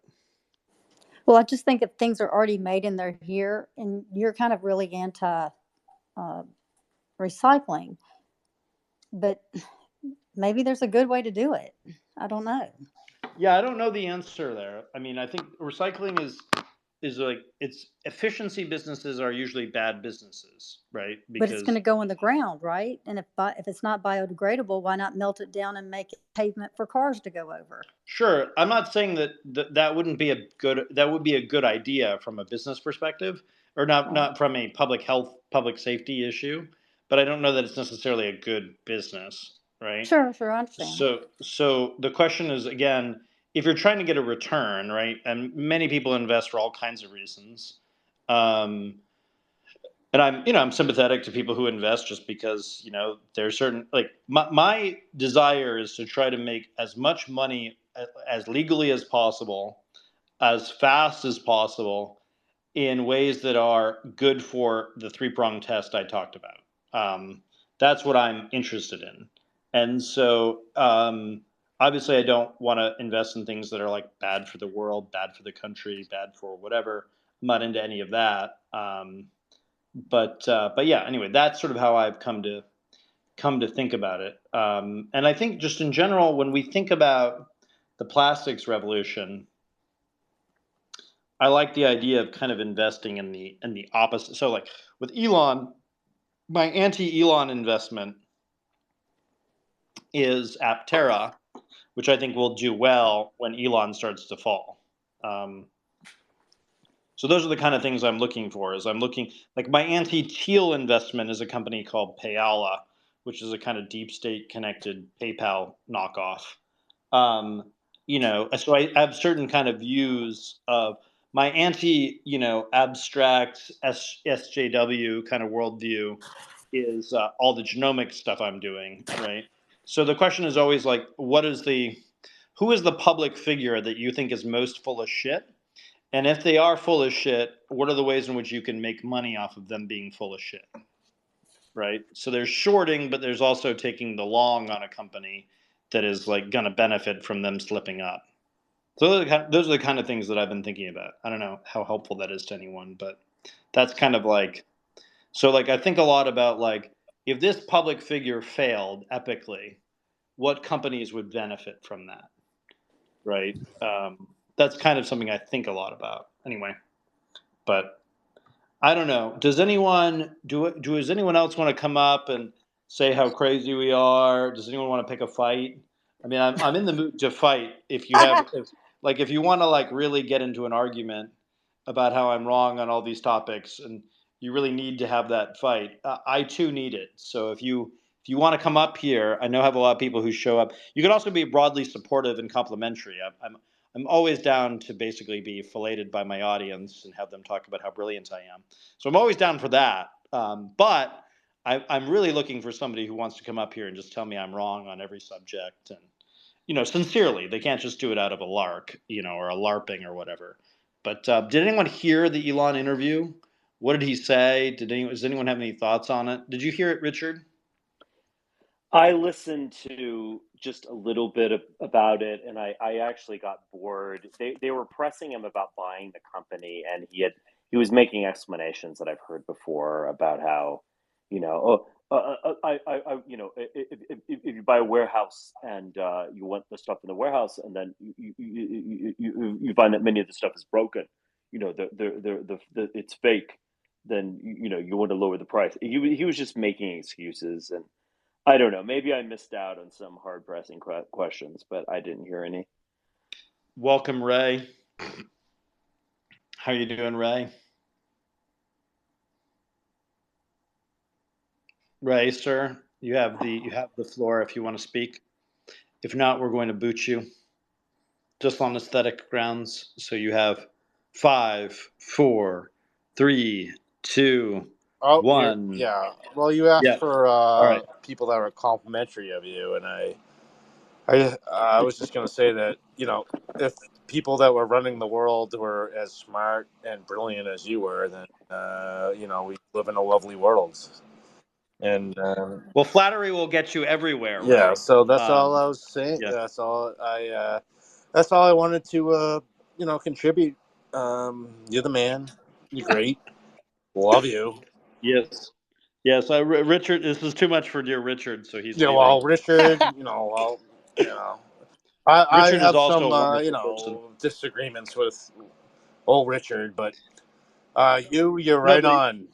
Well, I just think if things are already made and they're here, and you're kind of really anti recycling, but maybe there's a good way to do it. I don't know. Yeah, I don't know the answer there. I mean, I think recycling is like, it's efficiency businesses are usually bad businesses, right? But it's going to go in the ground, right? And if it's not biodegradable, why not melt it down and make it pavement for cars to go over? Sure, I'm not saying that would be a good idea from a business perspective, or not from a public health, public safety issue, but I don't know that it's necessarily a good business, right? Sure, I understand. So the question is, again, if you're trying to get a return, right? And many people invest for all kinds of reasons. And I'm sympathetic to people who invest just because, there's certain, like, my desire is to try to make as much money as legally as possible, as fast as possible, in ways that are good for the three-pronged test I talked about. That's what I'm interested in. And so, obviously I don't want to invest in things that are like bad for the world, bad for the country, bad for whatever. I'm not into any of that. But yeah, anyway, that's sort of how I've come to think about it. And I think just in general, when we think about the plastics revolution, I like the idea of kind of investing in the opposite. So like with Elon, my anti-Elon investment is Aptera, which I think will do well when Elon starts to fall. So those are the kind of things I'm looking for. Like my anti-Teal investment is a company called Payala, which is a kind of deep state connected PayPal knockoff. So I have certain kind of views of my abstract SJW kind of worldview is all the genomic stuff I'm doing, right? So the question is always like, who is the public figure that you think is most full of shit? And if they are full of shit, what are the ways in which you can make money off of them being full of shit? Right? So there's shorting, but there's also taking the long on a company that is like going to benefit from them slipping up. So those are the kind of things that I've been thinking about. I don't know how helpful that is to anyone, but that's kind of like, so like I think a lot about like, if this public figure failed epically, what companies would benefit from that? Right? That's kind of something I think a lot about anyway. But I don't know. Does anyone else want to come up and say how crazy we are? Does anyone want to pick a fight? I mean, I'm in the mood to fight. If you want to like really get into an argument about how I'm wrong on all these topics, and you really need to have that fight, I too need it. So if you want to come up here, I know I have a lot of people who show up. You can also be broadly supportive and complimentary. I'm always down to basically be filleted by my audience and have them talk about how brilliant I am. So I'm always down for that. But I'm really looking for somebody who wants to come up here and just tell me I'm wrong on every subject, and sincerely. They can't just do it out of a lark, or a LARPing or whatever. But did anyone hear the Elon interview What did he say? Does anyone have any thoughts on it? Did you hear it, Richard? I listened to just a little bit about it, and I actually got bored. They were pressing him about buying the company, and he was making explanations that I've heard before about how, you know, if you buy a warehouse and you want the stuff in the warehouse, and then you find that many of the stuff is broken, it's fake, then you want to lower the price. He was just making excuses, and I don't know. Maybe I missed out on some hard pressing questions, but I didn't hear any. Welcome, Ray. How you doing, Ray? Ray, sir, you have the floor if you want to speak. If not, we're going to boot you, just on aesthetic grounds. So you have 5, 4, 3, 2, Oh, 1. yeah. Well, you asked Yeah. for All right. people that were complimentary of you, and I was just going to say that, if people that were running the world were as smart and brilliant as you were, then we live in a lovely world. And well, flattery will get you everywhere. Yeah, Ray. so that's all I was saying. Yeah. That's all I wanted to contribute. You're the man. You're great. Love you. Yes. Yes. Richard, this is too much for dear Richard, so he's leaving. Well, Richard, I Richard is have also some a wonderful person. disagreements with old Richard, but you're right on.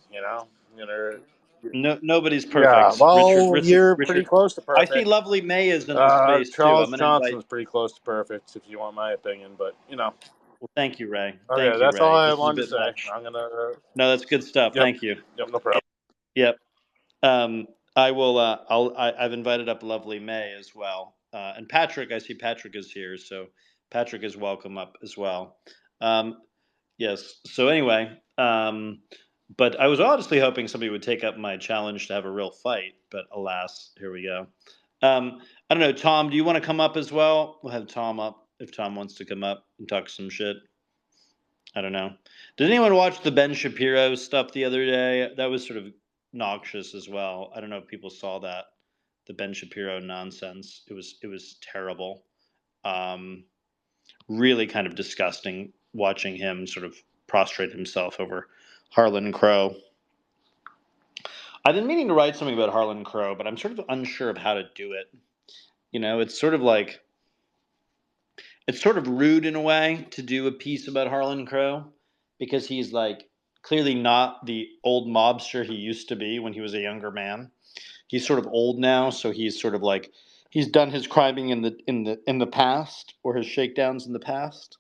Nobody's perfect. Yeah, well, Richard, you're Richard. pretty close to perfect. I see Lovely May is in the space too. Charles I'm going to Johnson's invite. pretty close to perfect, if you want my opinion, but Well, thank you, Ray. Okay, Thank you, that's Ray. all I This is a wanted to bit say. much. I'm gonna. No, that's good stuff. Yep. Thank you. Yep, no problem. Yep. I will. I've invited up Lovely May as well, and Patrick. I see Patrick is here, so Patrick is welcome up as well. Yes. So anyway, but I was honestly hoping somebody would take up my challenge to have a real fight, but alas, here we go. I don't know, Tom. Do you want to come up as well? We'll have Tom up if Tom wants to come up and talk some shit. I don't know. Did anyone watch the Ben Shapiro stuff the other day? That was sort of noxious as well. I don't know if people saw that, the Ben Shapiro nonsense. It was terrible. Really kind of disgusting watching him sort of prostrate himself over Harlan Crow. I've been meaning to write something about Harlan Crow, but I'm sort of unsure of how to do it. It's sort of like, it's sort of rude in a way to do a piece about Harlan Crow because he's like clearly not the old mobster he used to be when he was a younger man. He's sort of old now, so he's sort of like he's done his criming in the past, or his shakedowns in the past.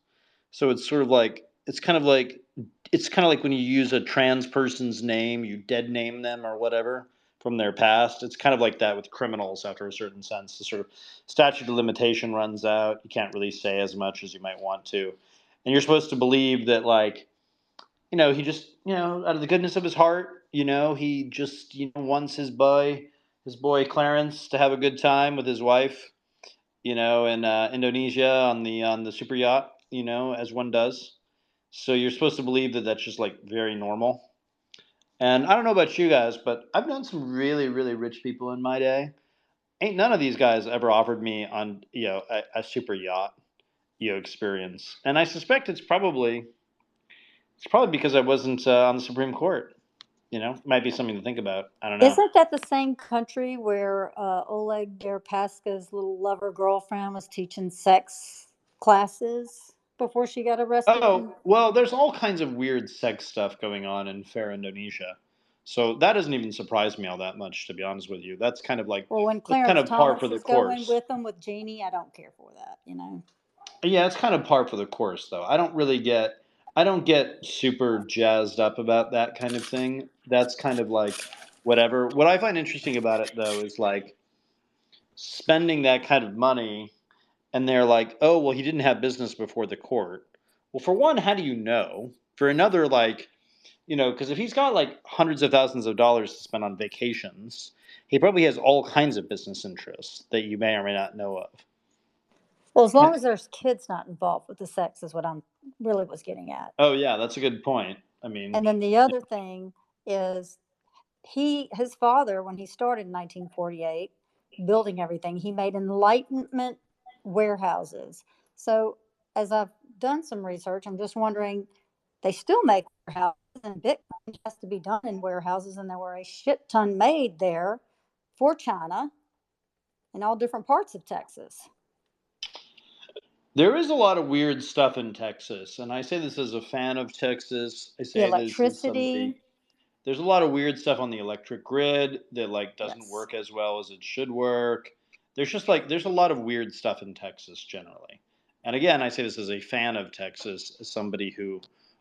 So it's sort of like it's kind of like when you use a trans person's name, you dead name them or whatever from their past. It's kind of like that with criminals after a certain sense. The sort of statute of limitation runs out. You can't really say as much as you might want to. And you're supposed to believe that, like, he just, out of the goodness of his heart, he just, wants his boy Clarence to have a good time with his wife, in Indonesia on the super yacht, as one does. So you're supposed to believe that that's just like very normal. And I don't know about you guys, but I've known some really, really rich people in my day. Ain't none of these guys ever offered me on, a super yacht, experience. And I suspect it's probably because I wasn't on the Supreme Court. Might be something to think about. I don't know. Isn't that the same country where Oleg Deripaska's little lover girlfriend was teaching sex classes before she got arrested? Oh, well, there's all kinds of weird sex stuff going on in fair Indonesia. So that doesn't even surprise me all that much, to be honest with you. That's kind of like, Well, when that's Clarence kind of par Thomas for the is going course. with them with Jeannie, I don't care for that, Yeah, it's kind of par for the course, though. I don't get super jazzed up about that kind of thing. That's kind of like whatever. What I find interesting about it, though, is like spending that kind of money, and they're like, oh, well, he didn't have business before the court. Well, for one, how do you know? For another, like, because if he's got like hundreds of thousands of dollars to spend on vacations, he probably has all kinds of business interests that you may or may not know of. Well, as long as there's kids not involved with the sex is what I'm really was getting at. Oh, yeah, that's a good point. I mean, And then the other thing is his father, when he started in 1948, building everything, he made Enlightenment warehouses. So as I've done some research, I'm just wondering, they still make warehouses, and Bitcoin has to be done in warehouses, and there were a shit ton made there for China in all different parts of Texas. there is a lot of weird stuff in Texas, and I say this as a fan of Texas. I The say this as electricity. somebody. There's a lot of weird stuff on the electric grid that like doesn't Yes. work as well as it should work. There's just like there's a lot of weird stuff in Texas generally. And again, I say this as a fan of Texas, as somebody who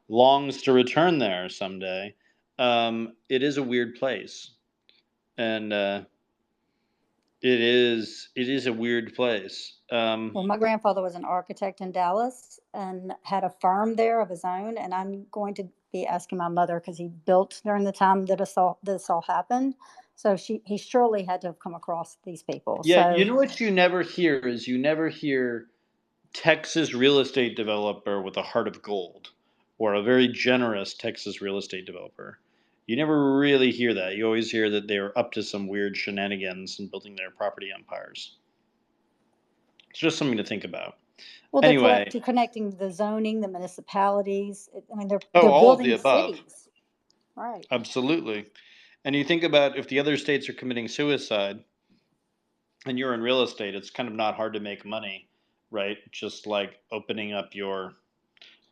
longs to return there someday. It is a weird place, and it is a weird place. Well, my grandfather was an architect in Dallas and had a firm there of his own. And I'm going to be asking my mother, because he built during the time that this all happened. So he surely had to have come across these people. Yeah, So you know what you never hear is you never hear Texas real estate developer with a heart of gold, or a very generous Texas real estate developer. You never really hear that. You always hear that they're up to some weird shenanigans and building their property empires. It's just something to think about. well, Anyway, they're connecting the zoning, the municipalities. I mean, they're all of the building above. cities. Right. Absolutely. And you think about if the other states are committing suicide and you're in real estate, it's kind of not hard to make money, right? Just like opening up your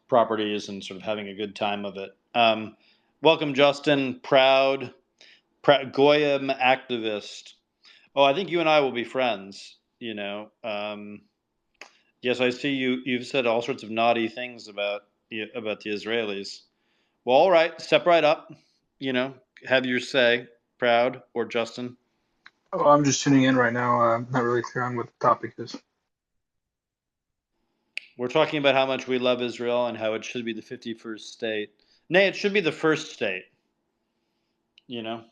properties and sort of having a good time of it. Welcome, Justin. Proud Goyim activist. Oh, I think you and I will be friends. You know. Yes, I see you. You've said all sorts of naughty things about the Israelis. Well, all right, step right up. You know, have your say. Proud or Justin. Oh, I'm just tuning in right now. I'm not really clear on what the topic is. We're talking about how much we love Israel and how it should be the 51st state. Nay, it should be the first state. You know,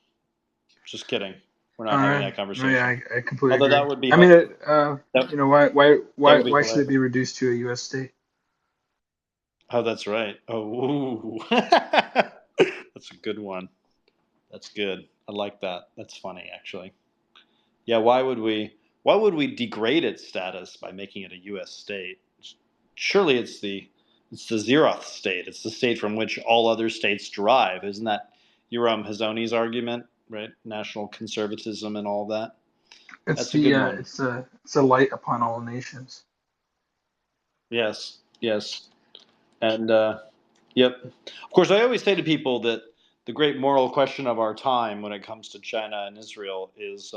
just kidding. We're not All having right. that conversation. Yeah, I completely Although agree. that would be. I mean, that, you know, why would be should hilarious. it be reduced to a U.S. state? Oh, that's right. Oh, ooh. That's a good one. That's good. I like that. That's funny, actually. Yeah. Why would we degrade its status by making it a U.S. state? Surely it's the zeroth state. It's the state from which all other states derive. Isn't that Yoram Hazony's argument, right? National conservatism and all that. It's That's a good one. it's a light upon all nations. Yes. And yep. Of course, I always say to people that the great moral question of our time when it comes to China and Israel is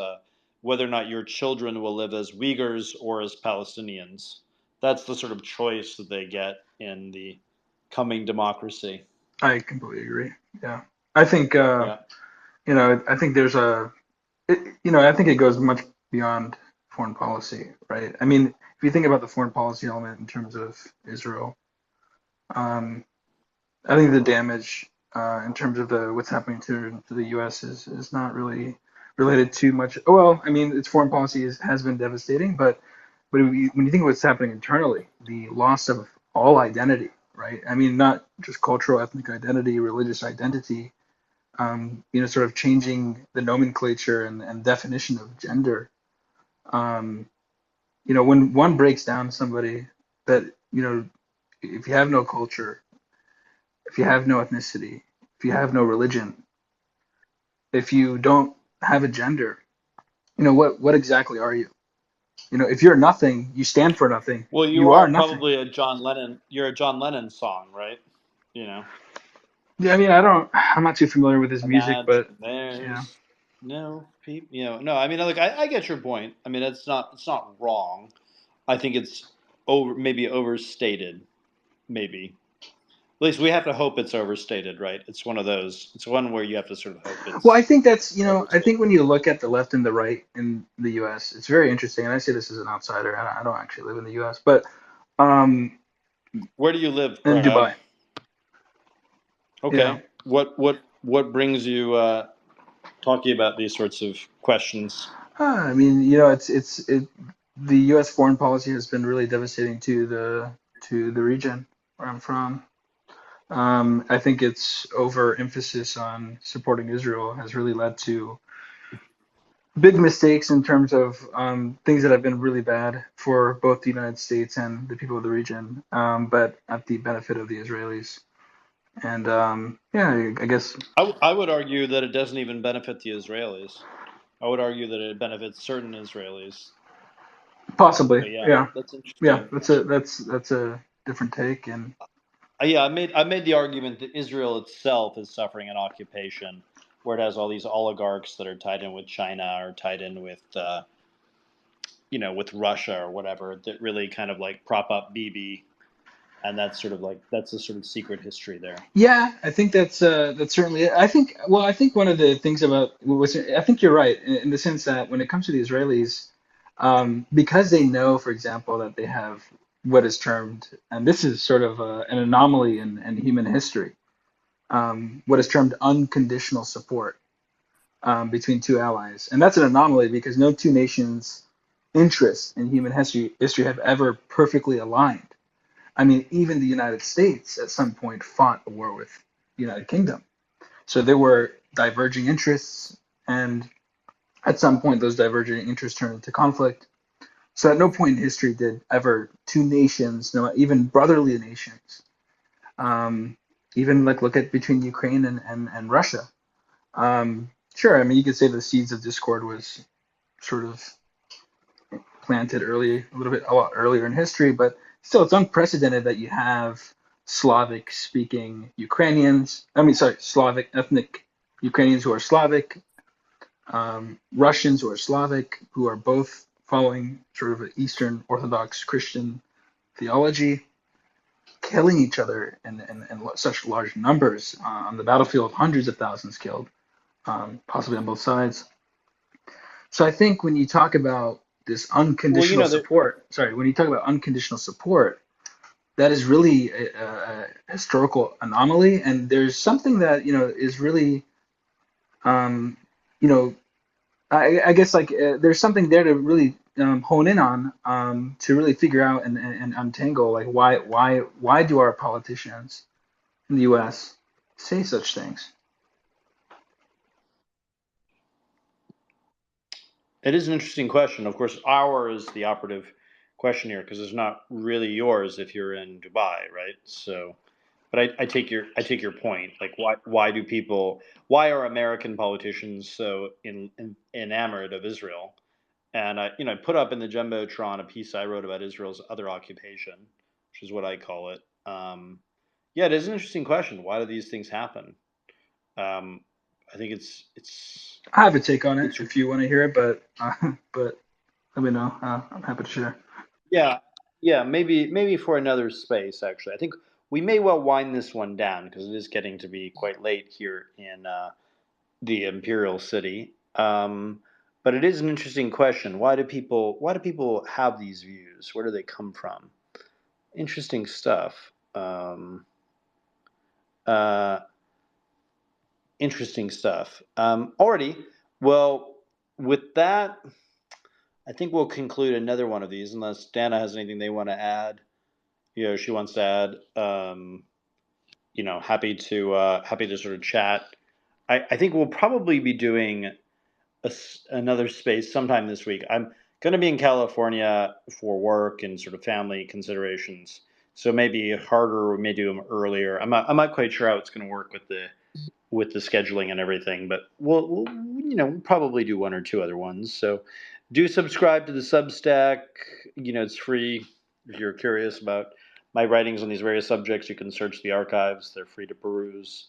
whether or not your children will live as Uyghurs or as Palestinians. That's the sort of choice that they get in the coming democracy. I completely agree. Yeah, I think Yeah. you know, I think there's I think it goes much beyond foreign policy, right? I mean, if you think about the foreign policy element in terms of Israel, I think the damage in terms of what's happening to the U.S. is not really related too much. Well, I mean, its foreign policy has been devastating, but when you think of what's happening internally, the loss of all identity, right? I mean, not just cultural, ethnic identity, religious identity, sort of changing the nomenclature and definition of gender. When one breaks down somebody that, if you have no culture, if you have no ethnicity, if you have no religion, if you don't have a gender, what exactly are you? If you're nothing, you stand for nothing. Well, you are nothing. probably a John Lennon. You're a John Lennon song, right? Yeah, I mean, I'm not too familiar with his music, but there's no people. No. I mean, look, I get your point. I mean, it's not wrong. I think it's maybe overstated. Maybe. At least we have to hope it's overstated, right? It's one of those. It's one where you have to sort of hope it's. Well, I think that's I think when you look at the left and the right in the U.S., it's very interesting. And I say this as an outsider. I don't actually live in the U.S., but where do you live? In Dubai. Okay. Yeah. What brings you talking about these sorts of questions? I mean, the U.S. foreign policy has been really devastating to the region where I'm from. I think its overemphasis on supporting Israel has really led to big mistakes in terms of things that have been really bad for both the United States and the people of the region, but at the benefit of the Israelis. And yeah, I guess I would argue that it doesn't even benefit the Israelis. I would argue that it benefits certain Israelis. possibly, But yeah, that's interesting. yeah. That's a different take, and yeah, I made the argument that Israel itself is suffering an occupation where it has all these oligarchs that are tied in with China or tied in with with Russia or whatever that really kind of like prop up Bibi, and that's sort of like that's a sort of secret history there. yeah, I think that's certainly it. I think one of the things about I think you're right in the sense that when it comes to the Israelis, because they know, for example, that they have what is termed, and this is sort of an anomaly in human history, what is termed unconditional support between two allies, and that's an anomaly because no two nations' interests in human history have ever perfectly aligned. I mean, even the United States at some point fought a war with the United Kingdom. So there were diverging interests, and at some point, those diverging interests turned into conflict. So at no point in history did ever two nations, no, even brotherly nations, even like look at between Ukraine and Russia. Sure, I mean, you could say the seeds of discord was sort of planted a lot earlier in history, but still, it's unprecedented that you have Slavic-speaking Ukrainians. Slavic ethnic Ukrainians who are Slavic, Russians who are Slavic, who are both following sort of an Eastern Orthodox Christian theology, killing each other in such large numbers on the battlefield, hundreds of thousands killed, possibly on both sides. So I think when you talk about this unconditional support, when you talk about unconditional support, that is really a historical anomaly, and there's something that is really, I guess like there's something there to really hone in on to really figure out and untangle like why do our politicians in the U.S. say such things? It is an interesting question. Of course, our is the operative question here because it's not really yours if you're in Dubai, right? So, but I take your point. Like, why are American politicians so enamored of Israel? And I put up in the Jumbotron a piece I wrote about Israel's other occupation, which is what I call it. Yeah, it is an interesting question. Why do these things happen? I think it's. I have a take on it if you want to hear it, but let me know. I'm happy to share. Yeah, maybe for another space. Actually, I think we may well wind this one down because it is getting to be quite late here in the Imperial City. But it is an interesting question. Why do people have these views? Where do they come from? Interesting stuff. Interesting stuff. Alrighty. Well, with that, I think we'll conclude another one of these, unless Dana has anything they want to add. She wants to add. Happy to sort of chat. I think we'll probably be doing another space sometime this week. I'm going to be in California for work and sort of family considerations, so maybe harder. We may do them earlier. I'm not quite sure how it's going to work with the scheduling and everything, but we'll probably do one or two other ones. So do subscribe to the Substack. It's free. If you're curious about my writings on these various subjects, you can search the archives. They're free to peruse.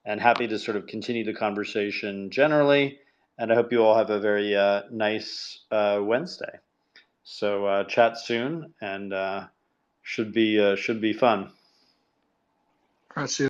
And happy to sort of continue the conversation generally. And I hope you all have a very nice Wednesday. So chat soon, and should be fun. All right, see you.